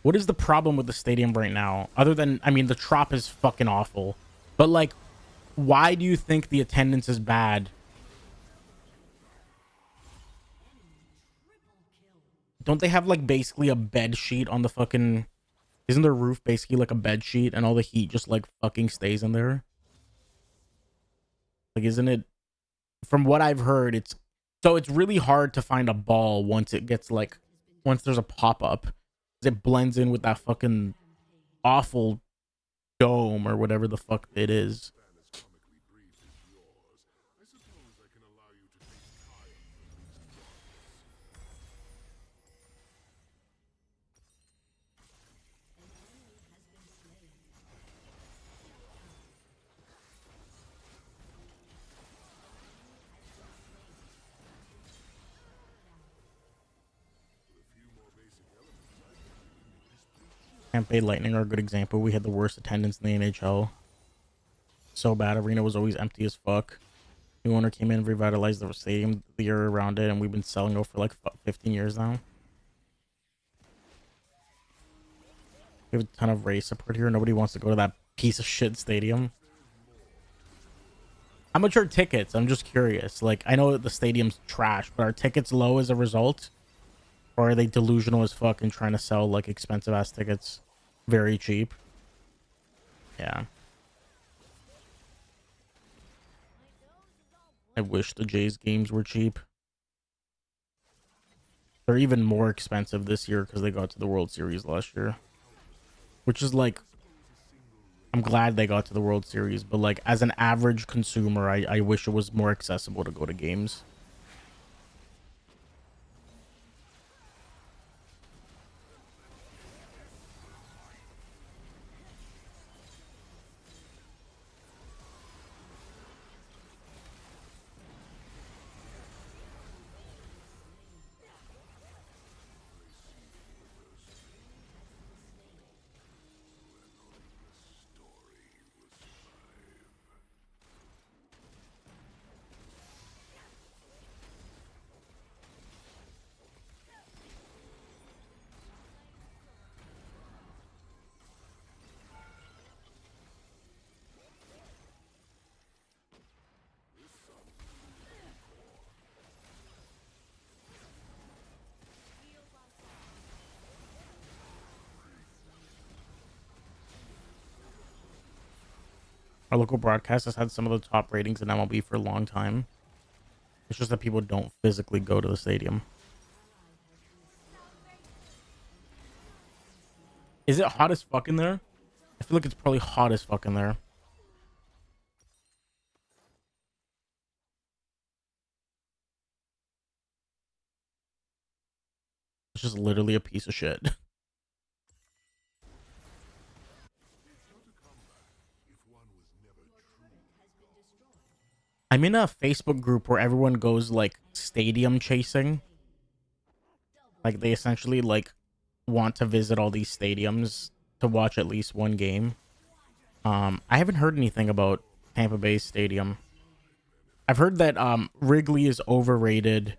What is the problem with the stadium right now? Other than, I mean, the Trop is fucking awful. But like, why do you think the attendance is bad? Don't they have like basically a bed sheet on the fucking... Isn't their roof basically like a bed sheet and all the heat just like fucking stays in there? Like, isn't it? From what I've heard, it's really hard to find a ball once it gets like, once there's a pop-up. It blends in with that fucking awful dome or whatever the fuck it is. Anatomically brief is yours. I suppose I can allow you to take time for these drops. Tampa Bay Lightning are a good example. We had the worst attendance in the NHL. So bad. Arena was always empty as fuck. New owner came in, revitalized the stadium the year around it, and we've been selling out for like 15 years now. We have a ton of Ray support here. Nobody wants to go to that piece of shit stadium. How much are tickets? I'm just curious. Like, I know that the stadium's trash, but are tickets low as a result? Or are they delusional as fuck and trying to sell like expensive ass tickets very cheap? Yeah. I wish the Jays games were cheap. They're even more expensive this year because they got to the World Series last year. Which is like, I'm glad they got to the World Series, but like as an average consumer, I wish it was more accessible to go to games. Our local broadcast has had some of the top ratings in MLB for a long time. It's just that people don't physically go to the stadium. Is it hot as fuck in there? I feel like it's probably hot as fuck in there. It's just literally a piece of shit. I'm in a Facebook group where everyone goes like stadium chasing. Like they essentially like want to visit all these stadiums to watch at least one game. I haven't heard anything about Tampa Bay Stadium. I've heard that Wrigley is overrated.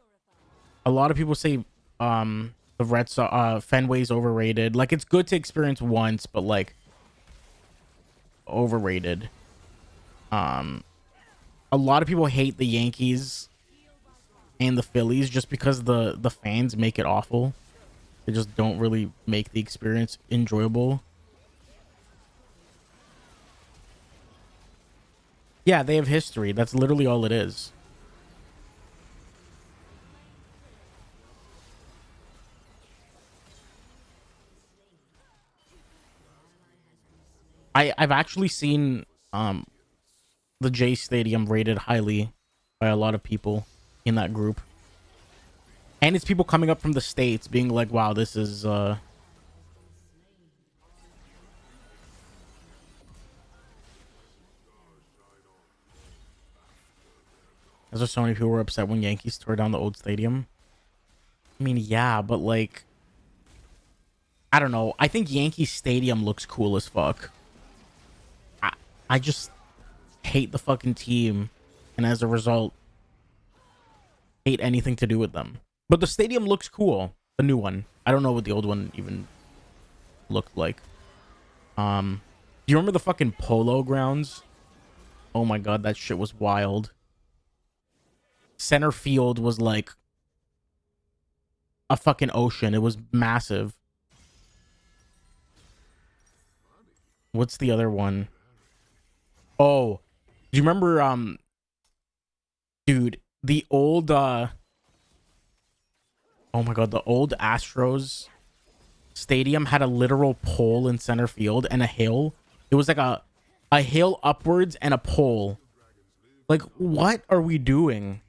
A lot of people say the Red Sox Fenway's overrated. Like it's good to experience once, but like overrated. A lot of people hate the Yankees and the Phillies just because the fans make it awful. They just don't really make the experience enjoyable. Yeah, they have history. That's literally all it is. I've actually seen the J Stadium rated highly by a lot of people in that group. And it's people coming up from the States being like, wow, this is there's so many people were upset when Yankees tore down the old stadium. I mean, yeah, but like I don't know. I think Yankee Stadium looks cool as fuck. I just hate the fucking team, and as a result, hate anything to do with them. But the stadium looks cool. The new one. I don't know what the old one even looked like. Do you remember the fucking Polo Grounds? Oh my god, that shit was wild. Center field was like a fucking ocean. It was massive. What's the other one? Oh, do you remember dude, the old oh my god, the old Astros stadium had a literal pole in center field and a hill. It was like a hill upwards and a pole. Like, what are we doing?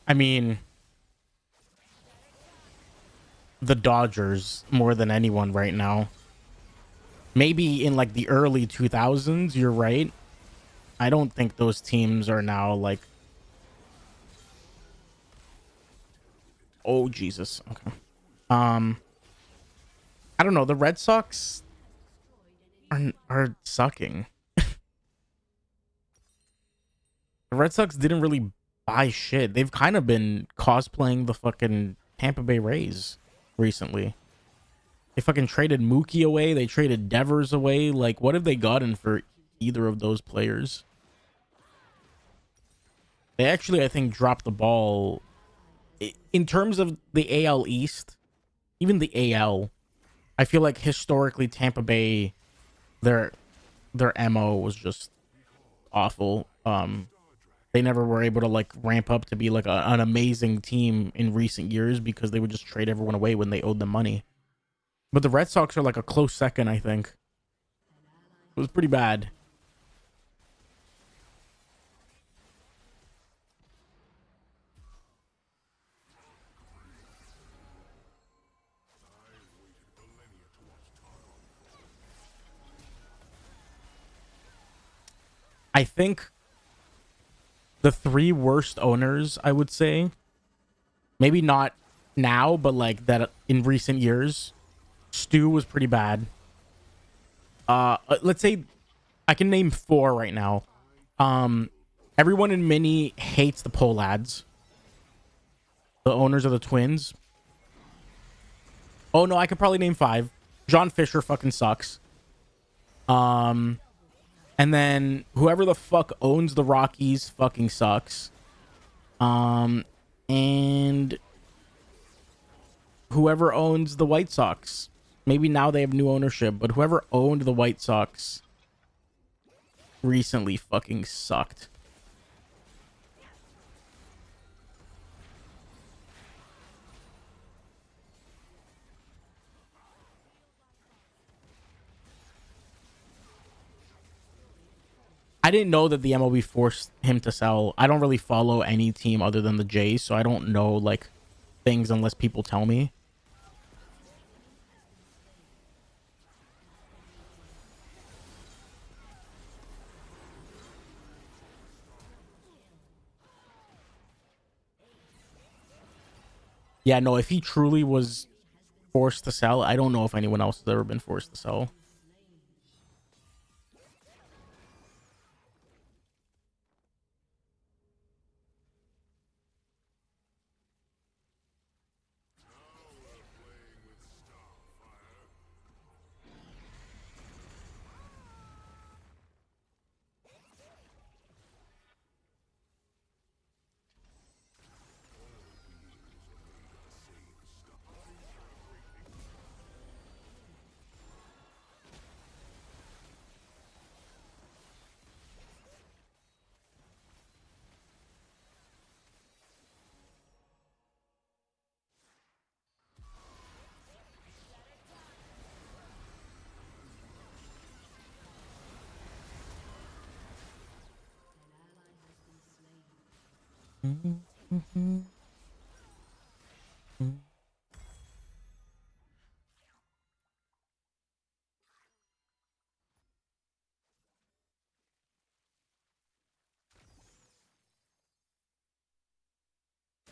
I mean, the Dodgers more than anyone right now. Maybe in like the early 2000s, you're right. I don't think those teams are now like, oh Jesus. Okay. I don't know. The Red Sox are sucking. The Red Sox didn't really buy shit. They've kind of been cosplaying the fucking Tampa Bay Rays recently. They fucking traded Mookie away. They traded Devers away. Like, what have they gotten for either of those players? They actually, I think, dropped the ball in terms of the AL East. Even the AL, I feel like historically Tampa Bay, their MO was just awful. They never were able to like ramp up to be like an amazing team in recent years because they would just trade everyone away when they owed them money. But the Red Sox are like a close second, I think. It was pretty bad. I think the three worst owners, I would say, maybe not now, but like that in recent years, Stu was pretty bad. Let's say I can name four right now. Everyone in Mini hates the Polads, the owners of the Twins. Oh no, I could probably name five. John Fisher fucking sucks. And then whoever the fuck owns the Rockies fucking sucks. And whoever owns the White Sox, maybe now they have new ownership, but whoever owned the White Sox recently fucking sucked. I didn't know that the MLB forced him to sell. I don't really follow any team other than the Jays, so I don't know like things unless people tell me. Yeah, no, if he truly was forced to sell, I don't know if anyone else has ever been forced to sell.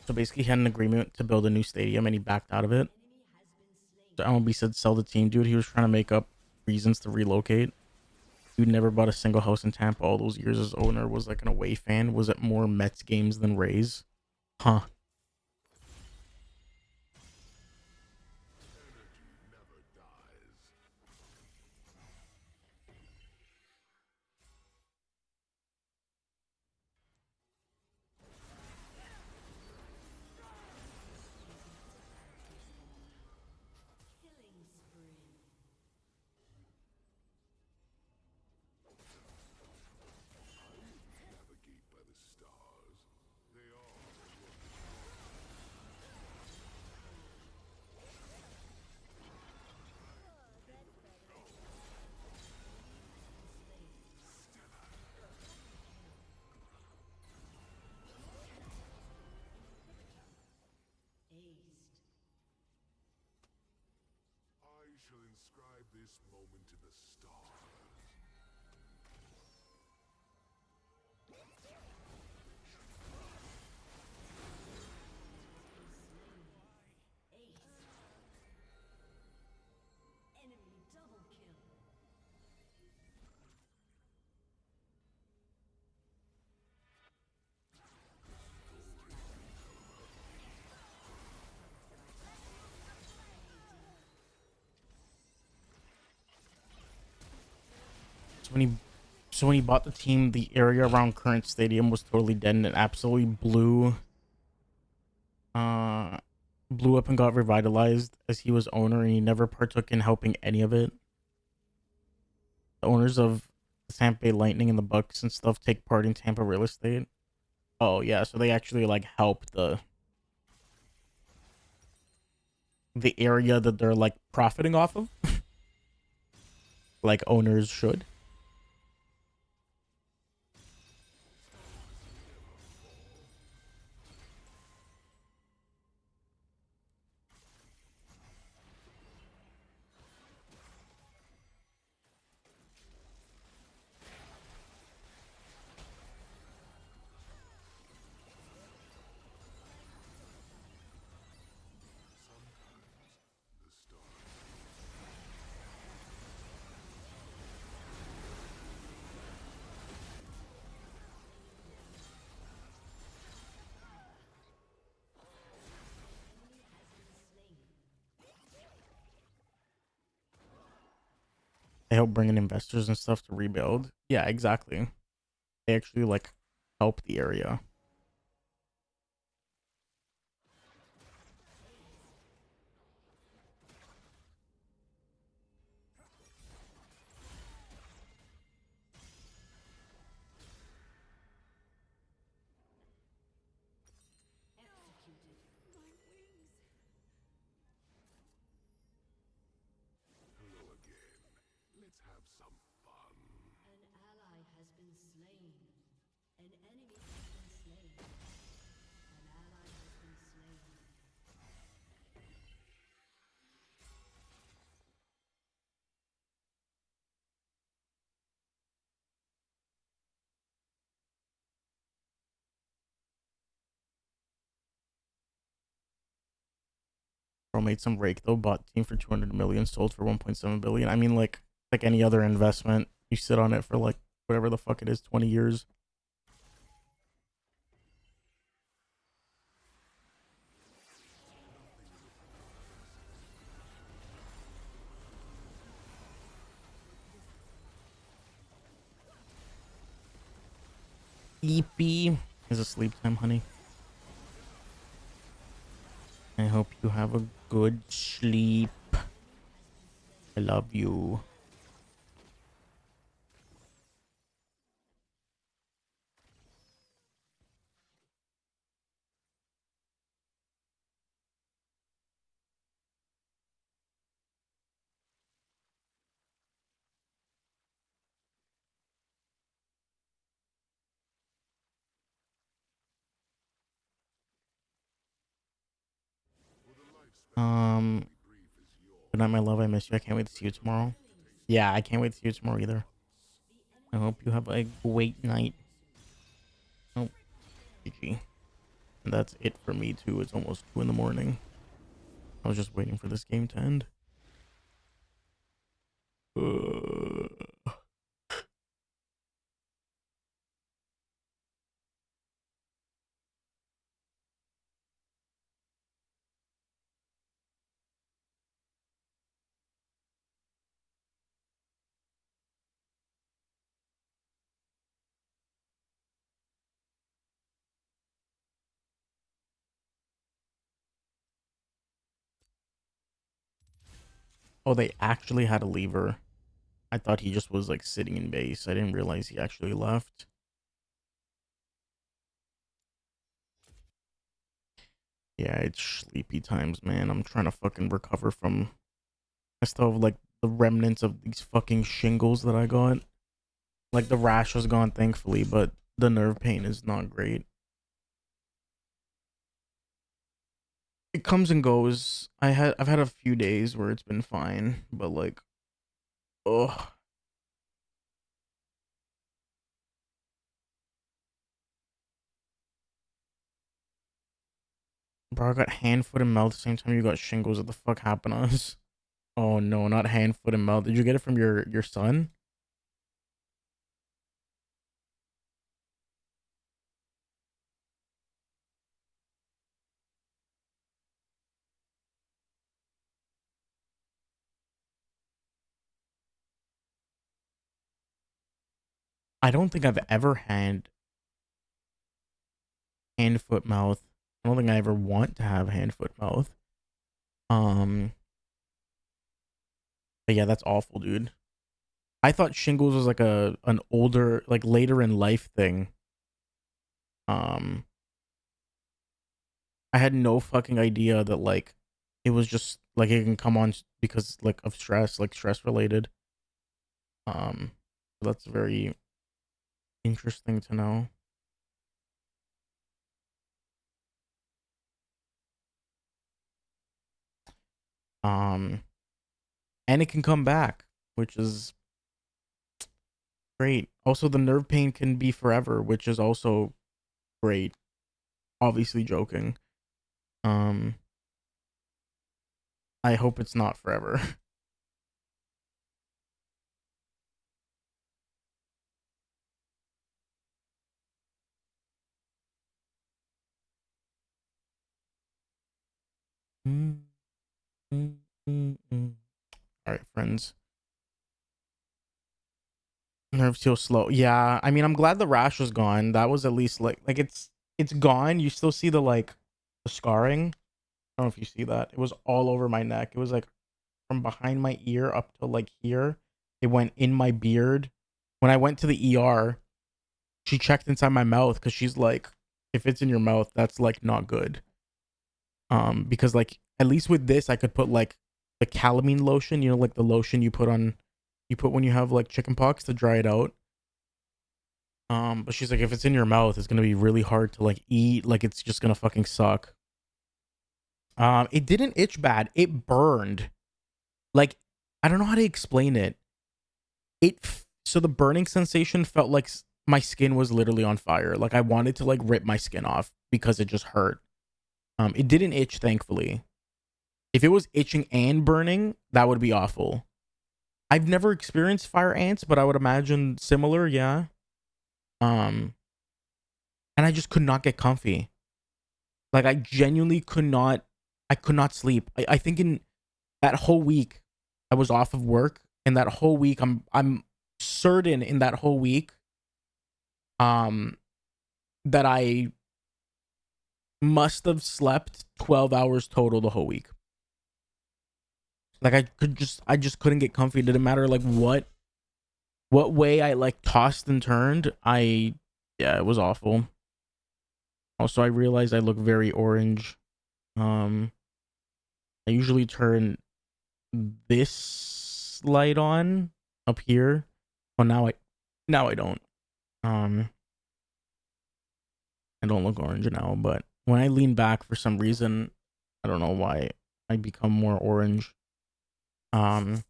So basically, he had an agreement to build a new stadium, and he backed out of it. So MLB said, "Sell the team, dude." He was trying to make up reasons to relocate. Dude never bought a single house in Tampa all those years. His owner was like an away fan. Was at more Mets games than Rays. Huh. I shall inscribe this this moment in the stars. Enemy double kill. So when he bought the team, the area around current stadium was totally dead and it absolutely blew up and got revitalized as he was owner, and he never partook in helping any of it. The owners of the Tampa Bay Lightning and the Bucks and stuff take part in Tampa real estate. Oh yeah, so they actually like help the area that they're like profiting off of, like owners should. The stars. They help bring in investors and stuff to rebuild. Yeah, exactly. They actually like help the area. Hello again. Let's have some fun. An ally has been slain. An enemy has been slain. An ally has been slain. Bro made some rake though, bought team for 200 million, sold for 1.7 billion. I mean, like any other investment, you sit on it for like whatever the fuck it is, 20 years. Sleepy is a sleep time, honey. I hope you have a good sleep. I love you. Good night, my love. I miss you. I can't wait to see you tomorrow. Yeah, I can't wait to see you tomorrow either. I hope you have a great night. Oh, GG. And that's it for me too. It's almost 2 in the morning. I was just waiting for this game to end. Oh, they actually had a lever. I thought he just was like sitting in base. I didn't realize he actually left. Yeah, it's sleepy times, man. I'm trying to fucking recover from... I still have like the remnants of these fucking shingles that I got. Like the rash was gone, thankfully, but the nerve pain is not great. It comes and goes. I've had a few days where it's been fine, but like Ugh. Bro, I got hand, foot, and mouth the same time you got shingles. What the fuck happened to us? Oh no, not hand, foot, and mouth. Did you get it from your son? I don't think I've ever had hand, foot, mouth. I don't think I ever want to have hand, foot, mouth. But yeah, that's awful, dude. I thought shingles was like an older, like later in life thing. Um, I had no fucking idea that like it was just like it can come on because like of stress, like stress related. So that's very interesting to know. Um, and it can come back, which is great. Also, the nerve pain can be forever, which is also great. Obviously joking. Um, I hope it's not forever. Mm, mm, mm. All right, friends. Nerves feel slow. Yeah, I mean, I'm glad the rash was gone. That was at least like it's gone. You still see the like the scarring. I don't know if you see that. It was all over my neck. It was like from behind my ear up to like here. It went in my beard. When I went to the ER, she checked inside my mouth because she's like, if it's in your mouth, that's like not good. Because like at least with this, I could put like the calamine lotion, you know, like the lotion you put when you have like chicken pox to dry it out. But she's like, if it's in your mouth, it's gonna be really hard to like eat. Like it's just gonna fucking suck. It didn't itch bad. It burned. Like I don't know how to explain it. So the burning sensation felt like my skin was literally on fire. Like I wanted to like rip my skin off because it just hurt. It didn't itch, thankfully. If it was itching and burning, that would be awful. I've never experienced fire ants, but I would imagine similar, yeah. Um, and I just could not get comfy. Like I genuinely could not. I could not sleep. I think in that whole week, I was off of work, and that whole week, I'm certain in that whole week, that I must have slept 12 hours total the whole week. Like I just couldn't get comfy. It didn't matter like what way I like tossed and turned. Yeah, it was awful. Also, I realized I look very orange. I usually turn this light on up here. Well, now I don't. Um, I don't look orange now, but when I lean back for some reason, I don't know why I become more orange. I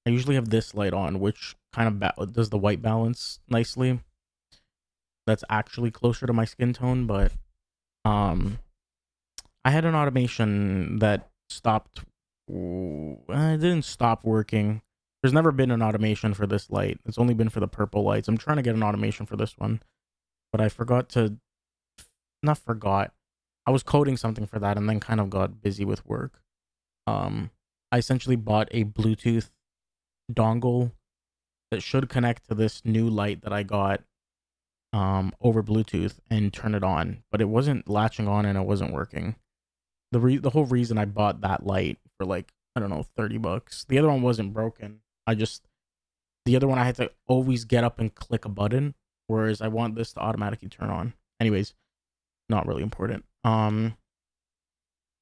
usually have this light on, which kind of does the white balance nicely. That's actually closer to my skin tone, but I had an automation that stopped. It didn't stop working. There's never been an automation for this light. It's only been for the purple lights. I'm trying to get an automation for this one, but I forgot to. Not forgot. I was coding something for that and then kind of got busy with work. I essentially bought a Bluetooth dongle that should connect to this new light that I got over Bluetooth and turn it on, but it wasn't latching on and it wasn't working. The whole reason I bought that light for like, I don't know, $30. The other one wasn't broken. The other one I had to always get up and click a button, whereas I want this to automatically turn on. Anyways, not really important. It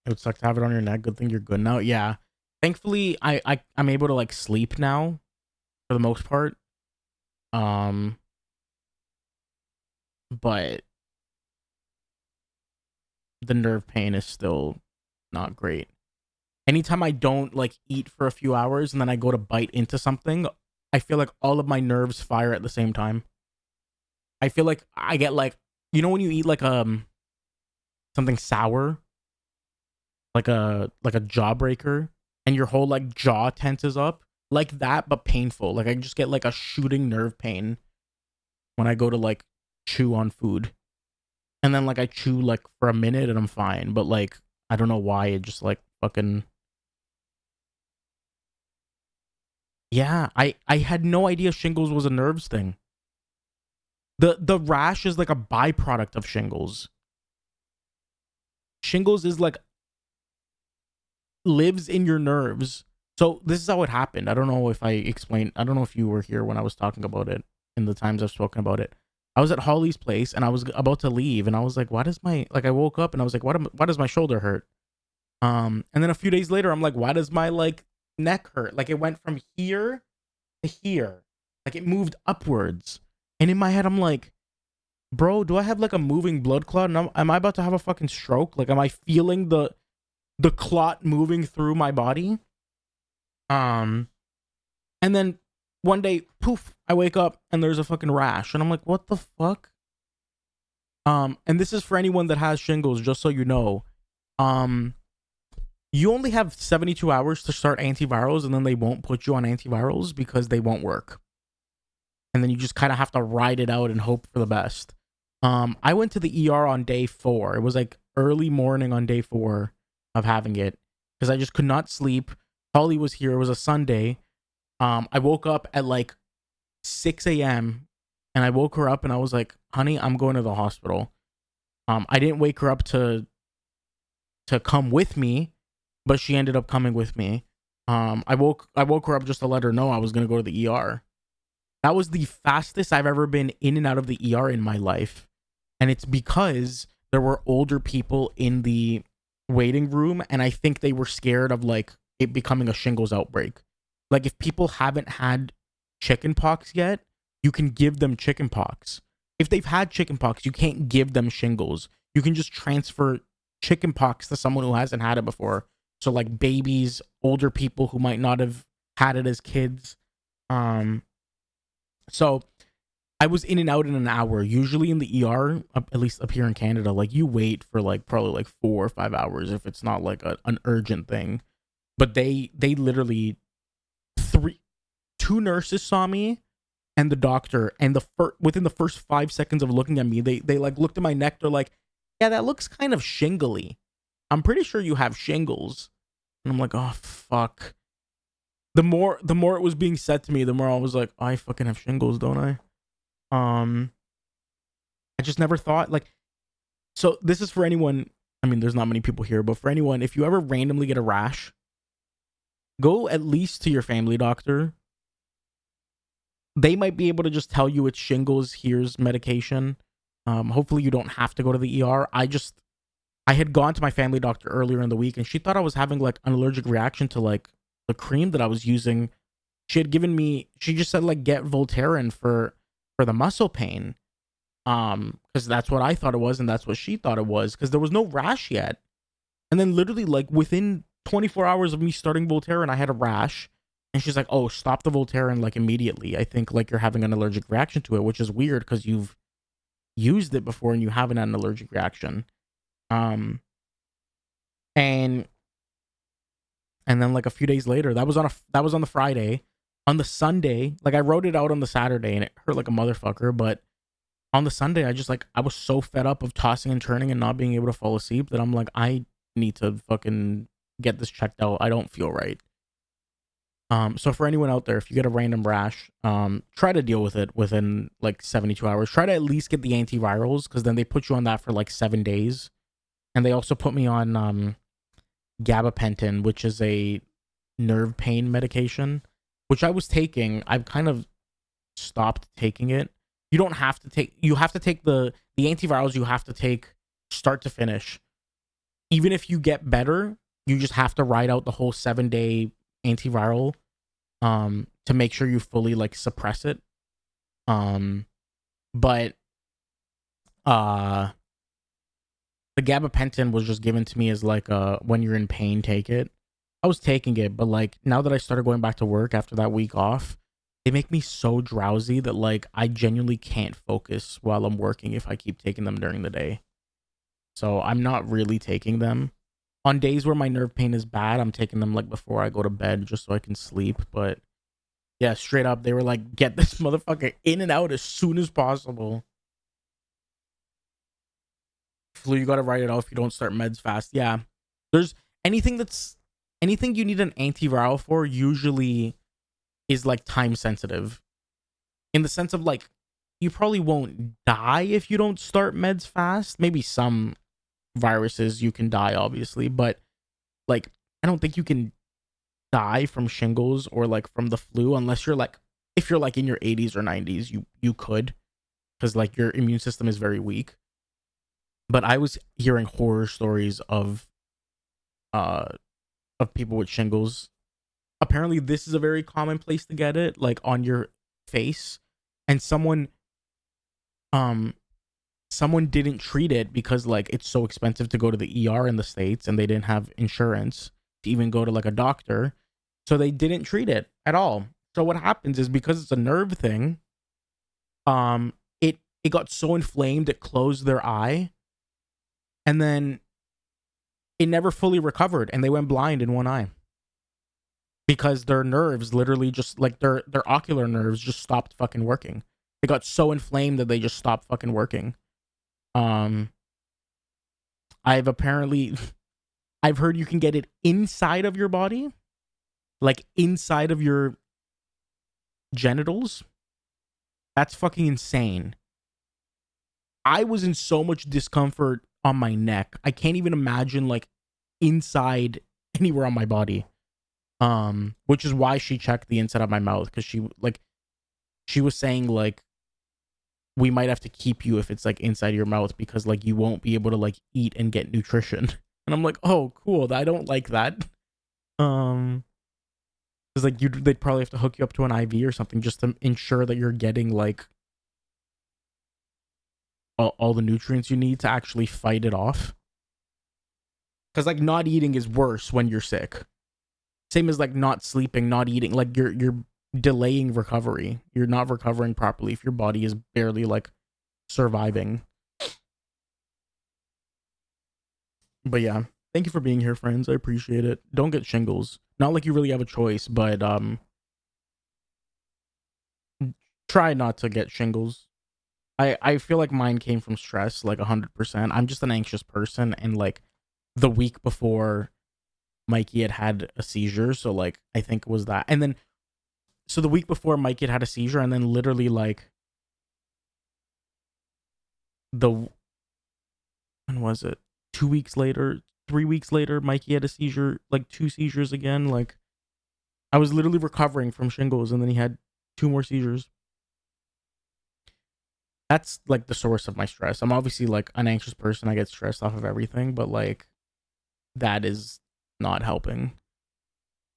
would suck to have it on your neck. Good thing you're good now. Yeah. Thankfully, I'm able to like sleep now for the most part. But the nerve pain is still not great. anytime I don't like eat for a few hours and then I go to bite into something, I feel like all of my nerves fire at the same time. I feel like I get like, you know when you eat like something sour, like a jawbreaker, and your whole like jaw tenses up, like that, but painful. Like I just get like a shooting nerve pain when I go to like chew on food. And then like I chew like for a minute and I'm fine. But like I don't know why it just like fucking. Yeah, I had no idea shingles was a nerves thing. The rash is like a byproduct of shingles. Shingles is like lives in your nerves. So this is how it happened. I don't know if I explained. I don't know if you were here when I was talking about it in the times I've spoken about it. I was at Holly's place and I was about to leave and I was like, why does my, like I woke up and I was like, why does my shoulder hurt? And then a few days later, I'm like, why does my like neck hurt? Like it went from here to here. Like it moved upwards. And in my head, I'm like, bro, do I have like a moving blood clot? And am I about to have a fucking stroke? Like, am I feeling the clot moving through my body? And then one day, poof, I wake up and there's a fucking rash. And I'm like, what the fuck? And this is for anyone that has shingles, just so you know. You only have 72 hours to start antivirals, and then they won't put you on antivirals because they won't work. And then you just kind of have to ride it out and hope for the best. I went to the ER on day 4. It was like early morning on day 4 of having it because I just could not sleep. Holly was here. It was a Sunday. I woke up at like 6 a.m. and I woke her up and I was like, honey, I'm going to the hospital. I didn't wake her up to come with me, but she ended up coming with me. I woke her up just to let her know I was going to go to the ER. That was the fastest I've ever been in and out of the ER in my life. And it's because there were older people in the waiting room and I think they were scared of like it becoming a shingles outbreak. Like if people haven't had chickenpox yet, you can give them chickenpox. If they've had chickenpox, you can't give them shingles. You can just transfer chickenpox to someone who hasn't had it before. So like babies, older people who might not have had it as kids. So I was in and out in an hour. Usually in the ER, at least up here in Canada, like you wait for like probably like 4 or 5 hours if it's not like an urgent thing. But they literally 2 nurses saw me and the doctor, and within the first 5 seconds of looking at me, they like looked at my neck. They're like, yeah, that looks kind of shingly. I'm pretty sure you have shingles. And I'm like, oh fuck. The more it was being said to me, the more I was like, I fucking have shingles, don't I? I just never thought like. So this is for anyone. I mean, there's not many people here, but for anyone, if you ever randomly get a rash, go at least to your family doctor. They might be able to just tell you it's shingles. Here's medication. Hopefully you don't have to go to the ER. I had gone to my family doctor earlier in the week and she thought I was having like an allergic reaction to like the cream that I was using. She had given me, she just said like get Voltaren for the muscle pain. Because that's what I thought it was and that's what she thought it was because there was no rash yet. And then literally like within 24 hours of me starting Voltaren, I had a rash. And she's like, oh, stop the Voltaren like immediately. I think like you're having an allergic reaction to it, which is weird because you've used it before and you haven't had an allergic reaction. And then like a few days later, that was on the Friday. On the Sunday, like I wrote it out on the Saturday and it hurt like a motherfucker, but on the Sunday I was so fed up of tossing and turning and not being able to fall asleep that I'm like, I need to fucking get this checked out. I don't feel right. So for anyone out there, if you get a random rash, try to deal with it within like 72 hours. Try to at least get the antivirals because then they put you on that for like 7 days. And they also put me on gabapentin, which is a nerve pain medication, which I was taking. I've kind of stopped taking it. You have to take the antivirals you have to take start to finish. Even if you get better, you just have to ride out the whole 7-day antiviral to make sure you fully like suppress it. But the gabapentin was just given to me as like when you're in pain, take it. I was taking it, but like now that I started going back to work after that week off, they make me so drowsy that like I genuinely can't focus while I'm working if I keep taking them during the day. So I'm not really taking them. On days where my nerve pain is bad, I'm taking them like before I go to bed just so I can sleep. But yeah, straight up, they were like, get this motherfucker in and out as soon as possible. Flu, you gotta write it off if you don't start meds fast. Yeah. There's anything you need an antiviral for usually is like time sensitive. In the sense of like you probably won't die if you don't start meds fast. Maybe some viruses you can die, obviously, but like I don't think you can die from shingles or like from the flu unless you're like, if you're like in your 80s or 90s, you could, because like your immune system is very weak. But I was hearing horror stories of people with shingles. Apparently this is a very common place to get it, like on your face, and someone didn't treat it because like it's so expensive to go to the ER in the States and they didn't have insurance to even go to like a doctor, so they didn't treat it at all. So what happens is, because it's a nerve thing, it got so inflamed it closed their eye, and then it never fully recovered and they went blind in one eye because their nerves literally just like their ocular nerves just stopped fucking working. They got so inflamed that they just stopped fucking working. I've heard you can get it inside of your body, like inside of your genitals. That's fucking insane. I was in so much discomfort on my neck. I can't even imagine like inside anywhere on my body. Which is why she checked the inside of my mouth, because she was saying like we might have to keep you if it's like inside your mouth, because like you won't be able to like eat and get nutrition. And I'm like, oh cool, I don't like that. Because like they'd probably have to hook you up to an IV or something just to ensure that you're getting like all the nutrients you need to actually fight it off. Because like not eating is worse when you're sick. Same as like not sleeping, not eating. Like you're delaying recovery. You're not recovering properly if your body is barely like surviving. But yeah, thank you for being here, friends. I appreciate it. Don't get shingles. Not like you really have a choice, but try not to get shingles. I feel like mine came from stress, like 100%. I'm just an anxious person, and like the week before Mikey had a seizure, so like I think it was that. And then so the week before Mikey had a seizure, and then literally like when was it? 2 weeks later, 3 weeks later, Mikey had a seizure, like 2 seizures again. Like I was literally recovering from shingles, and then he had 2 more seizures. That's like the source of my stress. I'm obviously like an anxious person. I get stressed off of everything, but like that is not helping.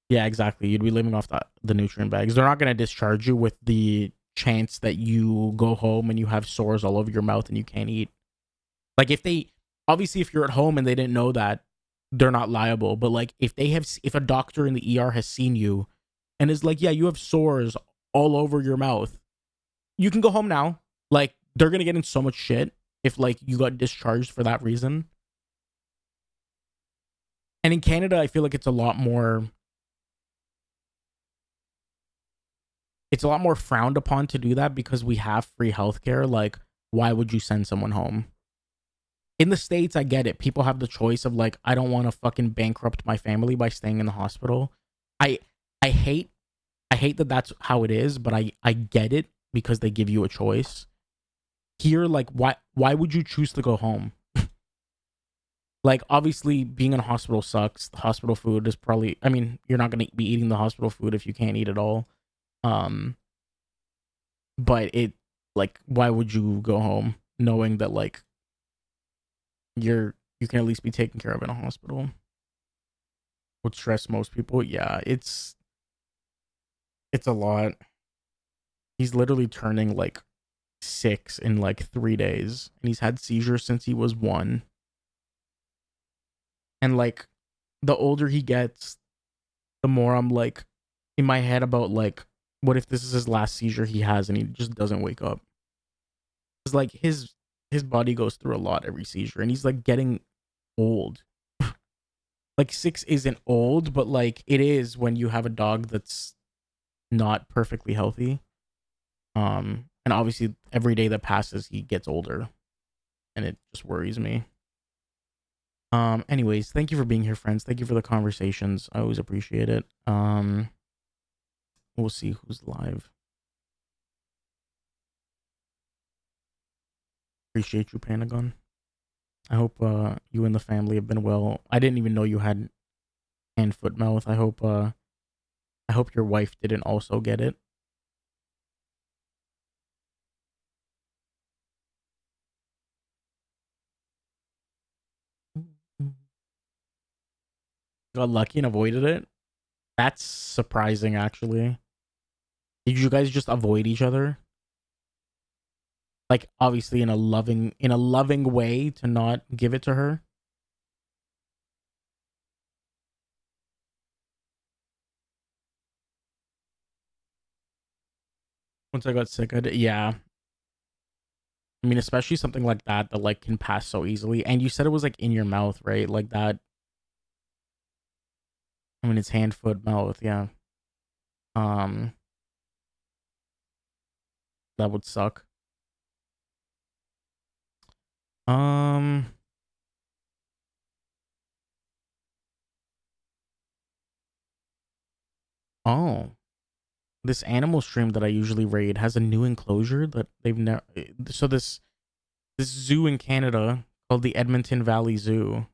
Yeah, exactly. You'd be living off the nutrient bags. They're not going to discharge you with the chance that you go home and you have sores all over your mouth and you can't eat. Like if you're at home and they didn't know that, they're not liable. But like if a doctor in the ER has seen you and is like, yeah, you have sores all over your mouth, you can go home now. Like they're going to get in so much shit if like you got discharged for that reason. And in Canada, I feel like it's a lot more frowned upon to do that because we have free healthcare. Like, why would you send someone home? In the States, I get it. People have the choice of like, I don't want to fucking bankrupt my family by staying in the hospital. I hate that that's how it is, but I get it because they give you a choice. Here, like, why would you choose to go home? Like, obviously, being in a hospital sucks. The hospital food is probably, I mean, you're not going to be eating the hospital food if you can't eat at all. But it, like, why would you go home knowing that, like, you can at least be taken care of in a hospital? Would stress most people. Yeah, it's a lot. He's literally turning, like, 6 in, like, 3 days. And he's had seizures since he was 1. And like the older he gets, the more I'm like in my head about like, what if this is his last seizure he has and he just doesn't wake up? It's like his body goes through a lot every seizure, and he's like getting old. Like 6 isn't old, but like it is when you have a dog that's not perfectly healthy. And obviously every day that passes he gets older, and it just worries me. Anyways, thank you for being here, friends. Thank you for the conversations. I always appreciate it. We'll see who's live. Appreciate you, Panagon. I hope you and the family have been well. I didn't even know you had hand, foot, mouth. I hope your wife didn't also get it. Got lucky and avoided it. That's surprising, actually. Did you guys just avoid each other? Like, obviously in a loving way to not give it to her. Once I got sick, yeah. I mean, especially something like that like can pass so easily. And you said it was like in your mouth, right? Like that. I mean, it's hand, foot, mouth, yeah. That would suck. Oh, this animal stream that I usually raid has a new enclosure that they've never. So this zoo in Canada called the Edmonton Valley Zoo.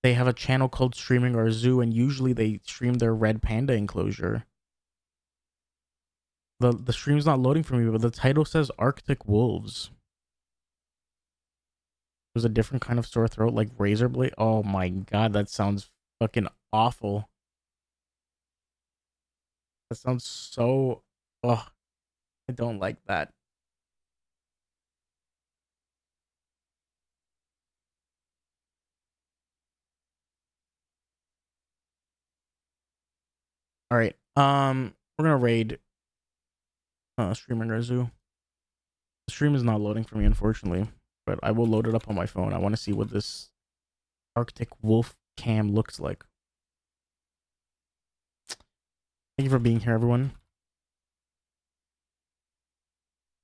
They have a channel called Streaming Our Zoo, and usually they stream their red panda enclosure. The stream's not loading for me, but the title says Arctic Wolves. There's a different kind of sore throat, like razor blade. Oh my god, that sounds fucking awful. That sounds so... Oh, I don't like that. All right. We're gonna raid Streaming Our Zoo. The stream is not loading for me, unfortunately, but I will load it up on my phone. I want to see what this Arctic Wolf cam looks like. Thank you for being here, everyone.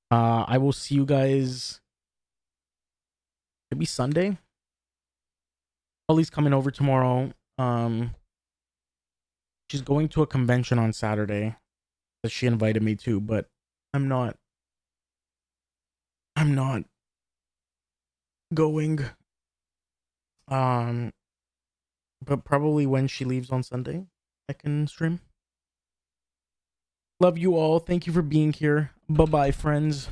I will see you guys maybe Sunday. Holly's coming over tomorrow. She's going to a convention on Saturday that she invited me to, but I'm not going. But probably when she leaves on Sunday, I can stream. Love you all. Thank you for being here. Bye-bye, friends.